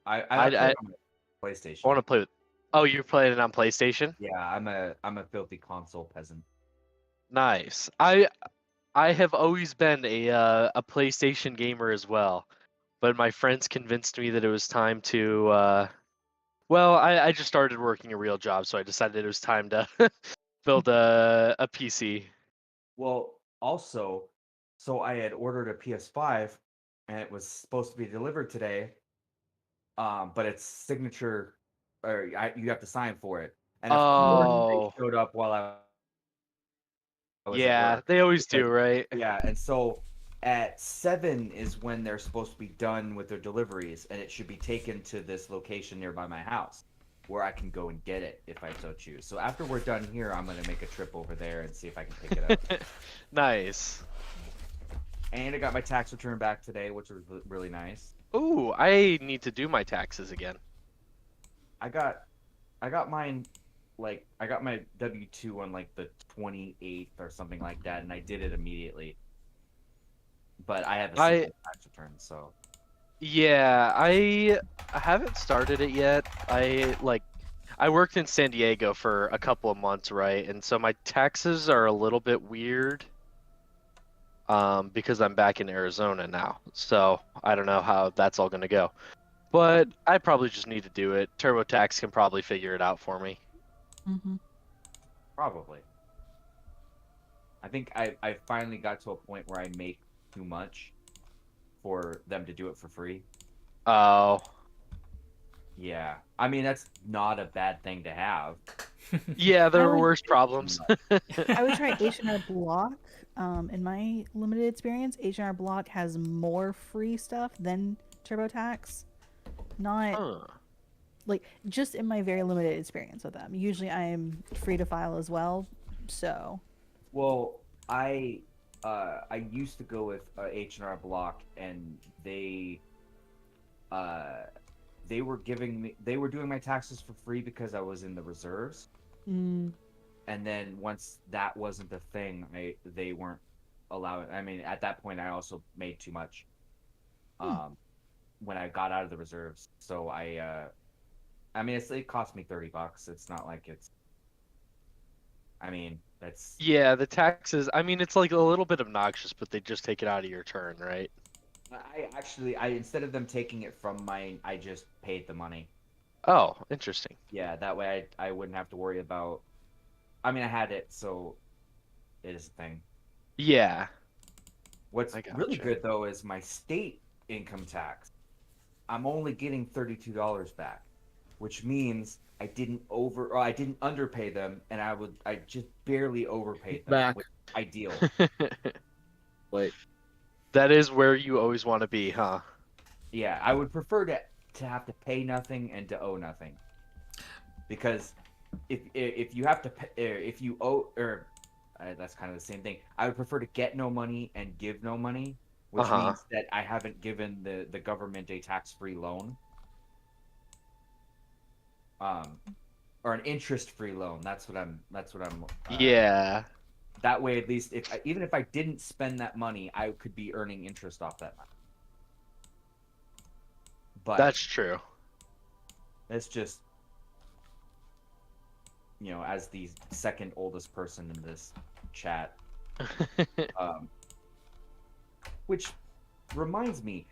I play
I
on my PlayStation.
want to play with. Oh, you're playing it on PlayStation?
Yeah, I'm a filthy console peasant.
Nice. I have always been a PlayStation gamer as well, but my friends convinced me that it was time to. Well, I just started working a real job, so I decided it was time to build a PC.
Well, also, so I had ordered a PS5 and it was supposed to be delivered today. But it's signature or you have to sign for it. And of course they
Oh,
showed up while I was at
yeah,
work
they always
because
do, right?
yeah, and so at 7 is when they're supposed to be done with their deliveries, and it should be taken to this location nearby my house where I can go and get it if I so choose. So after we're done here, I'm gonna make a trip over there and see if I can pick it up.
Nice.
And I got my tax return back today, which was really nice.
Ooh, I need to do my taxes again.
I got mine like I got my W-2 on like the 28th or something like that, and I did it immediately. But I have a simple tax return, so
Yeah, I haven't started it yet. I worked in San Diego for a couple of months, right? And so my taxes are a little bit weird because I'm back in Arizona now. So I don't know how that's all gonna go. But I probably just need to do it. TurboTax can probably figure it out for me.
probably. I think I finally got to a point where I make too much for them to do it for free.
Oh.
Yeah. I mean, that's not a bad thing to have.
Yeah, there
I
are
would-
worse problems.
I would try H&R Block. In my limited experience, H&R Block has more free stuff than TurboTax. Not
Huh.
like just in my very limited experience with them. Usually, I am free to file as well. So
Well, I used to go with H&R Block, and they were doing my taxes for free because I was in the reserves. And then once that wasn't a thing, they weren't allowing. I mean, at that point, I also made too much. when I got out of the reserves. So I mean, it cost me $30. It's not like it's. I mean, that's.
Yeah, the taxes. I mean, it's like a little bit obnoxious, but they just take it out of your turn, right?
I instead of them taking it from mine, I just paid the money.
Oh, interesting.
Yeah, that way I wouldn't have to worry about. I mean, I had it, so it is a thing.
Yeah.
What's
I
really
gotcha.
good though is my state income tax. I'm only getting $32 back, which means I didn't underpay them, and I just barely overpaid them.
Back.
Which is ideal.
Wait.
That is where you always want to be, huh?
Yeah, I would prefer to have to pay nothing and to owe nothing, because if you have to pay, if you owe or that's kind of the same thing. I would prefer to get no money and give no money, which
Uh-huh.
means that I haven't given the government a tax-free loan, or an interest-free loan. That's what I'm.
Yeah.
That way, at least even if I didn't spend that money, I could be earning interest off that money. But
That's true.
it's just, as the second oldest person in this chat, which reminds me,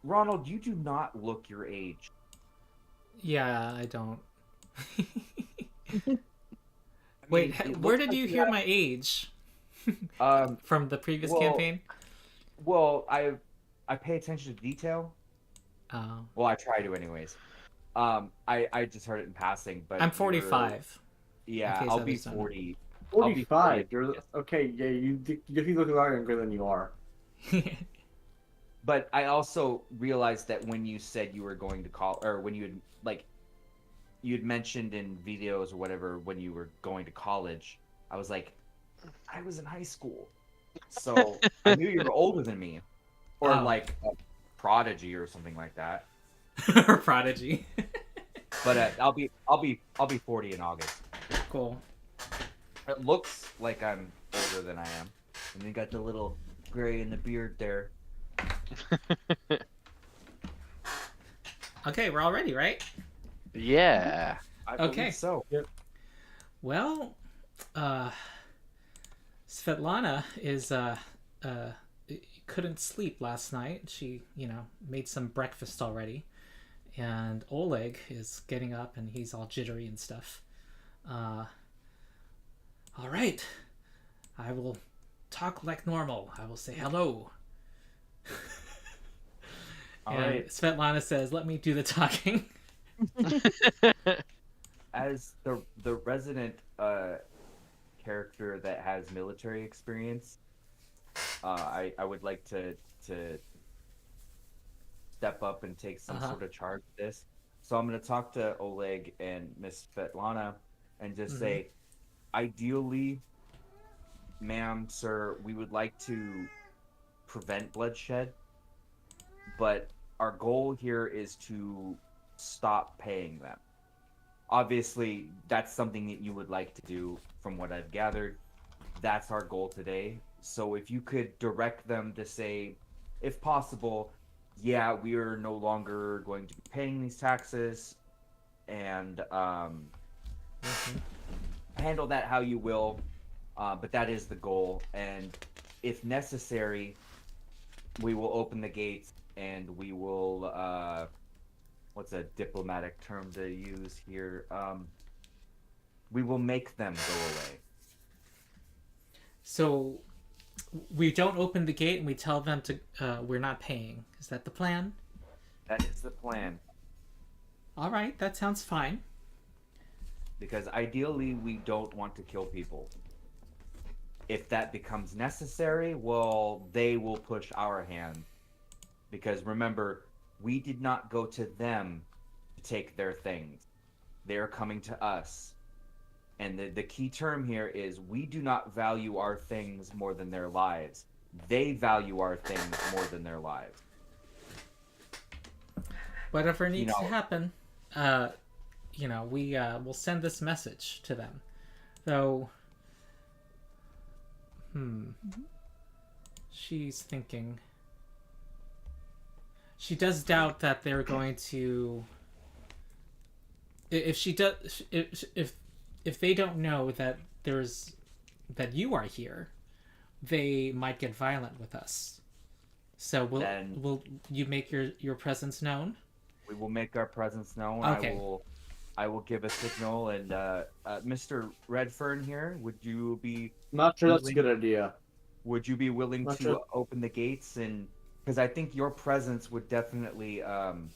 Ronald, you do not look your age.
Yeah, I don't.
I
Wait,
mean, it
where
looks
did
like
you hear my age? From the previous
well,
campaign?
Well, I pay attention to detail.
Oh.
Well, I try to, anyways. I just heard it in passing, but
I'm 45.
Yeah,
in case
I'll be
others don't know.
40.
45.
You're
You're okay. Yeah, you definitely look younger than you are.
But I also realized that when you said you were going to call, or when you had mentioned in videos or whatever when you were going to college, I was like, I was in high school, so I knew you were older than me, or
Oh.
like a prodigy or something like that.
Or Prodigy.
But I'll be 40 in August.
Cool.
It looks like I'm older than I am, and you got the little gray in the beard there.
Okay, we're all ready, right?
Yeah.
I
Okay.
believe so.
Well, Svetlana is couldn't sleep last night. She, made some breakfast already. And Oleg is getting up and he's all jittery and stuff. All right. I will talk like normal. I will say hello.
All
and
right.
Svetlana says, "Let me do the talking."
As the resident character that has military experience, I would like to step up and take some sort of charge of this. So I'm going to talk to Oleg and Miss Svetlana and just say, ideally, ma'am, sir, we would like to prevent bloodshed, but our goal here is to stop paying them. Obviously, that's something that you would like to do, from what I've gathered. That's our goal today. So if you could direct them to say, if possible, yeah, we are no longer going to be paying these taxes, and handle that how you will, but that is the goal. And if necessary, we will open the gates and we will, what's a diplomatic term to use here? We will make them go away.
So we don't open the gate and we tell them to we're not paying. Is that the plan?
That is the plan.
All right, that sounds fine.
Because ideally, we don't want to kill people. If that becomes necessary, well, they will push our hand. Because remember, we did not go to them to take their things. They are coming to us. And the key term here is, we do not value our things more than their lives. They value our things more than their lives.
Whatever needs to happen, we'll send this message to them. Though, she's thinking. She does doubt that they're going to. If she does, if they don't know that that you are here, they might get violent with us. So will you make your presence known?
We will make our presence known.
Okay.
I will give a signal, and Mr. Redfern here, would you be?
Not sure that's a good idea.
Would you be willing
Not
to
sure.
open the gates? And because I think your presence would definitely.
I'm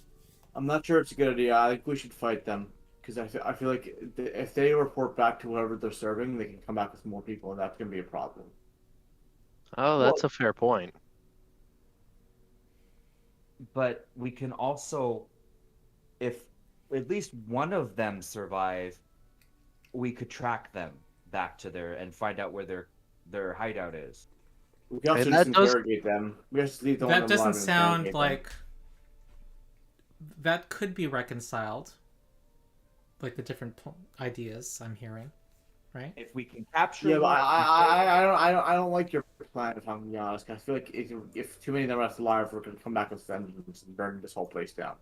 not sure it's a good idea. I think we should fight them because I feel like if they report back to whoever they're serving, they can come back with more people, and that's gonna be a problem.
Oh, that's a fair point.
But we can also, if at least one of them survive, we could track them back to and find out where their hideout is.
We can also
And
just
that does-
interrogate them. We have to leave the one
That
alive
doesn't
and
sound
interrogate
like. That could be reconciled. Like the different ideas I'm hearing, right?
If we can capture.
them. Yeah, but
one-
I don't like your plan. If I'm being honest, I feel like if too many of them are left alive, we're gonna come back with vengeance and burn this whole place down.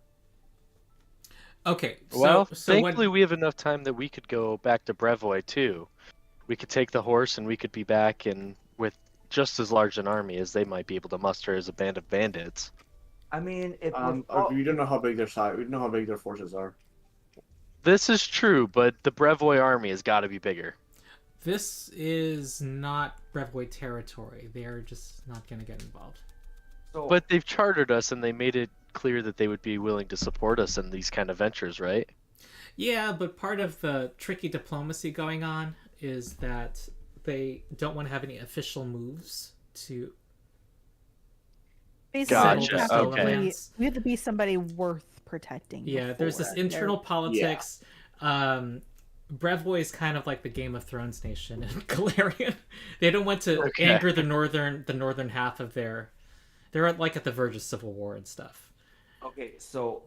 Okay.
Well,
so
thankfully
what,
we have enough time that we could go back to Brevoy too. We could take the horse and we could be back and with just as large an army as they might be able to muster as a band of bandits.
I mean, if
We don't know how big their size. We don't know how big their forces are.
This is true, but the Brevoy army has got to be bigger.
this is not Brevoy territory. They're just not going to get involved.
so,
But they've chartered us and they made it clear that they would be willing to support us in these kind of ventures, right?
Yeah, but part of the tricky diplomacy going on is that they don't want to have any official moves to
Basically,
Gotcha,
we have to
okay.
we have to be somebody worth protecting.
Yeah, there's
before
this internal
they're-
politics. Brevoy is kind of like the Game of Thrones nation in Galarian. They don't want to
Okay.
anger the northern half of their. They're like at the verge of civil war and stuff.
okay, so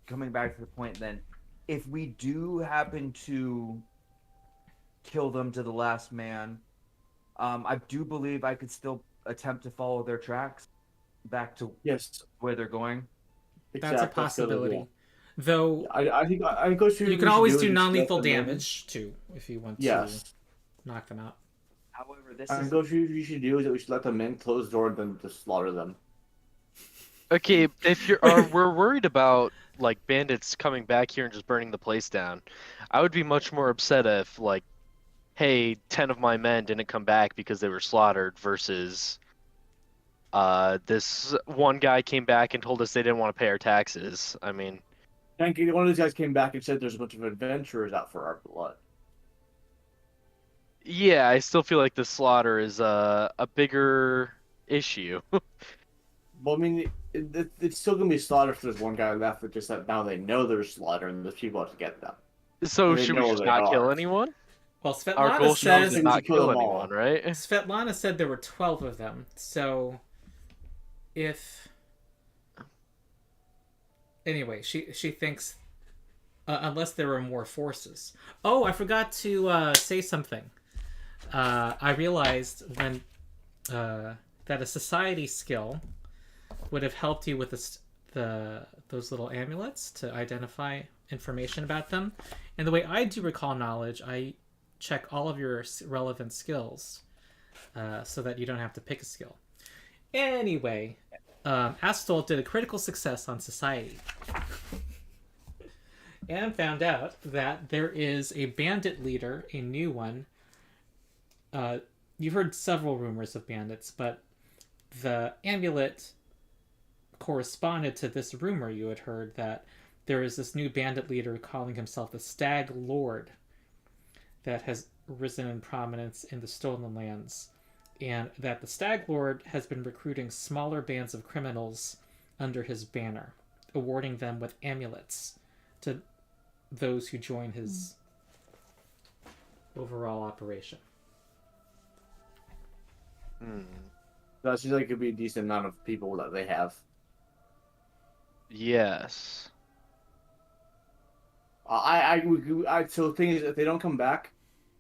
coming back to the point then, if we do happen to kill them to the last man, I do believe I could still attempt to follow their tracks back to
Yes,
where they're going.
That's a
exactly.
possibility. Though
I think what
you can always do non-lethal damage too if you want
Yes.
to knock them out.
However, this
I
is
think what we should do is that we should let them in, close the door, and then just slaughter them.
Okay, if we're worried about like bandits coming back here and just burning the place down, I would be much more upset if like, hey, 10 of my men didn't come back because they were slaughtered versus this one guy came back and told us they didn't want to pay our taxes. I mean,
Thank you. One of these guys came back and said there's a bunch of adventurers out for our blood.
yeah, I still feel like the slaughter is a bigger issue.
Well, I mean, it's still gonna be slaughter if there's one guy left. But just that now they know there's slaughter and there's people out to get them.
So
They
should
know
we just
they
not kill
are.
anyone?
Well,
Our goal
Svetlana
should always
says
be not
kill
kill
them all.
anyone, right?
Svetlana said there were 12 of them. So if anyway, she thinks unless there were more forces. Oh, I forgot to say something. I realized when that a society skill would have helped you with those little amulets to identify information about them. And the way I do recall knowledge, I check all of your relevant skills so that you don't have to pick a skill. Anyway, Astol did a critical success on society and found out that there is a bandit leader, a new one. You've heard several rumors of bandits, but the amulet corresponded to this rumor you had heard that there is this new bandit leader calling himself the Stag Lord that has risen in prominence in the Stolen Lands, and that the Stag Lord has been recruiting smaller bands of criminals under his banner, awarding them with amulets to those who join his overall operation.
That seems like it could be a decent amount of people that they have.
Yes.
So the thing is, if they don't come back,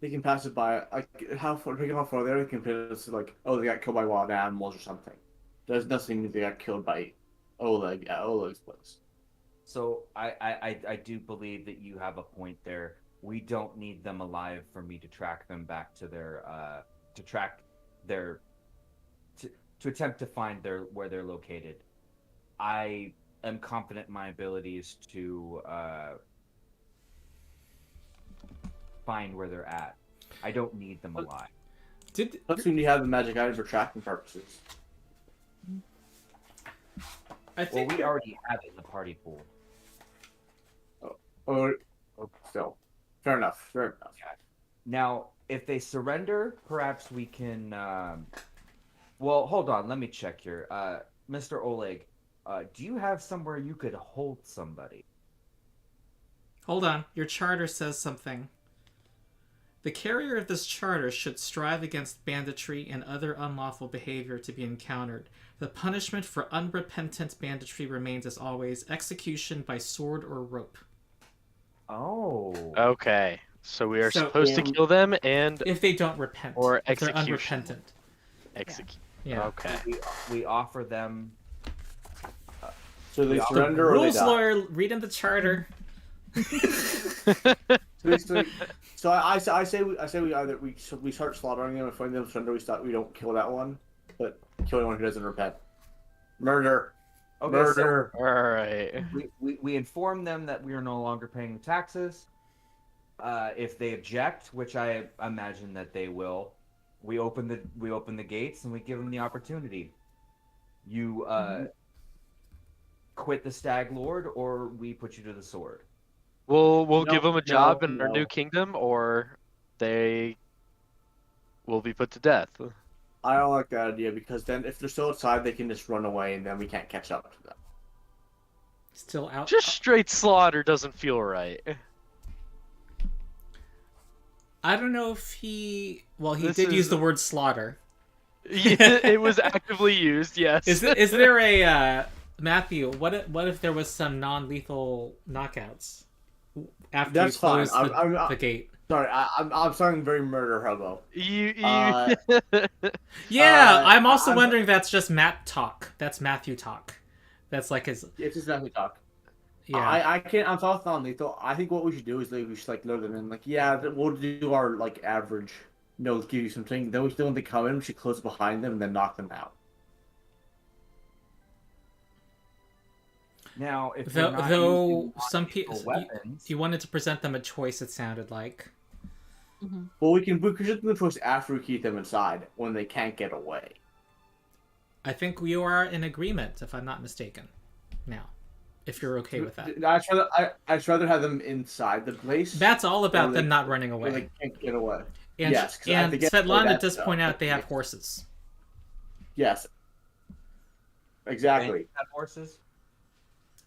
they can pass it by. Like how far they are, they can put us like, oh, they got killed by wild animals or something. There's nothing they got killed by Oleg at Oleg's place.
So I do believe that you have a point there. We don't need them alive for me to track them back to their to attempt to find where they're located. I am confident in my abilities to find where they're at. I don't need them alive.
Plus, we need to have the magic item for tracking purposes.
I think
Well, we already have it in the party pool.
Or still, fair enough. Fair enough.
Now, if they surrender, perhaps we can. Well, hold on. Let me check here. Mr. Oleg, do you have somewhere you could hold somebody?
Hold on. Your charter says something. The carrier of this charter should strive against banditry and other unlawful behavior to be encountered. The punishment for unrepentant banditry remains as always execution by sword or rope.
Oh.
Okay. So we are
So-
supposed to kill them and
If they don't repent.
Or
if they're
execution.
unrepentant.
execute.
Yeah.
Okay.
We offer them.
So they
The
surrender or they
Rules
die.
lawyer, read in the charter.
So I say we either we start slaughtering them and find them surrender. We don't kill that one, but kill anyone who doesn't repent. Murder.
Okay,
Murder.
All right.
we inform them that we are no longer paying taxes. If they object, which I imagine that they will, we open the gates and we give them the opportunity. You quit the Stag Lord, or we put you to the sword.
We'll
No,
give them a job
no,
in our
no.
new kingdom, or they will be put to death.
I don't like that idea because then if they're still outside, they can just run away and then we can't catch up to them.
Still out.
Just straight slaughter doesn't feel right.
I don't know if he. Well, he
This
did use
is-
the word slaughter.
Yeah, it was actively used. Yes.
Is there a Matthew? What if there was some non-lethal knockouts after
That's
you close
fine.
the gate?
Sorry, I'm sounding very murder hobo.
You.
Yeah, I'm also
I'm-
wondering if that's just Matt talk. That's Matthew talk. That's like his.
It's just nothing talk.
Yeah.
I can't. I'm talking on lethal. I think what we should do is we should load them in. We'll do our average. Give you something. Then when they come in, we should close behind them and then knock them out.
Now, if
Though-
we're not
though
using
some
non-lethal
pe-
weapons,
You wanted to present them a choice. It sounded like.
Well, we can present them the choice after we keep them inside when they can't get away.
I think we are in agreement, if I'm not mistaken. Now, if you're okay with that.
I'd rather have them inside the place.
That's all about
Or
them
they-
not running
where
away.
they can't get away.
And,
Yes, 'cause
and
if they get away,
Svetlana
that's
does point out they have
yeah.
horses.
Yes. Exactly.
have horses.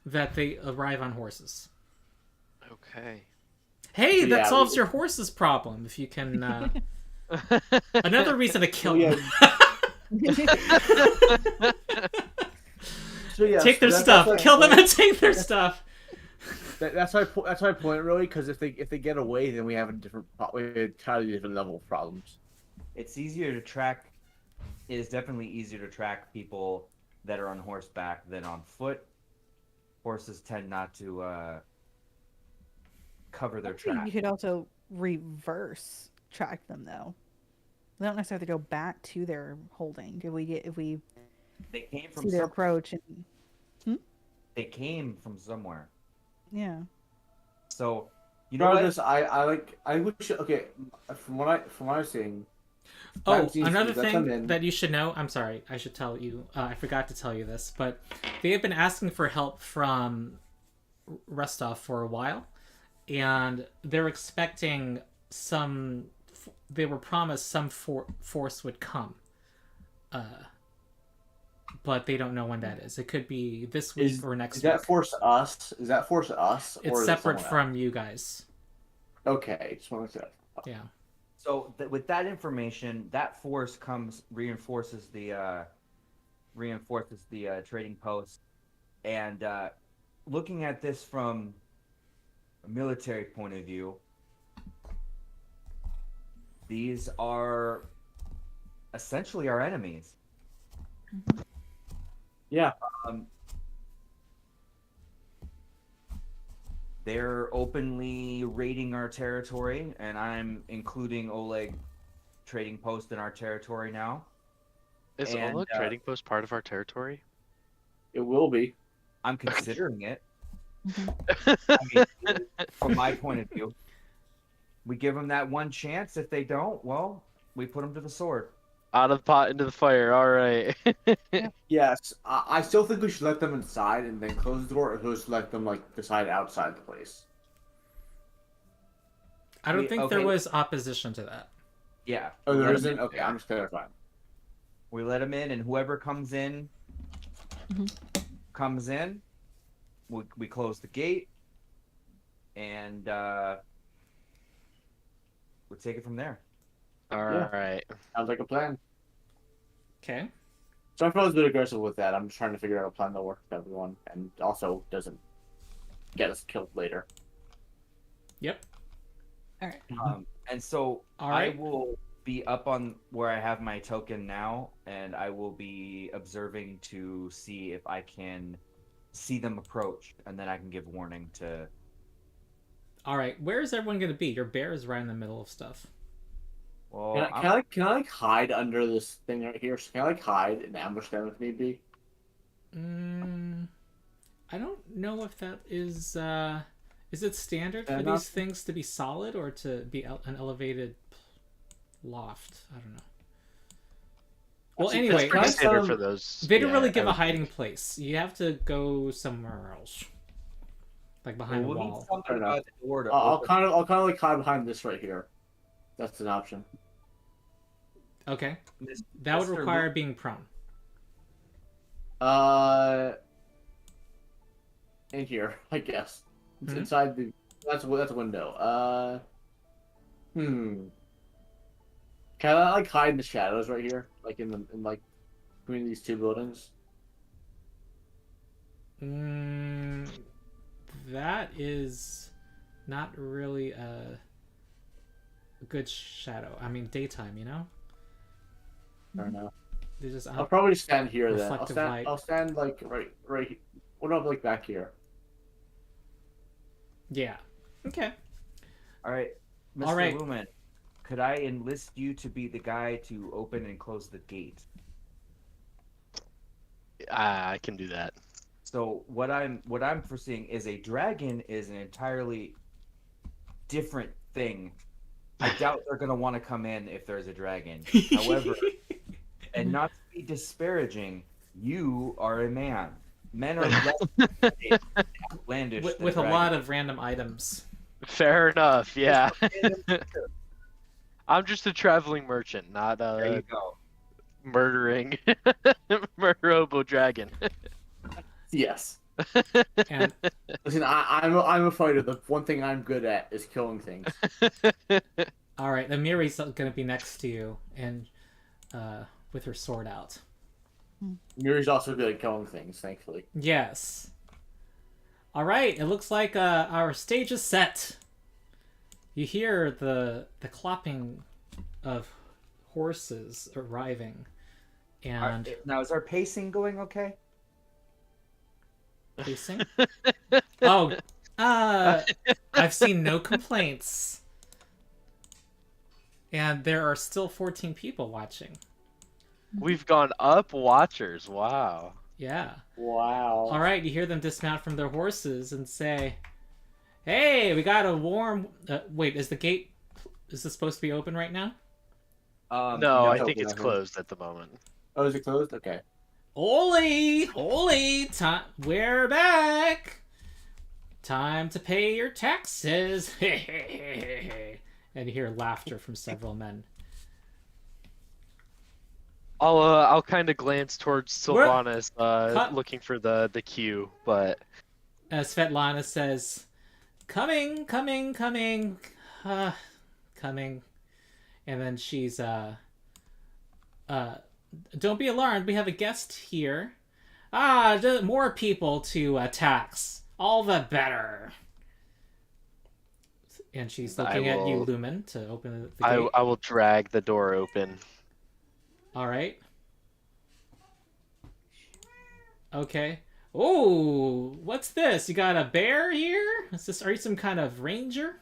That they arrive on horses.
Okay.
Hey,
So,
that
yeah,
solves
we-
your horses problem. If you can, another reason to kill
So, yeah.
them.
So yeah,
Take their stuff. Kill them and take their stuff.
That's my point really. Because if they get away, then we have an entirely different level of problems.
It's easier to track. It is definitely easier to track people that are on horseback than on foot. Horses tend not to cover their
I think you
tracks.
could also reverse track them though. We don't necessarily have to go back to their holding. If we
They came from
see their
some,
approach and
They came from somewhere.
yeah.
So you know what?
Regardless, I wish okay. From what I was seeing.
Oh,
That seems
another
to be- come
thing
in.
that you should know. I'm sorry, I should tell you. I forgot to tell you this, but they have been asking for help from Rostov for a while, and they're expecting some. They were promised some force would come, but they don't know when that is. It could be this week or next
Is
week.
that force us? Is that force us?
It's
or is it
separate
someone
from you guys.
else? Okay, just want to say.
Yeah.
So with that information, that force reinforces the trading post, and looking at this from a military point of view, these are essentially our enemies.
Yeah.
Um, they're openly raiding our territory, and I'm including Oleg trading post in our territory now.
Is
And,
Oleg Trading Post part of our territory?
It will be.
I'm considering it.
Mhm.
I mean, from my point of view, we give them that one chance. If they don't, well, we put them to the sword.
Out of the pot into the fire. All right.
Yes, I still think we should let them inside and then close the door, or just let them like decide outside the place.
I don't think there
okay.
was opposition to that.
Yeah.
Oh,
we
there
let 'em
isn't.
in.
Okay, I'm just clarifying.
We let them in, and whoever comes in, comes in. We close the gate, and we take it from there.
All
Yeah.
right.
Sounds like a plan.
Okay.
So I feel a bit aggressive with that. I'm just trying to figure out a plan that works for everyone, and also doesn't get us killed later.
Yep.
All right.
And so
All right.
I will be up on where I have my token now, and I will be observing to see if I can see them approach, and then I can give warning to.
All right. Where is everyone going to be? Your bear is right in the middle of stuff.
Well,
Can I like hide under this thing right here? So can I like hide and ambush them if need be?
I don't know if that is. Is it standard for
Enough.
these things to be solid or to be an elevated loft? I don't know. Well,
Actually,
anyway,
can I
Pretty standard
tell
for
them-
those.
they don't
yeah,
really
I
give a
would
hiding
think.
place. You have to go somewhere else, like behind
we'll
a
need
wall.
something
Fair enough.
by the door to
I'll
open.
kind of like hide behind this right here. That's an option.
Okay,
Mis-
that would
Mr.
require being prone.
In here, I guess. It's
Mhm.
inside the. That's a window. Can I like hide in the shadows right here, like in like between these two buildings?
That is not really a good shadow. I mean, daytime, you know?
I don't know.
They're just
I'll probably stand here then.
Reflective light.
I'll stand like right. What about like back here?
Yeah. Okay.
All right, Mr.
All right.
Lumen, could I enlist you to be the guy to open and close the gate?
I can do that.
So what I'm foreseeing is a dragon is an entirely different thing. I doubt they're gonna want to come in if there's a dragon. However, and not to be disparaging, you are a man. Men are less outlandish
with a lot of random items.
Fair enough. Yeah. I'm just a traveling merchant, not
There you
a
go.
murdering murderobo dragon.
Yes.
And
Listen, I'm a fighter. The one thing I'm good at is killing things.
all right, the Miri's gonna be next to you and with her sword out.
Miri's also good at killing things, thankfully.
Yes. All right, it looks like our stage is set. You hear the clopping of horses arriving, and
Now, is our pacing going okay?
pacing. Oh, I've seen no complaints, and there are still 14 people watching.
We've gone up watchers. Wow.
Yeah.
Wow.
All right, you hear them dismount from their horses and say, "Hey, we got a warm." Wait, is the gate? Is this supposed to be open right now?
No, I
no,
think it's
no.
closed at the moment.
Oh, is it closed? Okay.
Holy, time, we're back. Time to pay your taxes. And you hear laughter from several men.
I'll kind of glance towards
Where-
Sylvanas,
Cut.
looking for the queue, but
Svetlana says, coming, coming. And then she's, don't be alarmed, we have a guest here. More people to tax. All the better. And she's looking at you,
will-
Lumen, to open the gate.
I will drag the door open.
All right. Okay. Oh, what's this? You got a bear here? Are you some kind of ranger?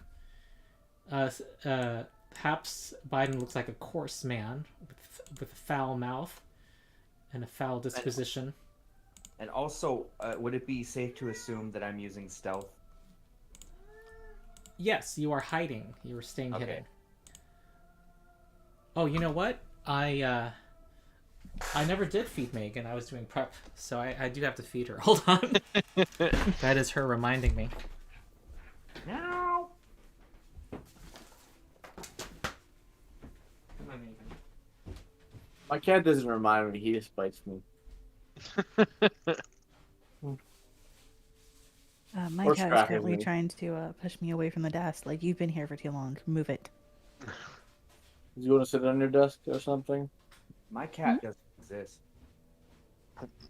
Perhaps Biden looks like a coarse man with a foul mouth and a foul disposition.
And also, would it be safe to assume that I'm using stealth?
Yes, you are hiding. You are staying
Okay.
hidden. Oh, you know what? I never did feed Megan. I was doing prep, so I do have to feed her. Hold on. That is her reminding me.
No.
Come on, Megan.
My cat doesn't remind me. He just bites me.
My
Or
cat is
scratching
currently
me.
trying to push me away from the desk. Like, you've been here for too long. Move it.
Do you want to sit on your desk or something?
My cat doesn't exist.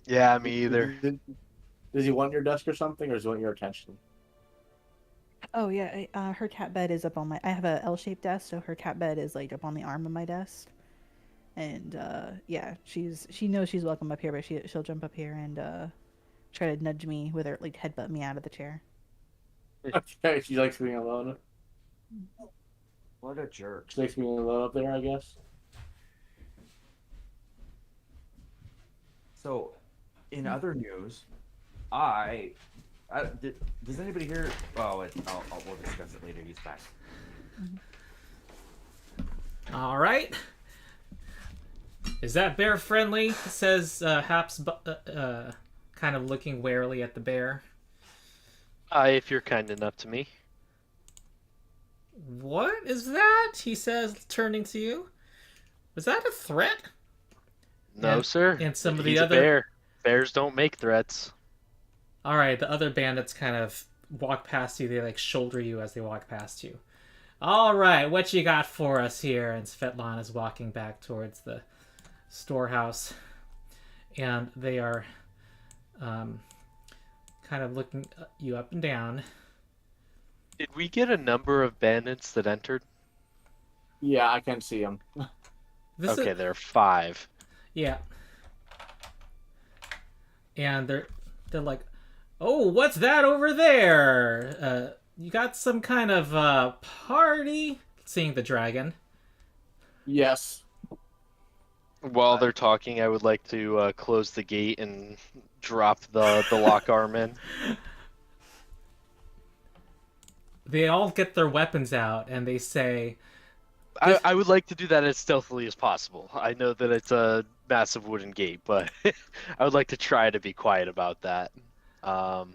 Yeah, me either.
Does he want your desk or something, or does he want your attention?
Oh yeah, her cat bed is up on my. I have a L-shaped desk, so her cat bed is like up on the arm of my desk. And yeah, she knows she's welcome up here, but she'll jump up here and try to nudge me with her, like headbutt me out of the chair.
Okay, she likes being alone.
What a jerk.
She likes being alone up there, I guess.
So, in
Hmm.
other news, does anybody here? Oh, we'll discuss it later. He's back.
All right. Is that bear friendly? Says Haps, kind of looking warily at the bear.
If you're kind enough to me.
What is that? He says, turning to you. Was that a threat?
No,
And-
sir.
and some of the
He's a
other-
bear. Bears don't make threats.
All right, the other bandits kind of walk past you. They like shoulder you as they walk past you. All right, what you got for us here? And Svetlana is walking back towards the storehouse, and they are kind of looking you up and down.
Did we get a number of bandits that entered?
Yeah, I can see him.
This
Okay,
is,
there are 5.
yeah, and they're like, oh, what's that over there? You got some kind of party? Seeing the dragon.
Yes.
While they're talking, I would like to close the gate and drop the lock arm in.
They all get their weapons out and they say,
I would like to do that as stealthily as possible. I know that it's a massive wooden gate, but I would like to try to be quiet about that. I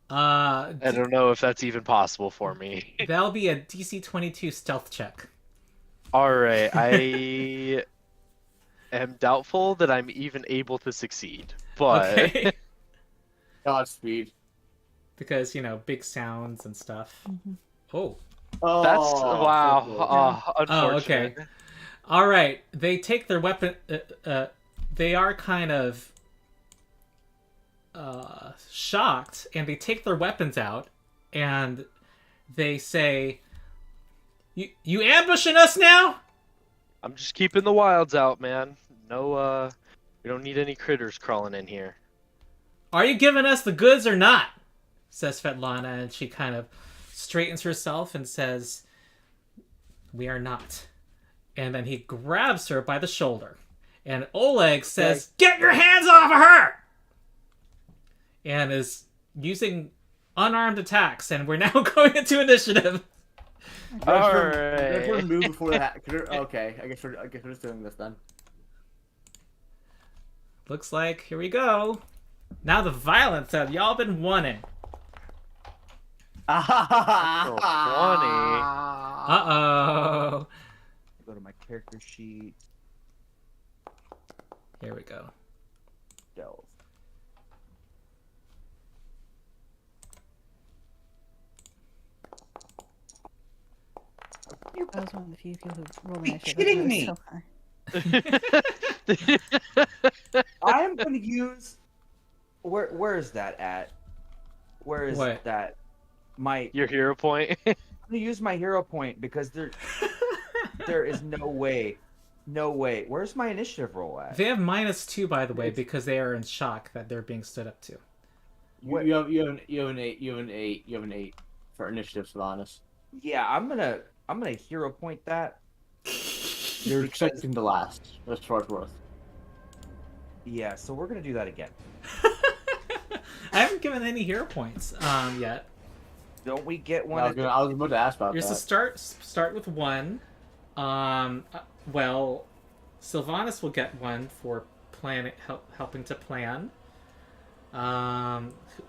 don't know if that's even possible for me.
that'll be a DC 22 stealth check.
Alright, I am doubtful that I'm even able to succeed, but
Okay.
Godspeed.
Because, big sounds and stuff. Oh.
Oh,
that's wow.
so
Oh,
Unfortunate.
okay. All right. They take their weapon. They are kind of shocked, and they take their weapons out, and they say, "You ambushing us now?"
I'm just keeping the wilds out, man. No, we don't need any critters crawling in here.
Are you giving us the goods or not? Says Svetlana, and she kind of straightens herself and says, "We are not." And then he grabs her by the shoulder. And Oleg says, "Get your hands off of her!" And is using unarmed attacks, and we're now going into initiative.
Can I
Alright.
move before that? Okay, I guess we're just doing this then.
Looks like, here we go. Now the violence have y'all been wanting.
Uh-oh.
Uh-oh.
Go to my character sheet.
Here we go.
Delve.
I was one of the few people who rolled
Are you
initiative.
kidding
It was
me?
so high.
I am going to use. Where is that at? Where is
What?
that? My.
Your hero point?
I'm going to use my hero point because there is no way No way. Where's my initiative roll at?
They have -2, by the way, because they are in shock that they're being stood up to.
What?
You have an 8. You have an 8 for initiative, Sylvanas.
Yeah, I'm gonna hero point that.
You're
Because-
expecting to last. That's far worth.
Yeah, so we're gonna do that again.
I haven't given any hero points yet.
Don't we get one?
I was about to ask about
You're
that.
to start with 1. Well, Sylvanas will get 1 for helping to plan.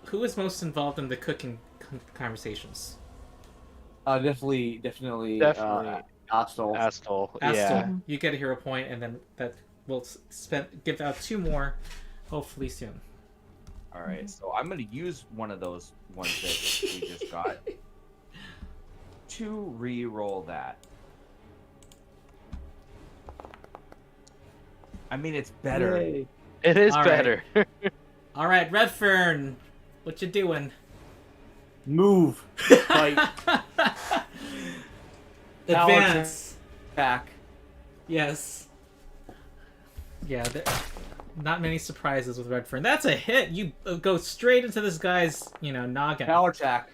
Who is most involved in the cooking conversations?
Definitely. Astol.
Asshole.
Astel,
Yeah.
you get a hero point, and then that will give out 2 more, hopefully soon.
All right, so I'm gonna use one of those ones that we just got to re-roll that. I mean, it's better.
Yay.
It is
All right.
better.
All right, Redfern, what you doing?
Move. Fight.
Advance.
Back.
Yes. Yeah, not many surprises with Redfern. That's a hit. You go straight into this guy's, noggin.
Power attack.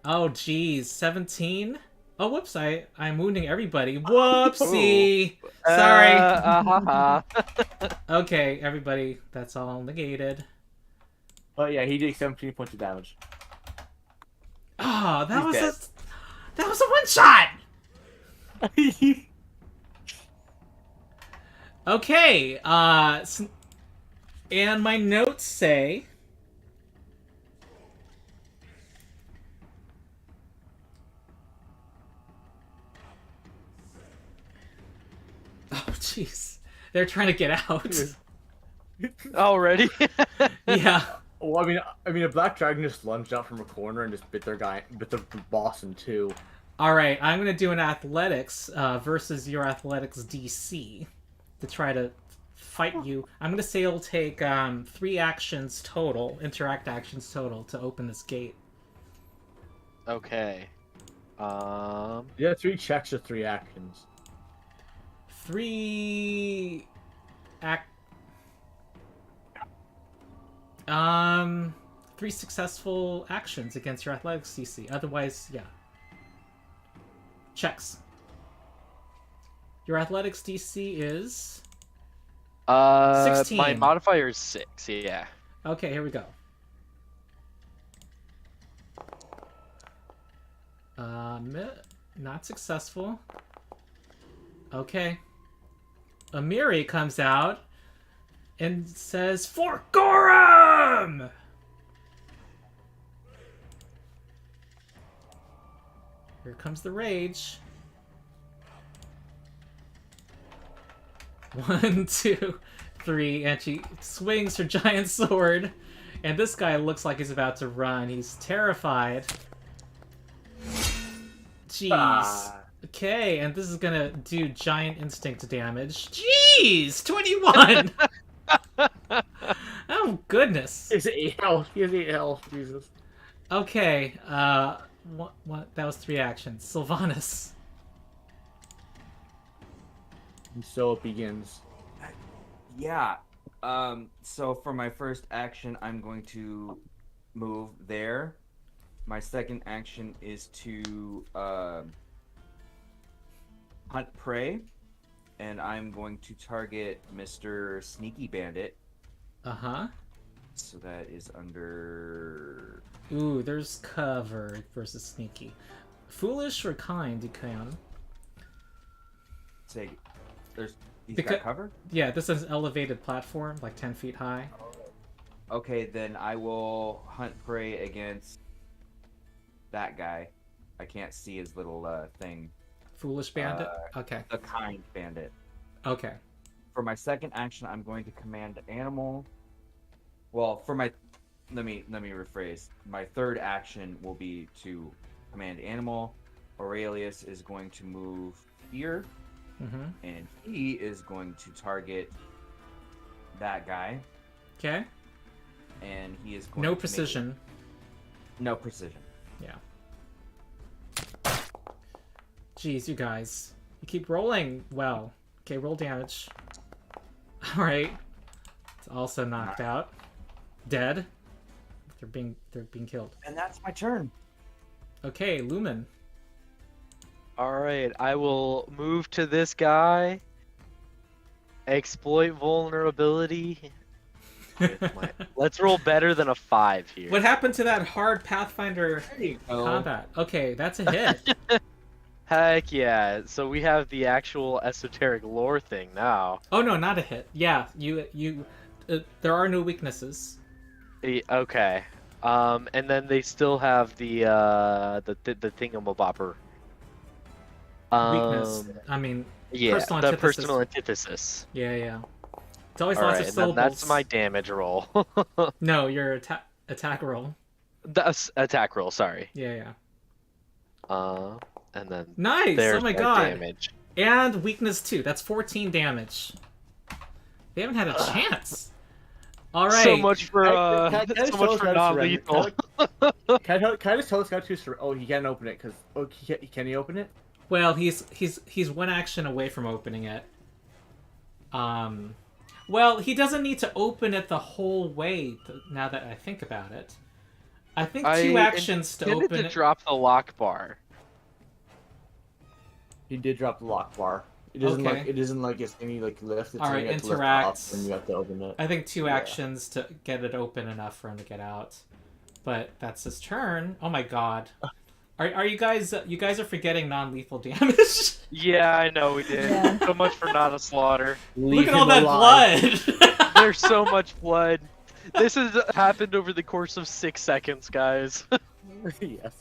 Oh, geez. 17? Oh, whoops. I'm wounding everybody. Whoopsie. Sorry. Okay, everybody. That's all negated.
But yeah, he did 17 points of damage.
Oh, that
He's
was a one-shot! Okay, and my notes say... Oh, jeez. They're trying to get out.
Already?
Yeah.
Well, I mean, a black dragon just lunged out from a corner and just bit the boss in 2.
All right, I'm gonna do an athletics versus your athletics DC to try to fight you. I'm gonna say it'll take 3 actions total, interact actions total, to open this gate.
Okay.
Yeah, 3 checks or 3 actions.
3 3 successful actions against your athletics DC. Otherwise, yeah. Checks. Your athletics DC is 16.
My modifier is 6. Yeah.
Okay, here we go. Not successful. Okay. Amiri comes out and says, "For Gorum!" Here comes the rage. 1, 2, 3, and she swings her giant sword. And this guy looks like he's about to run. He's terrified. Jeez. Okay, and this is gonna do giant instinct damage. Jeez! 21! Oh, goodness.
He has 8 health. He has 8 health. Jesus.
Okay, what? That was 3 actions. Sylvanas.
And so it begins.
Yeah. So for my first action, I'm going to move there. My second action is to hunt prey, and I'm going to target Mr. Sneaky Bandit.
Uh-huh.
So that is under...
Ooh, there's cover versus sneaky. Foolish or kind, you can.
Say, he's
Because-
got cover?
Yeah, this is an elevated platform, like 10 feet high.
Okay, then I will hunt prey against that guy. I can't see his little thing.
Foolish bandit? Okay.
The kind bandit.
Okay.
For my second action, I'm going to command animal. Well, for my... Let me rephrase. My third action will be to command animal. Aurelius is going to move here,
Mm-hmm.
and he is going to target that guy,
Okay.
and he is going
No
to
precision.
No precision.
Yeah. Jeez, you guys. You keep rolling well. Okay, roll damage. All right. It's also knocked out. Dead. They're being killed.
And that's my turn.
Okay, Lumen.
Alright, I will move to this guy. Exploit vulnerability. Let's roll better than a 5 here.
What happened to that hard Pathfinder
There you go.
combat? Okay, that's a hit.
Heck yeah. So we have the actual esoteric lore thing now.
Oh no, not a hit. Yeah, you. There are no weaknesses.
Okay. And then they still have the thingamabopper.
Weakness. I mean,
Yeah,
personal
the
antithesis.
personal antithesis.
Yeah. It's always
All
lots
right,
of
and then
syllables.
that's my damage roll.
No, your attack roll.
That's attack roll. Sorry.
Yeah.
And then
Nice.
there's
Oh my
my
god.
damage.
And weakness 2. That's 14 damage. They haven't had a chance. All right.
So much for
Can I just
so
tell
much
us
for
how to
non-lethal.
surrender? Can I just tell this guy to Oh, he can't open it because can he open it?
Well, he's one action away from opening it. Well, he doesn't need to open it the whole way. Now that I think about it, I think two actions to
intended
open
to
it.
drop the lock bar.
He did drop the lock bar. It isn't
Okay.
like it's any like lift. It's
All right,
you have to lift
interact.
up and you have to open it.
I think two
Yeah.
actions to get it open enough for him to get out. But that's his turn. Oh my god. Are you guys are forgetting non-lethal damage?
Yeah, I know we did.
Yeah.
So much for not a slaughter.
Look at all that blood.
There's so much blood. This has happened over the course of 6 seconds, guys.
Yes.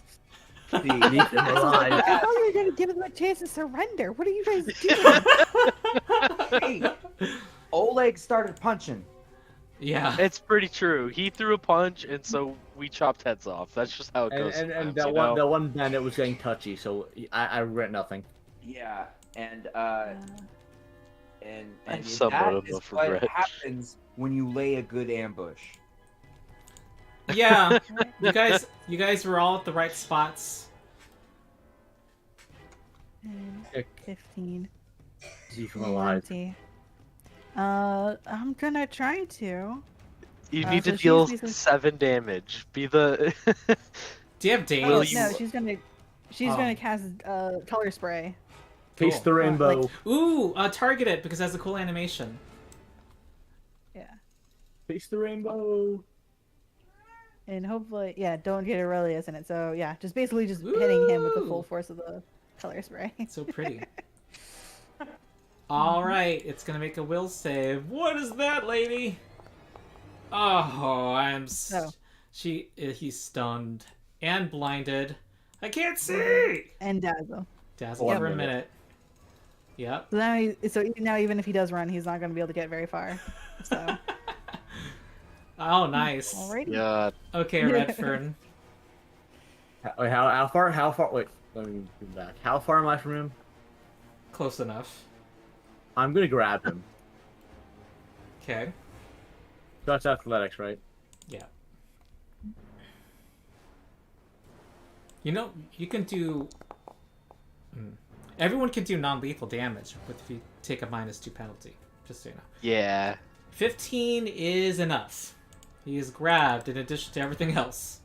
Leave him alive.
I thought you were gonna give him a chance to surrender. What are you guys doing?
Hey, Oleg started punching.
Yeah.
It's pretty true. He threw a punch, and so we chopped heads off. That's just how it
And,
goes.
and
sometimes,
that
you
one
know?
that one bandit was getting touchy, so I regret nothing.
Yeah, and
I'm somewhat
that
of
is
a
what
regret.
happens when you lay a good ambush.
Yeah. You guys were all at the right spots.
15.
Leave him alive.
20. I'm gonna try to.
You
so
need to
she's
deal
basically-
7 damage. Be the.
Do you have
Oh,
days?
no, she's
Oh.
gonna cast color spray.
Face
Cool.
the rainbow.
Like-
Ooh, target it because it has a cool animation.
Yeah.
Face the rainbow.
And hopefully, yeah, don't get Aurelius in it. So yeah, just basically just hitting him with the
Ooh.
full force of the color spray.
So pretty. All right, it's gonna make a will save. What is that, lady? Oh,
Oh.
He's stunned and blinded. I can't see.
And dazzle.
Dazzle
1
for a
minute.
minute. Yep.
So now even if he does run, he's not gonna be able to get very far. So
Oh, nice.
alrighty.
Yeah.
Okay, Redfern.
Wait, how far? Wait, let me go back. How far am I from him?
Close enough.
I'm gonna grab him.
Okay.
That's athletics, right?
Yeah. You know, you can do. Everyone can do non-lethal damage, but if you take a -2 penalty, just so you know.
Yeah.
15 is enough. He is grabbed in addition to everything else.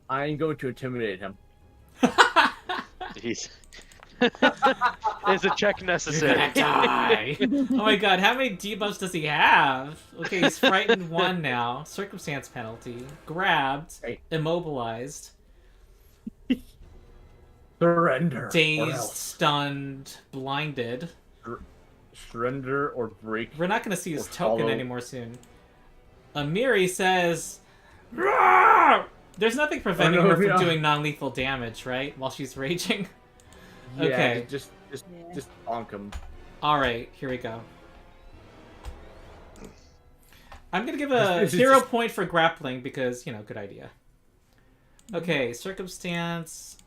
I'm going to intimidate him.
Jeez. Is a check
You're
necessary?
gonna die. Oh my god, how many debuffs does he have? Okay, he's frightened 1 now. Circumstance penalty. Grabbed.
Right.
Immobilized.
Surrender. or
Dazed.
else.
Stunned. Blinded.
Surrender or break.
We're not gonna see his
Or
token
follow.
anymore soon. Amiri says... "Roar!" There's nothing preventing
Oh, no,
her from
yeah.
doing non-lethal damage, right? While she's raging.
Yeah,
Okay.
Just
Yeah.
bonk him.
Alright, here we go. I'm gonna give a
This is
0
just-
point for grappling because, you know, good idea. Okay, circumstance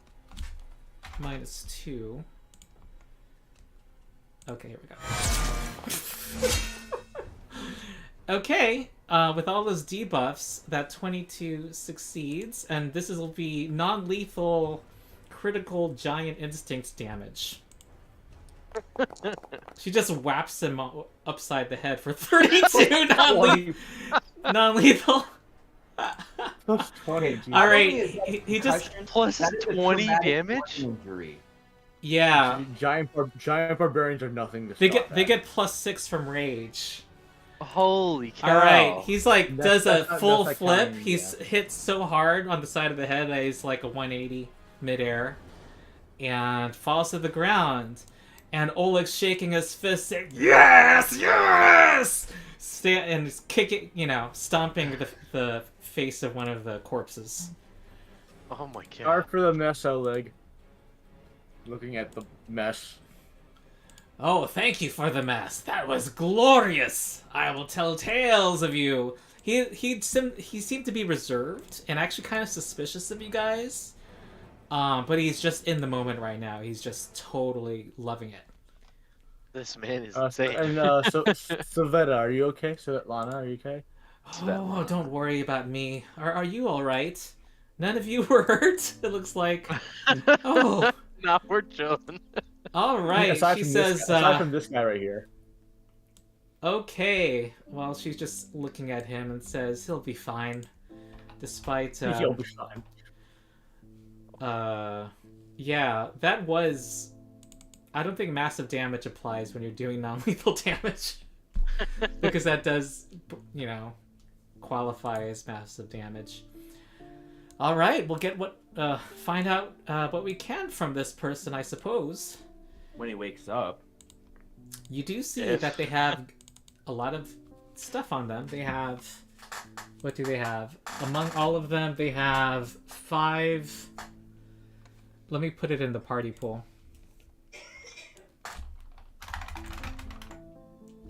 -2. Okay, here we go. Okay, with all those debuffs, that 22 succeeds, and this will be non-lethal critical giant instinct damage. She just whaps him upside the head for 32 non-lethal.
Plus 20. Jesus.
All right, he just
Plus
That is a
20
traumatic
damage?
brain injury.
yeah.
Giant barbarians are nothing to
They
stop
get
at.
+6 from rage.
Holy cow.
All right, he's like does a full
that's
flip.
counting,
He's hit so hard on the side of the head that he's like a 180 midair, and falls to the ground. And Oleg's shaking his fist, saying, "Yes, yes!" And he's kicking, stomping the face of one of the corpses.
Oh my god.
Sorry for the mess, Oleg. Looking at the mess.
Oh, thank you for the mess. That was glorious. I will tell tales of you. He seemed to be reserved and actually kind of suspicious of you guys. But he's just in the moment right now. He's just totally loving it.
This man is
And
insane.
Sveta, are you okay? Svetlana, are you okay?
Oh, don't worry about me. Are you all right? None of you were hurt. It looks like. Oh,
Nah, we're chilling.
all right.
Aside
She
from
says.
aside from this guy right here.
Okay. Well, she's just looking at him and says he'll be fine, despite.
He'll be fine.
Yeah, that was. I don't think massive damage applies when you're doing non-lethal damage, because that does, qualify as massive damage. All right, we'll find out what we can from this person, I suppose.
When he wakes up.
You do see
Yes.
that they have a lot of stuff on them. They have, what do they have? Among all of them, they have 5. Let me put it in the party pool.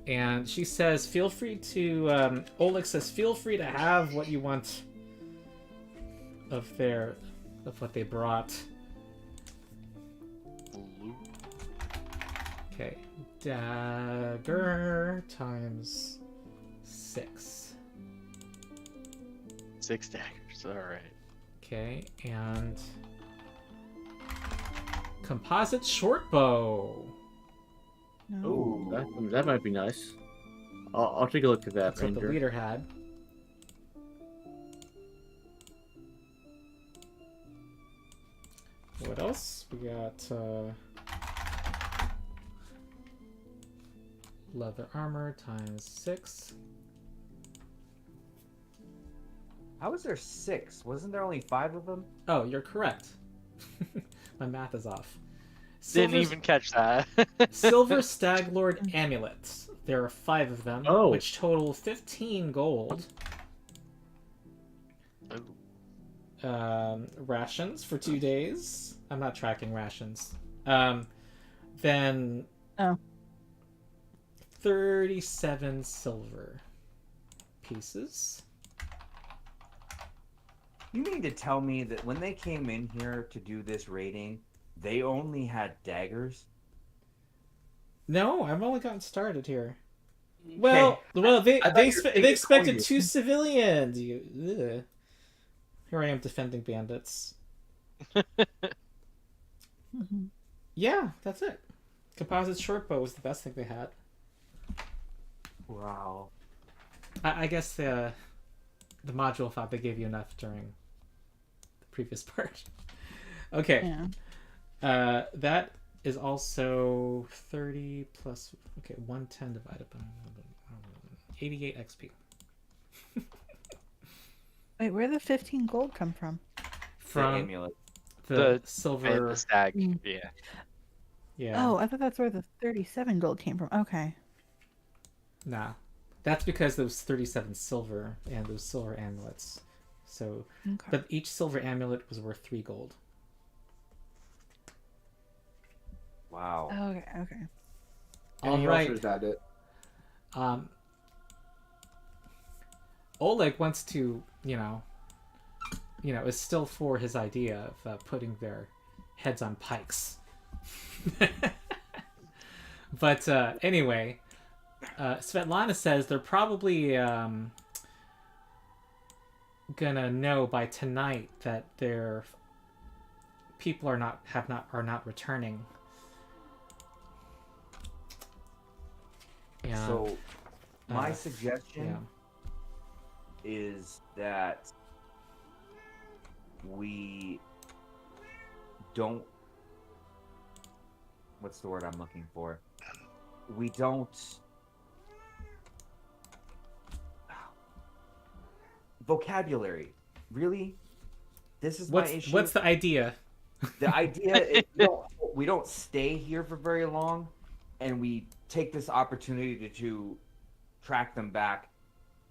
And she says, feel free to, Oleg says, feel free to have what you want of what they brought. Okay, dagger times 6.
6 daggers, alright.
Okay, and composite short bow.
No.
Ooh, that might be nice. I'll take a look at that.
That's what the
Ranger.
leader had. What else? We got leather armor times 6.
How was there 6? Wasn't there only 5 of them?
Oh, you're correct. My math is off.
Didn't even catch that.
Silver Stag Lord amulets. There are 5 of them,
Oh.
which total 15 gold.
Ooh.
Rations for 2 days. I'm not tracking rations. Then.
Oh.
37 silver pieces.
You mean to tell me that when they came in here to do this raiding, they only had daggers?
No, I've only gotten started here. Well, they
I thought you were
they
taking
expected
coins.
2 civilians. Ugh. Here I am defending bandits.
Mhm.
Yeah, that's it. Composite short bow was the best thing they had.
Wow.
I guess the module thought they gave you enough during the previous part. Okay.
Yeah.
That is also 30 plus. Okay, 110 divided by 88 XP.
Wait, where did the 15 gold come from?
The
From
amulet.
the
And
silver.
the stag,
Mm.
yeah.
Yeah.
Oh, I thought that's where the 37 gold came from. Okay.
Nah. That's because there was 37 silver and those silver amulets. So,
Okay.
but each silver amulet was worth 3 gold.
Wow.
Okay. Okay.
All right.
Is that it?
Oleg wants to, is still for his idea of putting their heads on pikes. But anyway, Svetlana says they're probably gonna know by tonight that their people are not returning. And,
So, my
uh,
suggestion
yeah.
is that we don't. What's the word I'm looking for? We don't. Vocabulary. Really? This is my issue.
What's the idea?
The idea is we don't stay here for very long, and we take this opportunity to track them back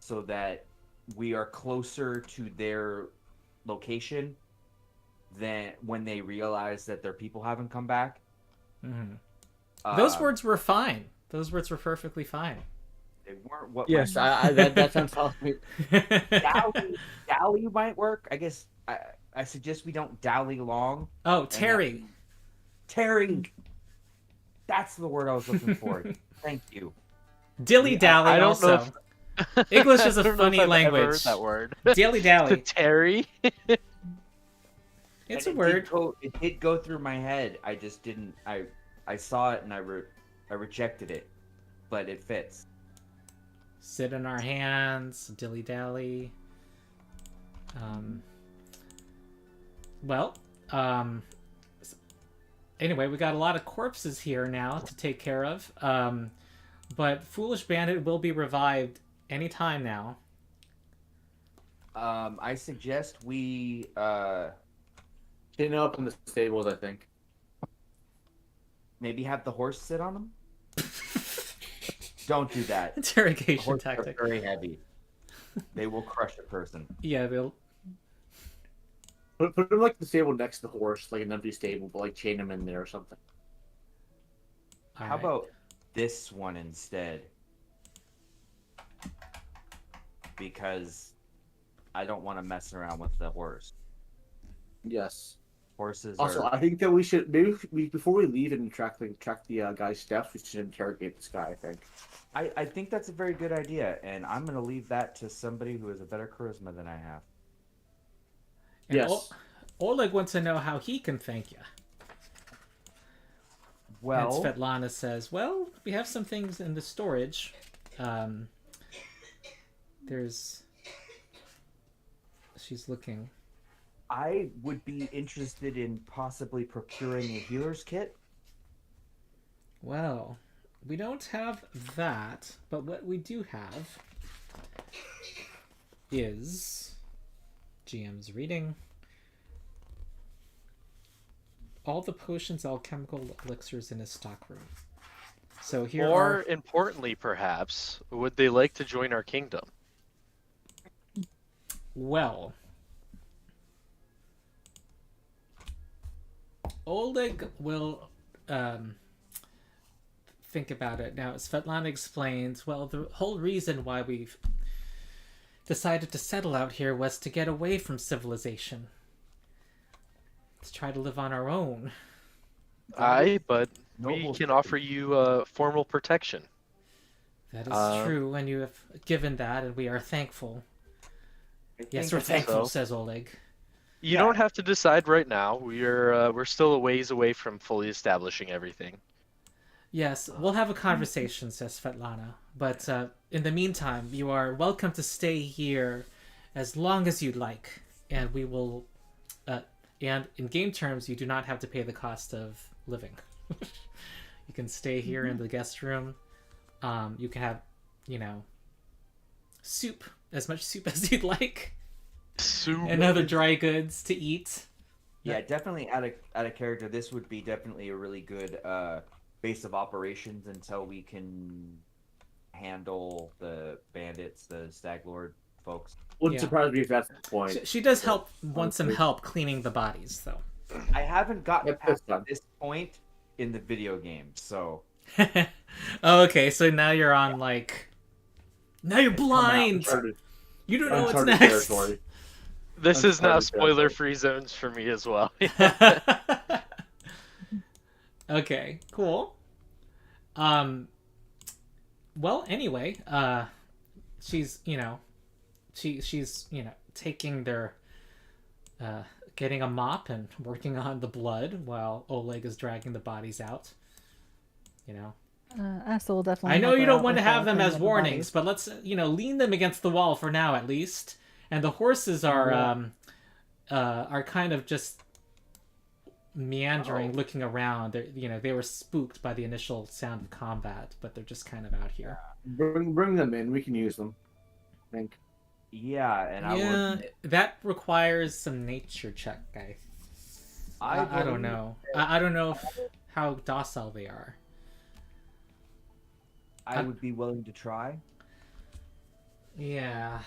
so that we are closer to their location than when they realize that their people haven't come back.
Mm-hmm. Those
Uh,
words were fine. Those words were perfectly fine.
They weren't what
Yes,
my
that sounds awesome.
dally might work. I guess I suggest we don't dally long.
Oh, Terry.
Tearing. That's the word I was looking for. Thank you.
Dilly dally.
I don't know
also. English is
I
a
don't know if
funny
I've ever heard
language.
that word.
Dilly dally.
Terry.
It's
And
a word.
It did go through my head. I just didn't. I saw it and I rejected it, but it fits.
Sit in our hands. Dilly dally. Well. Anyway, we got a lot of corpses here now to take care of. But Foolish Bandit will be revived anytime now.
I suggest we
Chin up in the stables, I think.
maybe have the horse sit on them. Don't do that.
Interrogation
Horses
tactic.
are very heavy. They will crush a person.
Yeah, they'll.
Put him like the stable next to the horse, like an empty stable, but like chain him in there or something.
How about this one instead? Because I don't want to mess around with the horse.
Yes.
Horses
Also,
are.
I think that we should before we leave and track the guy's steps, we should interrogate this guy. I think.
I think that's a very good idea, and I'm going to leave that to somebody who has a better charisma than I have.
And
Yes.
Oleg wants to know how he can thank you.
Well,
And Svetlana says, well, we have some things in the storage. She's looking.
I would be interested in possibly procuring a healer's kit.
Well, we don't have that, but what we do have is GM's reading. All the potions, alchemical elixirs in his stockroom. So here
More
are...
importantly, perhaps, would they like to join our kingdom?
Well, Oleg will think about it. Now, Svetlana explains, well, the whole reason why we've decided to settle out here was to get away from civilization. To try to live on our own.
Aye, but we
Noble
can
thing.
offer you formal protection.
That is true, and you have given that, and we are thankful. Yes, we're thankful,
so.
says Oleg.
You don't have to decide right now. We're still a ways away from fully establishing everything.
Yes, we'll have a conversation, says Svetlana. But in the meantime, you are welcome to stay here as long as you'd like. And we will... and in game terms, you do not have to pay the cost of living. You can stay here in the guest room. You can have, soup. As much soup as you'd like.
Soup.
And other dry goods to eat.
Yeah, definitely out of character. This would be definitely a really good base of operations until we can handle the bandits, the Stag Lord folks.
Wouldn't surprise me if that's the point.
She does want some help cleaning the bodies, though.
I haven't gotten
Yep,
past
that's fine.
this point in the video game, so
Oh, okay, so now you're on, now you're blind!
Uncharted-
You don't know what's
Uncharted
next!
territory.
This is now
Uncharted territory.
spoiler-free zones for me as well.
Okay, cool. Well, anyway, she's, she's taking their, getting a mop and working on the blood while Oleg is dragging the bodies out.
Asta will definitely.
I know
help
you
her
don't
out
want to
with,
have them
cleaning
as
up the
warnings,
bodies.
but let's lean them against the wall for now at least. And the horses are kind of just meandering, looking around. They were spooked by the initial sound of combat, but they're just kind of out here.
Bring them in. We can use them. I think.
Yeah, and I
Yeah,
would.
that requires some nature check, I don't know. I don't know how docile they are.
I would be willing to try.
Yeah.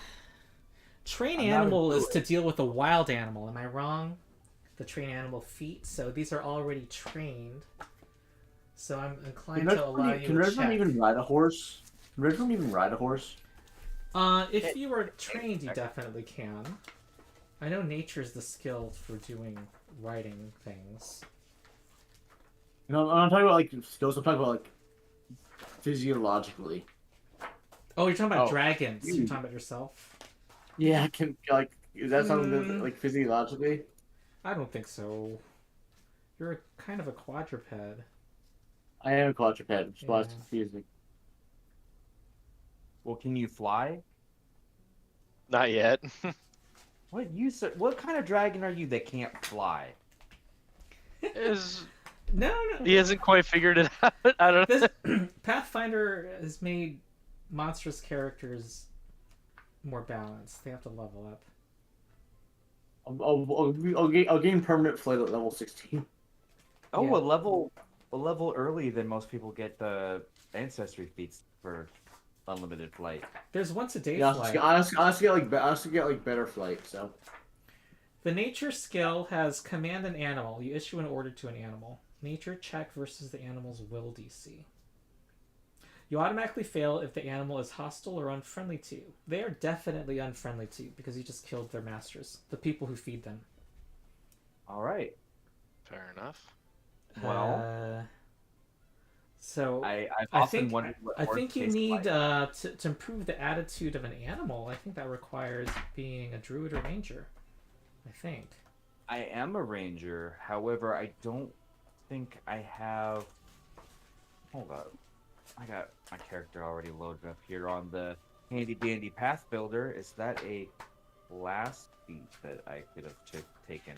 Train
I'm not
animal
a
is to deal with a wild animal. Am I wrong? The train animal feat. So these are already trained. So I'm inclined to allow you
Can
a
Redrum
check.
even ride a horse? Can Redrum even ride a horse?
If you are trained, you definitely can. I know nature's the skill for doing riding things.
I'm not talking about like skills. I'm talking about like physiologically.
Oh, you're talking about
Oh.
dragons. You're talking about yourself?
Yeah, is that something that, like physiologically?
I don't think so. You're kind of a quadruped.
I am a quadruped, which is why it's
Yeah.
confusing.
Well, can you fly?
Not yet.
What kind of dragon are you that can't fly?
No.
He hasn't quite figured it out. I don't know.
This Pathfinder has made monstrous characters more balanced. They have to level up.
I'll gain permanent flight at level 16.
Oh,
Yeah.
a level early than most people get the ancestry feats for unlimited flight.
There's once a day
Yeah,
flight.
I also get like better flight. So
The nature skill has command an animal. You issue an order to an animal. Nature check versus the animal's will DC. You automatically fail if the animal is hostile or unfriendly to you. They are definitely unfriendly to you because you just killed their masters, the people who feed them.
All right.
Fair enough.
Well,
so
I've
I
often
think
wondered what
I think you
horse
need
tastes
to improve the attitude of an animal. I think that requires being a druid or ranger. I think.
I am a ranger. However, I don't think I have. Hold up. I got my character already loaded up here on the handy dandy path builder. Is that a last feat that I could have taken?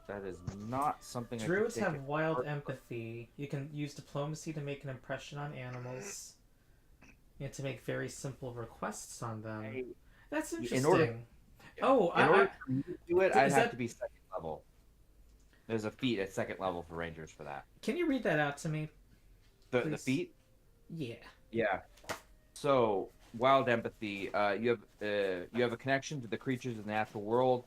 That is not something
Druids
I could take.
have wild empathy. You can use diplomacy to make an impression on animals and to make very simple requests on them. That's interesting.
In order for me to do it, I'd have to be second level. There's a feat at second level for rangers for that.
Can you read that out to me?
The
Please.
feat?
Yeah.
Yeah. So, wild empathy. You have a connection to the creatures in the natural world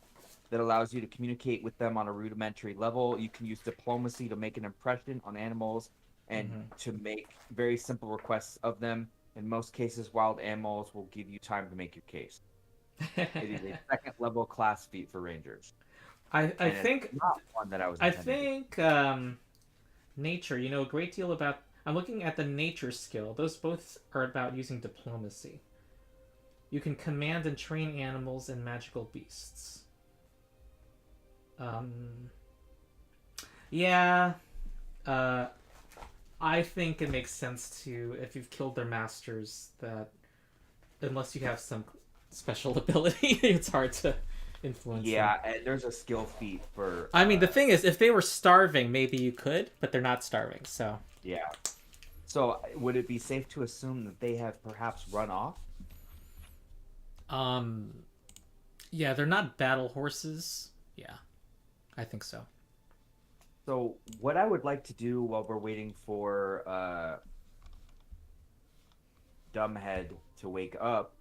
that allows you to communicate with them on a rudimentary level. You can use diplomacy to make an impression on animals and to make very simple requests of them. In most cases, wild animals will give you time to make your case. It is a second level class feat for rangers.
I think
it's not one that
I think nature. You know a great deal about. I'm looking at the nature skill. Those both are about using diplomacy. You can command and train animals and magical beasts. Yeah. I think it makes sense to, if you've killed their masters, that unless you have some special ability, it's hard to influence them.
Yeah, and there's a skill feat for...
I mean, the thing is, if they were starving, maybe you could, but they're not starving, so...
Yeah. So, would it be safe to assume that they have perhaps run off?
Yeah, they're not battle horses. Yeah, I think so.
So, what I would like to do while we're waiting for Dumbhead to wake up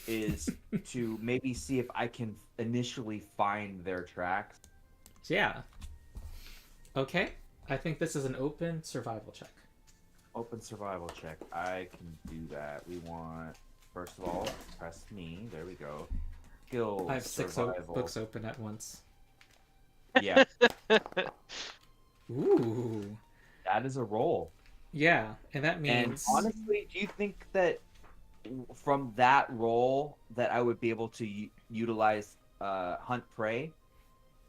is to maybe see if I can initially find their tracks.
Yeah. Okay. I think this is an open survival check.
Open survival check. I can do that. We want, first of all, press me. There we go. Skill
I have 6
survival.
books open at once.
Yeah,
Ooh.
that is a roll.
Yeah, and that
And
means...
honestly, do you think that from that roll that I would be able to utilize hunt prey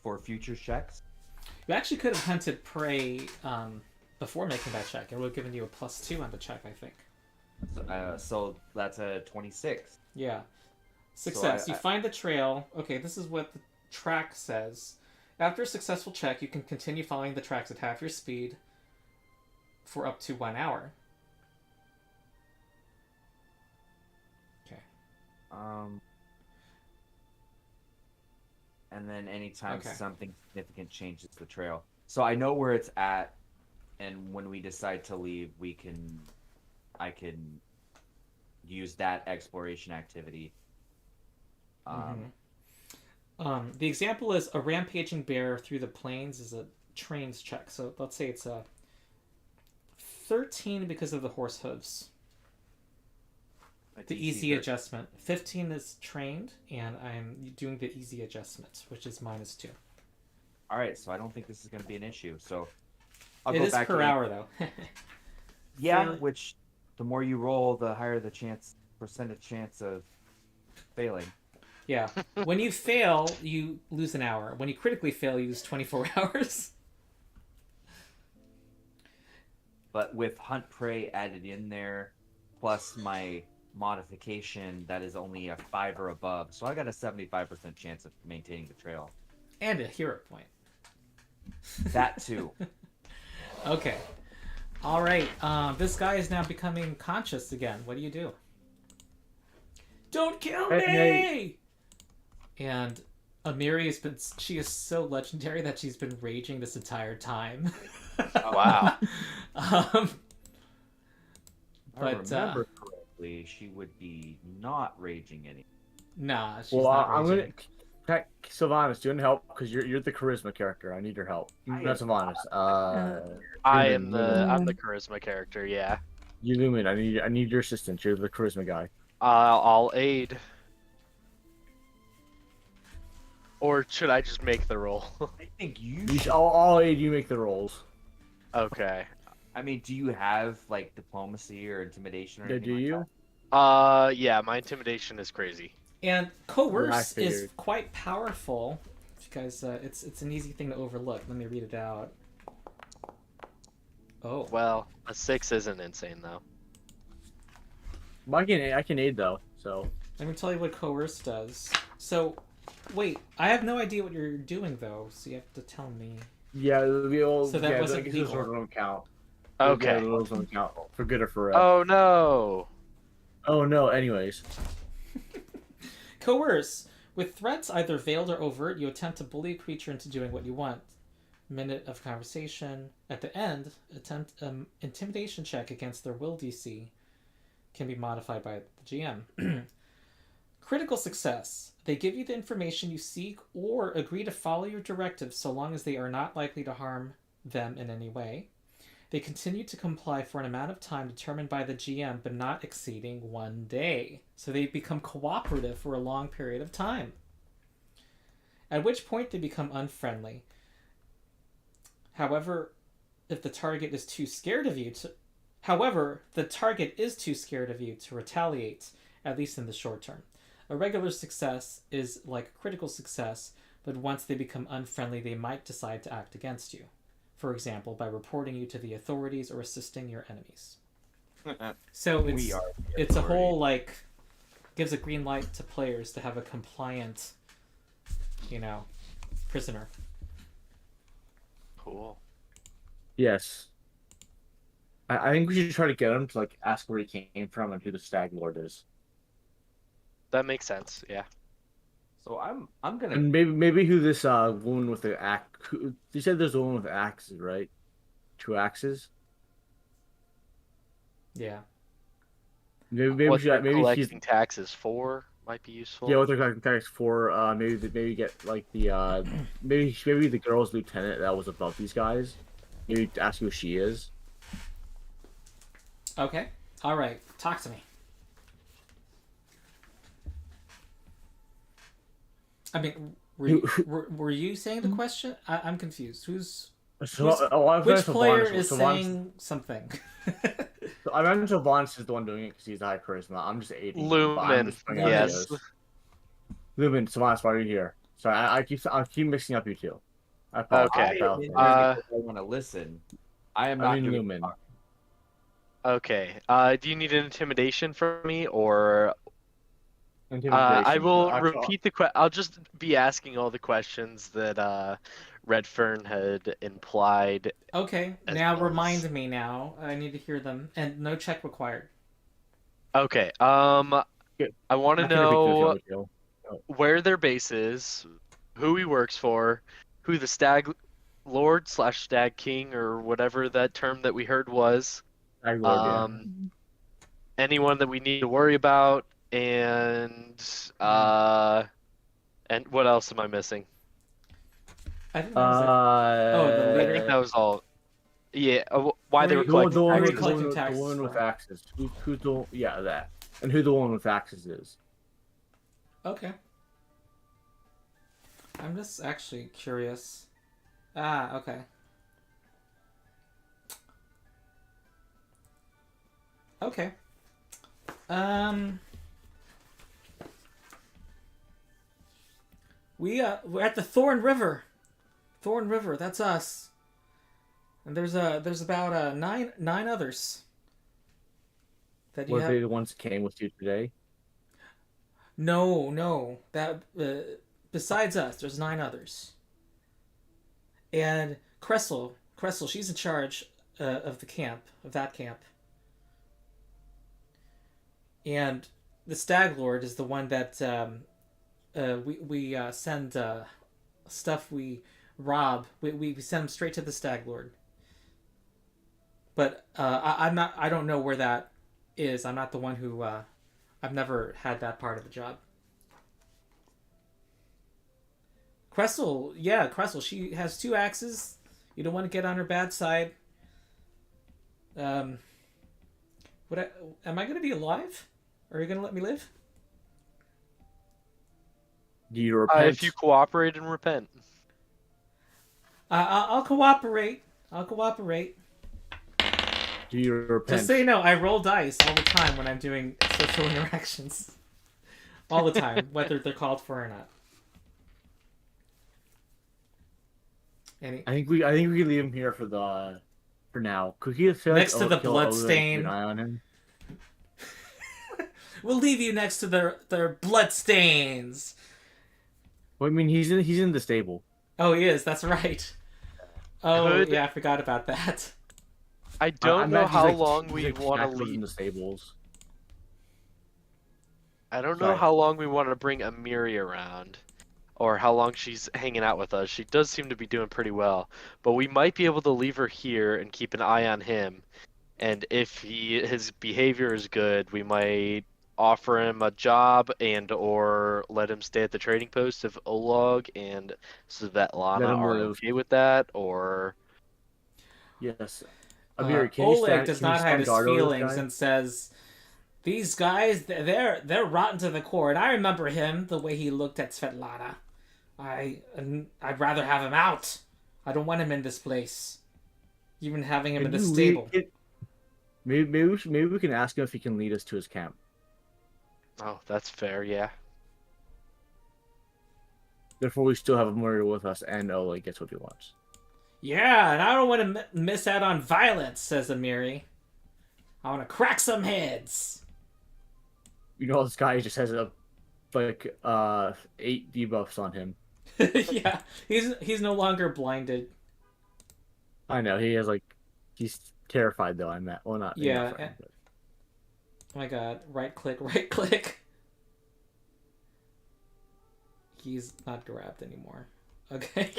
for future checks?
You actually could have hunted prey before making that check. It would have given you a +2 on the check, I think.
So that's a 26.
Yeah. Success.
So
You find the trail. Okay, this is what the track says. After a successful check, you can continue following the tracks at half your speed for up to 1 hour. Okay.
And then anytime
Okay.
something significant changes the trail. So I know where it's at, and when we decide to leave, I can use that exploration activity.
The example is a rampaging bear through the plains is a trains check. So let's say it's a 13 because of the horse hooves. The easy adjustment. 15 is trained, and I'm doing the easy adjustment, which is -2.
All right, so I don't think this is going to be an issue. So I'll
It
go
is
back
per
to
hour, though.
Yeah,
Fairly-
which the more you roll, the higher the percentage chance of failing.
Yeah. When you fail, you lose an hour. When you critically fail, you lose 24 hours.
But with hunt prey added in there, plus my modification, that is only a 5 or above. So I got a 75% chance of maintaining the trail.
And a hero point.
That too.
Okay. All right. This guy is now becoming conscious again. What do you do? Don't kill me!
Hey.
And Amiri has been. She is so legendary that she's been raging this entire time.
Wow.
If I
But,
remember correctly, she would be not raging any.
Nah, she's
Well,
not
I'm
raging.
gonna. Sylvanas, do you want help? Because you're the charisma character. I need your help. Not Sylvanas.
I'm
Lumen.
the charisma character. Yeah.
You Lumen. I need your assistance. You're the charisma guy.
I'll aid. Or should I just make the roll?
I think you.
I'll aid you make the rolls.
Okay.
I mean, do you have like diplomacy or intimidation or
Yeah,
anything
do
like
you?
that?
Yeah, my intimidation is crazy.
And
I
coerce is
figured.
quite powerful because it's an easy thing to overlook. Let me read it out. Oh.
Well, a 6 isn't insane though.
I can aid though. So
Let me tell you what coerce does. So, wait, I have no idea what you're doing though, so you have to tell me.
yeah,
So that wasn't
I guess those
legal.
don't count.
Okay.
Yeah, those don't count for good or for bad.
Oh no.
Oh no. Anyways,
Coerce. With threats either veiled or overt, you attempt to bully a creature into doing what you want. Minute of conversation. At the end, attempt intimidation check against their will DC can be modified by the GM. Critical success. They give you the information you seek or agree to follow your directives so long as they are not likely to harm them in any way. They continue to comply for an amount of time determined by the GM, but not exceeding 1 day. So they become cooperative for a long period of time. At which point they become unfriendly. However, if the target is too scared of you to... However, the target is too scared of you to retaliate, at least in the short term. A regular success is like a critical success, but once they become unfriendly, they might decide to act against you. For example, by reporting you to the authorities or assisting your enemies. So it's a whole, like, gives a green light to players to have a compliant, prisoner.
Cool.
yes. I think we should try to get him to like ask where he came from and who the Stag Lord is.
That makes sense. Yeah.
So I'm gonna.
And maybe who this woman with the axe. You said there's a woman with axes, right? 2 axes.
Yeah.
Maybe
What they're
maybe she's
collecting taxes for might be useful.
yeah. What they're collecting tax for? Maybe get like the maybe the girl's lieutenant that was above these guys. Maybe ask who she is.
Okay. All right. Talk to me. I mean, were you saying the question? I'm confused. Which player is saying something?
I imagine Sylvanas is the one doing it because he's the high charisma. I'm just aiding.
Lumen, yes.
Lumen, Sylvanas, why are you here? Sorry, I keep mixing up you two. I apologize.
Okay.
I am
Pal.
in here because I want to listen. I am not
I'm in
doing
Lumen.
talking.
Okay. Do you need an intimidation from me, or I
Intimidation.
will
Actually,
repeat the I'll just be asking all the questions that Redfern had implied.
Okay,
As
now
well as-
remind me now. I need to hear them, and no check required.
Okay.
Yeah,
I want to
I can repeat those
know
other two.
where their base is, who he works for, who the Stag Lord slash Stag King or whatever that term that we heard was.
Stag Lord, yeah.
Anyone that we need to worry about, and what else am I missing?
I think that was it. Oh, the
I
leader.
think that was all. Yeah, why they were
Who are you-
collecting
who are you
taxes.
collecting
the
taxes
one with
for?
axes. Who's the that, and who the one with axes is?
Okay. I'm just actually curious. Ah, okay. Okay. We're at the Thorn River. Thorn River, that's us. And there's about nine others that you
Were
have.
they the ones that came with you today?
No. That besides us, there's 9 others. And Cressel, she's in charge of the camp, of that camp. And the Stag Lord is the one that we send stuff we rob. We send them straight to the Stag Lord. But I don't know where that is. I'm not the one who. I've never had that part of the job. Cressel, she has 2 axes. You don't want to get on her bad side. Am I going to be alive? Are you going to let me live?
Do you repent?
If you cooperate and repent.
I'll cooperate. I'll cooperate.
Do you repent?
Just so you know, I roll dice all the time when I'm doing social interactions. All the time, whether they're called for or not.
I think we can leave him here for now. Could he feel
Next to the
kill
blood
Oleg and
stain.
keep an eye on him?
We'll leave you next to their blood stains.
Well, I mean, he's in the stable.
Oh, he is. That's right. Oh,
Could-
yeah, I forgot about that.
I don't know
imagine
how
he's
long
he's
we
like
want to
shackled in
leave.
the stables.
I don't know
Sorry.
how long we want to bring Amiri around, or how long she's hanging out with us. She does seem to be doing pretty well, but we might be able to leave her here and keep an eye on him. And if his behavior is good, we might offer him a job or let him stay at the trading post if Oleg and
Let
Svetlana
him
are
live.
okay with that, or
Yes. Amir, can you
Oleg
stand,
does
can you
not hide
stand
his
guard over this
feelings
guy?
and says, "These guys, they're rotten to the core." And I remember him, the way he looked at Svetlana. I'd rather have him out. I don't want him in this place. Even having him in the
Can you
stable.
Maybe we can ask him if he can lead us to his camp.
oh, that's fair, yeah.
Therefore, we still have Amir with us, and Oleg gets what he wants.
Yeah, and I don't want to miss out on violence, says Amiri. I want to crack some heads.
You know, this guy just has 8 debuffs on him.
Yeah, he's no longer blinded.
I know he has he's terrified though. I'm at well not
Yeah,
not friend, but...
Oh my god, right click. He's not grabbed anymore. Okay.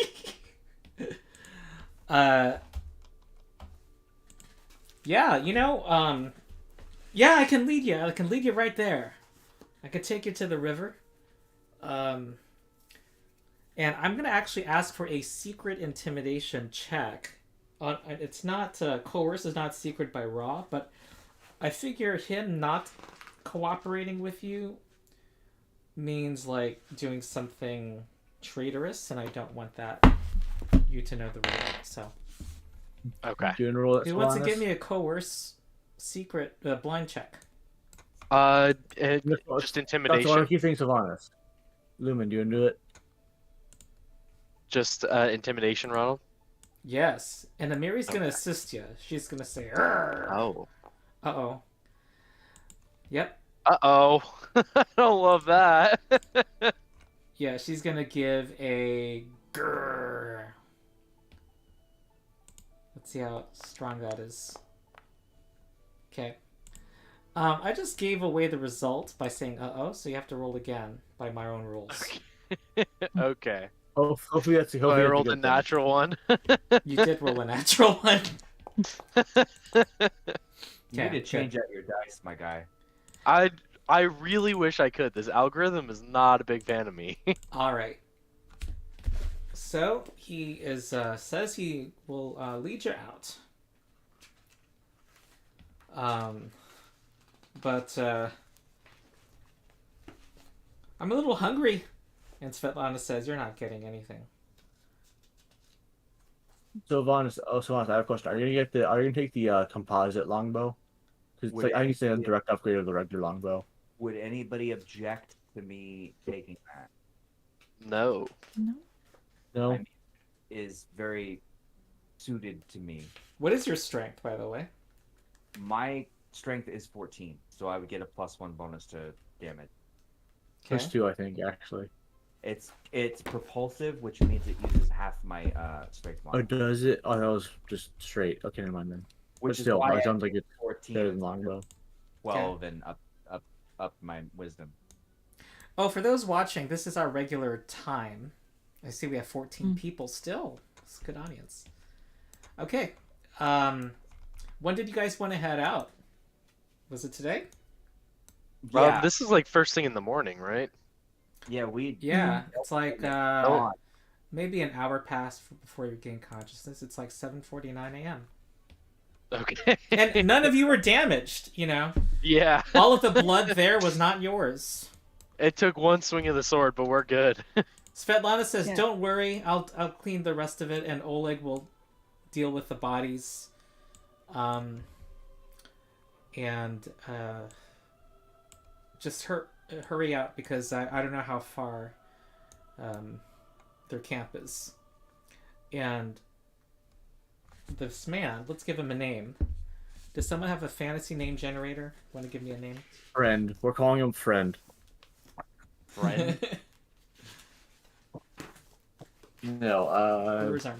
Yeah, yeah, I can lead you. I can lead you right there. I could take you to the river. And I'm gonna actually ask for a secret intimidation check. It's not coerce is not secret by raw, but I figure him not cooperating with you means doing something traitorous, and I don't want you to know the real. So
Okay.
Doing a roll that's
who wants to
honest?
give me a coerce secret blind check?
Just
That's one of
intimidation.
the key things of honest. Lumen, do you want to do it?
Just intimidation, Ronald?
Yes, and Amiri's gonna assist you. She's gonna say, "Arr."
Oh.
Uh-oh. Yep.
Uh-oh. I don't love that.
Yeah, she's gonna give a grrr. Let's see how strong that is. Okay. I just gave away the result by saying uh-oh, so you have to roll again by my own rules.
Okay.
Oh, hopefully that's
So I
hopefully that's
rolled a
good thing.
natural one.
You did roll a natural one.
You
Okay,
need to change out your dice, my guy.
I really wish I could. This algorithm is not a big fan of me.
All right. So he is says he will lead you out. But I'm a little hungry, and Svetlana says you're not getting anything.
So Vaughn, I have a question. Are you gonna take the composite longbow? Because
Would
I think it's a
anybody-
direct upgrade of the regular longbow.
Would anybody object to me taking that?
No.
No.
No.
I mean, is very suited to me.
What is your strength, by the way?
My strength is 14, so I would get a +1 bonus to damage.
Okay.
Plus 2, I think, actually.
It's propulsive, which means it uses half my strength
Oh,
mod.
does it? Oh, that was just straight. Okay, never mind then.
Which
But
is
still,
why
it sounds like it's
14,
better than longbow.
12, and up my wisdom.
Oh, for those watching, this is our regular time. I see we have 14 people still. It's a good audience. Okay. When did you guys want to head out? Was it today?
Yeah,
This is like first thing in the morning, right?
yeah, we.
Yeah, it's like
Oh.
maybe an hour past before you gain consciousness. It's like 7:49 a.m.
Okay.
And none of you were damaged, you know.
Yeah.
All of the blood there was not yours.
It took one swing of the sword, but we're good.
Svetlana says,
Yeah.
"Don't worry, I'll clean the rest of it, and Oleg will deal with the bodies." Just hurry out because I don't know how far their camp is. And this man, let's give him a name. Does someone have a fantasy name generator? Want to give me a name?
Friend. We're calling him Friend.
Friend.
No,
Where's our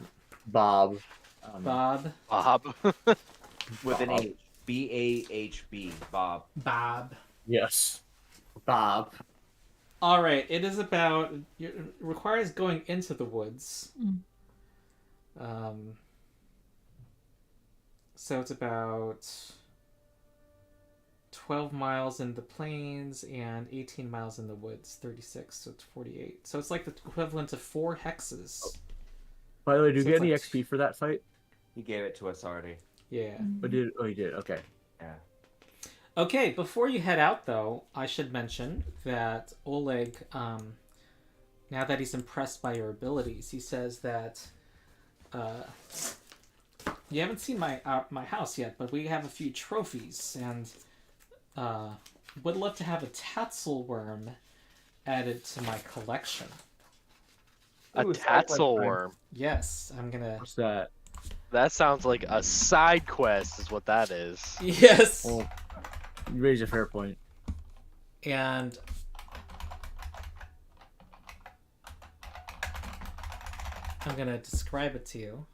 Bob.
Bob?
Bob.
With an
Bob.
H. BAHB. Bob.
Bob.
Yes. Bob.
All right. It is about. It requires going into the woods. So it's about 12 miles in the plains and 18 miles in the woods. 36, so it's 48. So it's like the equivalent of 4 hexes.
By the way, do you
So
get
it's
any
like-
XP for that fight?
He gave it to us already.
Yeah.
Oh, did? Oh, he did. Okay.
Yeah.
Okay, before you head out, though, I should mention that Oleg, now that he's impressed by your abilities, he says that you haven't seen my house yet, but we have a few trophies, and would love to have a tassel worm added to my collection.
A
Ooh, it's like
tassel
my-
worm.
Yes, I'm gonna.
What's that?
That sounds like a side quest, is what that is.
Yes,
Oh, you raise a fair point.
and I'm gonna describe it to you.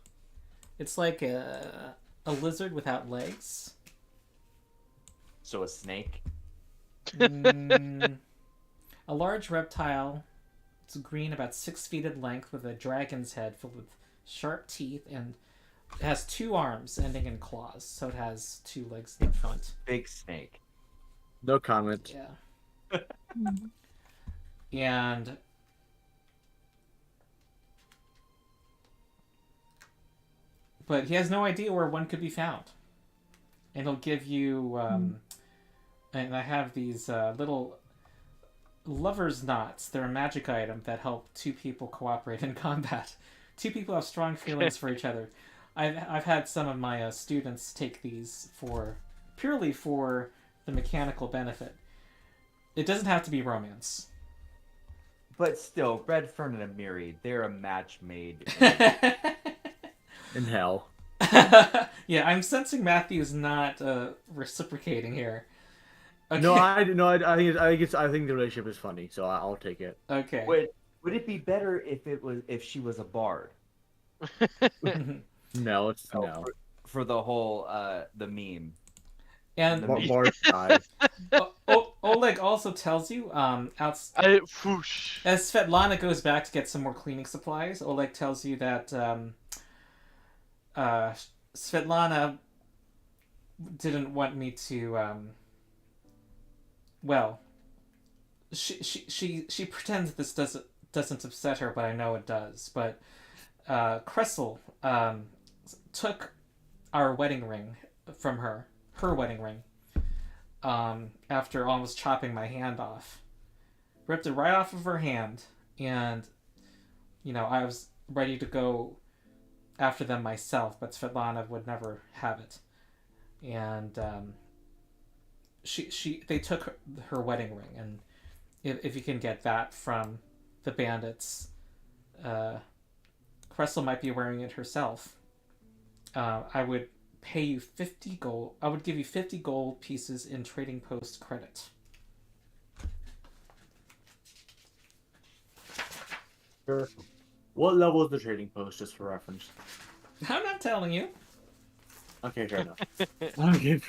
It's like a lizard without legs.
So a snake.
A large reptile. It's green, about 6 feet in length, with a dragon's head filled with sharp teeth, and it has 2 arms ending in claws. So it has 2 legs in the front.
Big snake.
No comment.
Yeah. And but he has no idea where one could be found. And he'll give you and I have these little lover's knots. They're a magic item that help 2 people cooperate in combat. 2 people have strong feelings for each other. I've had some of my students take these purely for the mechanical benefit. It doesn't have to be romance.
But still, Redfern and Amiri, they're a match made.
In hell.
Yeah, I'm sensing Matthew's not reciprocating here. Okay.
No, I think the relationship is funny, so I'll take it.
Okay.
Would it be better if she was a bard?
No, it's no.
For the whole the meme.
And Oleg also tells you, as Svetlana goes back to get some more cleaning supplies, Oleg tells you that Svetlana didn't want me to. Well, she pretends this doesn't upset her, but I know it does. But Cressel took our wedding ring from her wedding ring, after almost chopping my hand off. Ripped it right off of her hand, and I was ready to go after them myself, but Svetlana would never have it. And they took her wedding ring, and if you can get that from the bandits, Cressel might be wearing it herself. I would pay you 50 gold. I would give you 50 gold pieces in trading post credit.
Sure. What level is the trading post, just for reference?
I'm not telling you.
Okay, fair enough. Okay.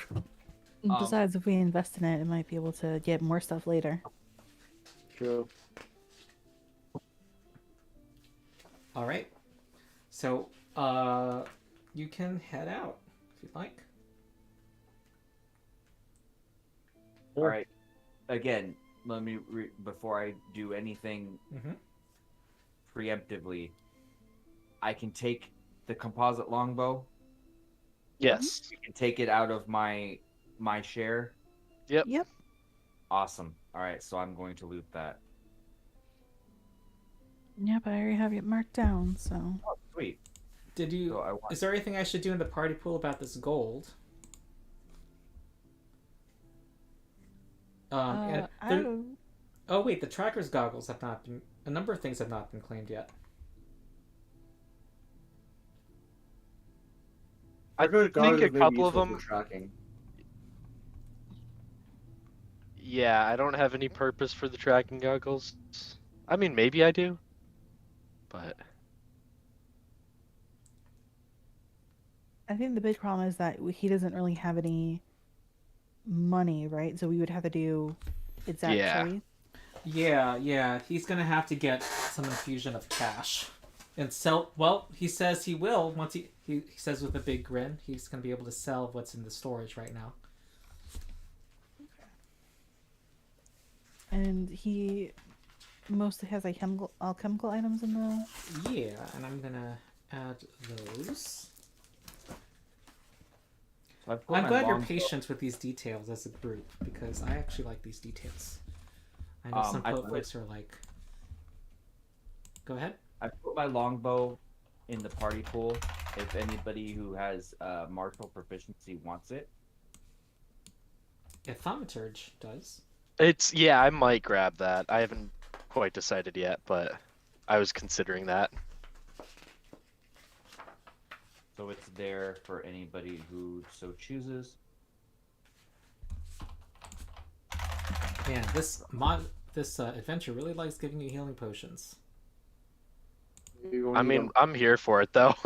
Besides, if we invest in it, it might be able to get more stuff later.
True.
All right. So, you can head out if you'd like.
All right. Again, let me before I do anything preemptively, I can take the composite longbow.
Yes.
You can take it out of my share.
Yep.
Yep.
Awesome. All right, so I'm going to loot that.
Yeah, but I already have it marked down, so.
Oh, sweet.
Did you?
So
Is there anything I should do in the party pool about this gold?
I don't.
Oh wait, the tracker's goggles have not been. A number of things have not been claimed yet.
I think a couple of them.
Tracking.
Yeah, I don't have any purpose for the tracking goggles. I mean, maybe I do, but
I think the big problem is that he doesn't really have any money, right? So we would have to do exact trade.
Yeah. He's gonna have to get some infusion of cash and sell. Well, he says he will once he says with a big grin he's gonna be able to sell what's in the storage right now.
And he mostly has like alchemical items in the.
Yeah, and I'm gonna add those.
So
I'm glad you're patient with these details as a group, because I actually like these details. I know some folks are like... Go ahead.
I put my longbow in the party pool if anybody who has martial proficiency wants it.
Yeah, Thaumaturge does.
I might grab that. I haven't quite decided yet, but I was considering that.
So it's there for anybody who so chooses.
Man, this adventure really likes giving you healing potions.
I mean, I'm here for it though.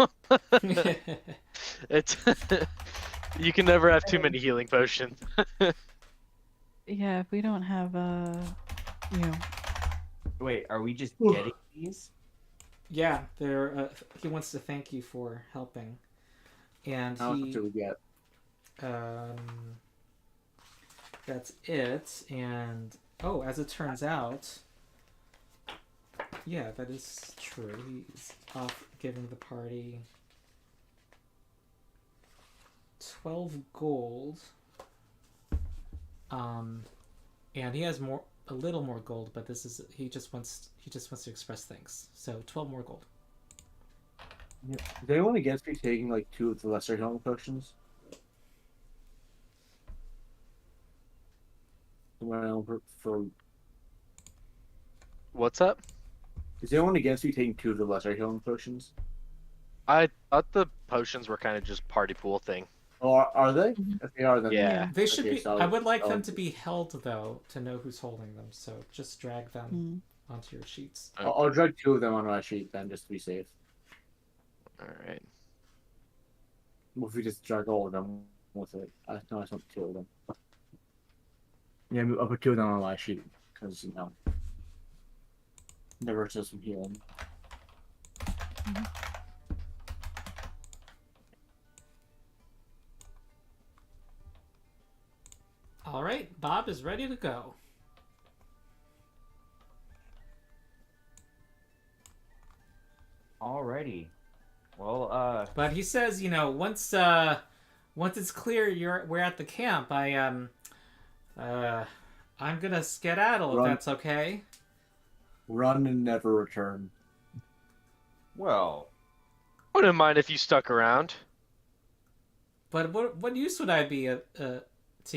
It's you can never have too many healing potions.
Yeah, if we don't have you know.
Wait, are we just getting these?
Yeah, they're. He wants to thank you for helping, and
How much do we get?
That's it. And as it turns out, yeah, that is true. He's off giving the party 12 gold. And he has a little more gold, but he just wants to express thanks. So 12 more gold.
Yeah. Is anyone against me taking like 2 of the lesser healing potions?
What's up?
Is anyone against you taking 2 of the lesser healing potions?
I thought the potions were kind of just party pool thing.
Or are they?
Mhm.
If they are, then
Yeah.
They should
okay,
be.
so
I would like
I'll-
them to be held though, to know who's holding them. So just drag them onto your sheets.
I'll drag 2 of them on my sheet then, just to be safe.
All right.
Well, if we just drag all of them with it, I know I just want 2 of them. Yeah, I'll put 2 of them on my sheet because never says some healing.
All right, Bob is ready to go.
Alrighty. Well,
But he says, once it's clear we're at the camp, I'm gonna skedaddle if
Run.
that's okay.
Run and never return.
well,
Wouldn't mind if you stuck around.
But what use would I be to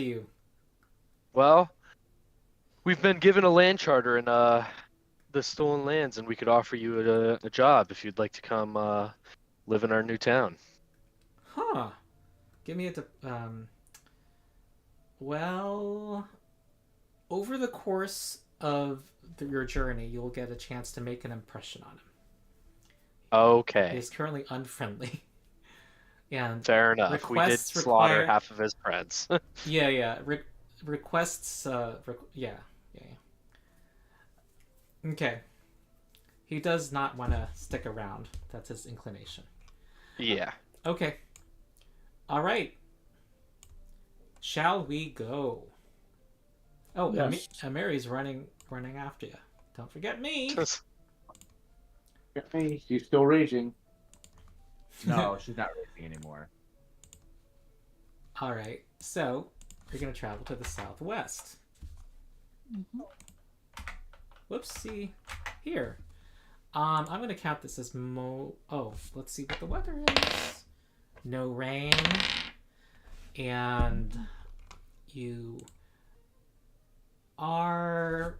you?
Well, we've been given a land charter in the stolen lands, and we could offer you a job if you'd like to come live in our new town.
Huh? Give me well, over the course of your journey, you'll get a chance to make an impression on him. He
Okay,
is currently unfriendly. And
fair enough. We did
requests
slaughter
require-
half of his friends.
yeah. Requests. Yeah. Okay. He does not want to stick around. That's his inclination.
Yeah.
Okay. All right. Shall we go? Oh,
Yes.
Mary's running after you. Don't forget me.
Get me. She's still raging.
no, she's not racing anymore.
All right. So you're gonna travel to the southwest. Whoopsie. Here. I'm gonna count this as Oh, let's see what the weather is. No rain. And you are.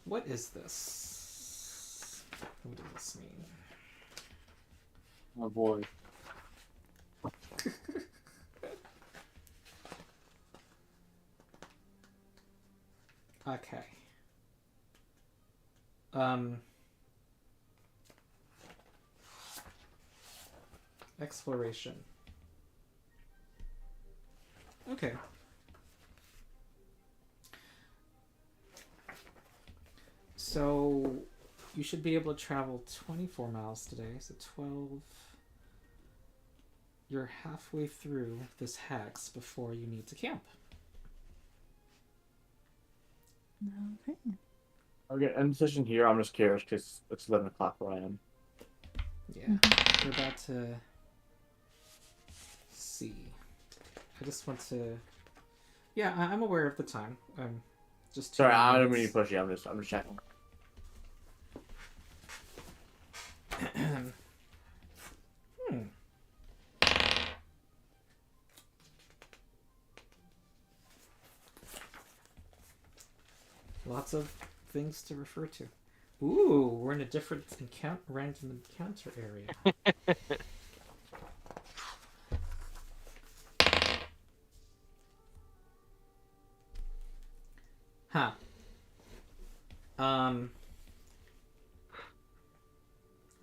What is this? What does this mean?
Oh boy.
Okay. Exploration. Okay. So you should be able to travel 24 miles today, so 12. You're halfway through this hex before you need to camp.
Okay.
Okay, end session here. I'm just curious because it's 11 o'clock where I am.
Yeah, we're about to see. I just want to. Yeah, I'm aware of the time. Just 2
Sorry, I don't
minutes.
mean to push you. I'm just checking.
Lots of things to refer to. Ooh, we're in a different random encounter area. Huh.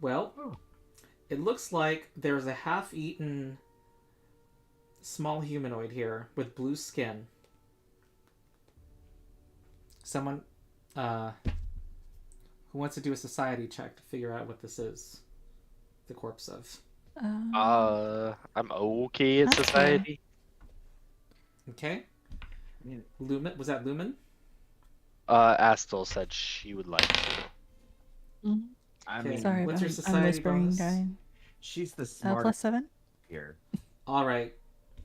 Well, it looks like there's a half-eaten small humanoid here with blue skin. Someone who wants to do a society check to figure out what this is. The corpse of.
I'm okay at
That's
society.
Okay. Lumen, was that Lumen?
Astel said she would like to.
I
Okay.
mean,
Sorry,
What's
but
your
I'm
society
whispering,
bonus?
guy.
she's the smartest
+7.
here.
All right.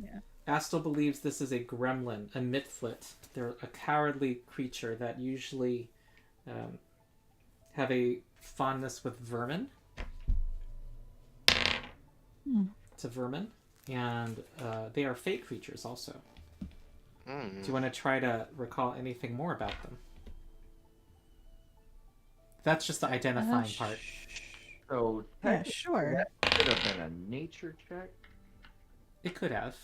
Yeah.
Astel believes this is a gremlin, a mitflit. They're a cowardly creature that usually have a fondness with vermin. To vermin, and they are fey creatures also. Do you want to try to recall anything more about them? That's just the identifying part.
So
Yeah, sure.
that could have been a nature check.
It could have.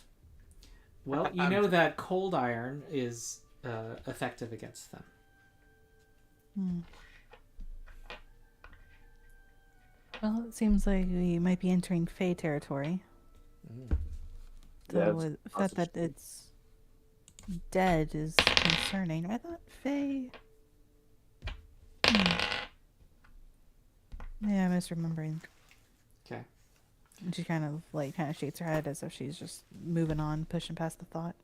Well, you know that cold iron is effective against them.
Hmm. Well, it seems like we might be entering Fey territory.
Yeah,
So the fact that it's dead is concerning. I thought Fey. Yeah, I'm misremembering.
Okay.
And she kind of shakes her head as if she's just moving on, pushing past the thought.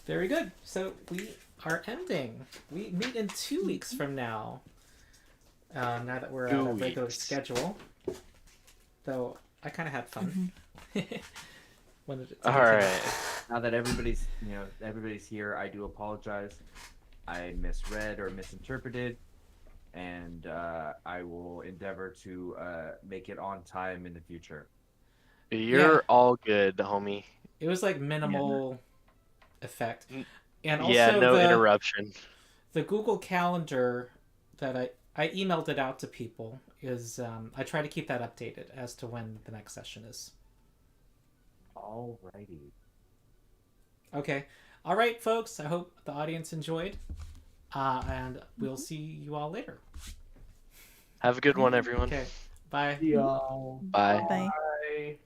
Very good. So we are ending. We meet in 2 weeks from now. Now that we're on a regular schedule. Though I kind of had fun. Wanted it to
All
continue.
right.
Now that everybody's here, I do apologize. I misread or misinterpreted, and I will endeavor to make it on time in the future.
You're all good, homie.
It was like minimal effect. And also
Yeah, no interruption.
The Google Calendar that I emailed it out to people is I try to keep that updated as to when the next session is.
Alrighty.
Okay. All right, folks. I hope the audience enjoyed. And we'll see you all later.
Have a good one, everyone.
Okay. Bye.
See y'all.
Bye.
Bye.
Bye.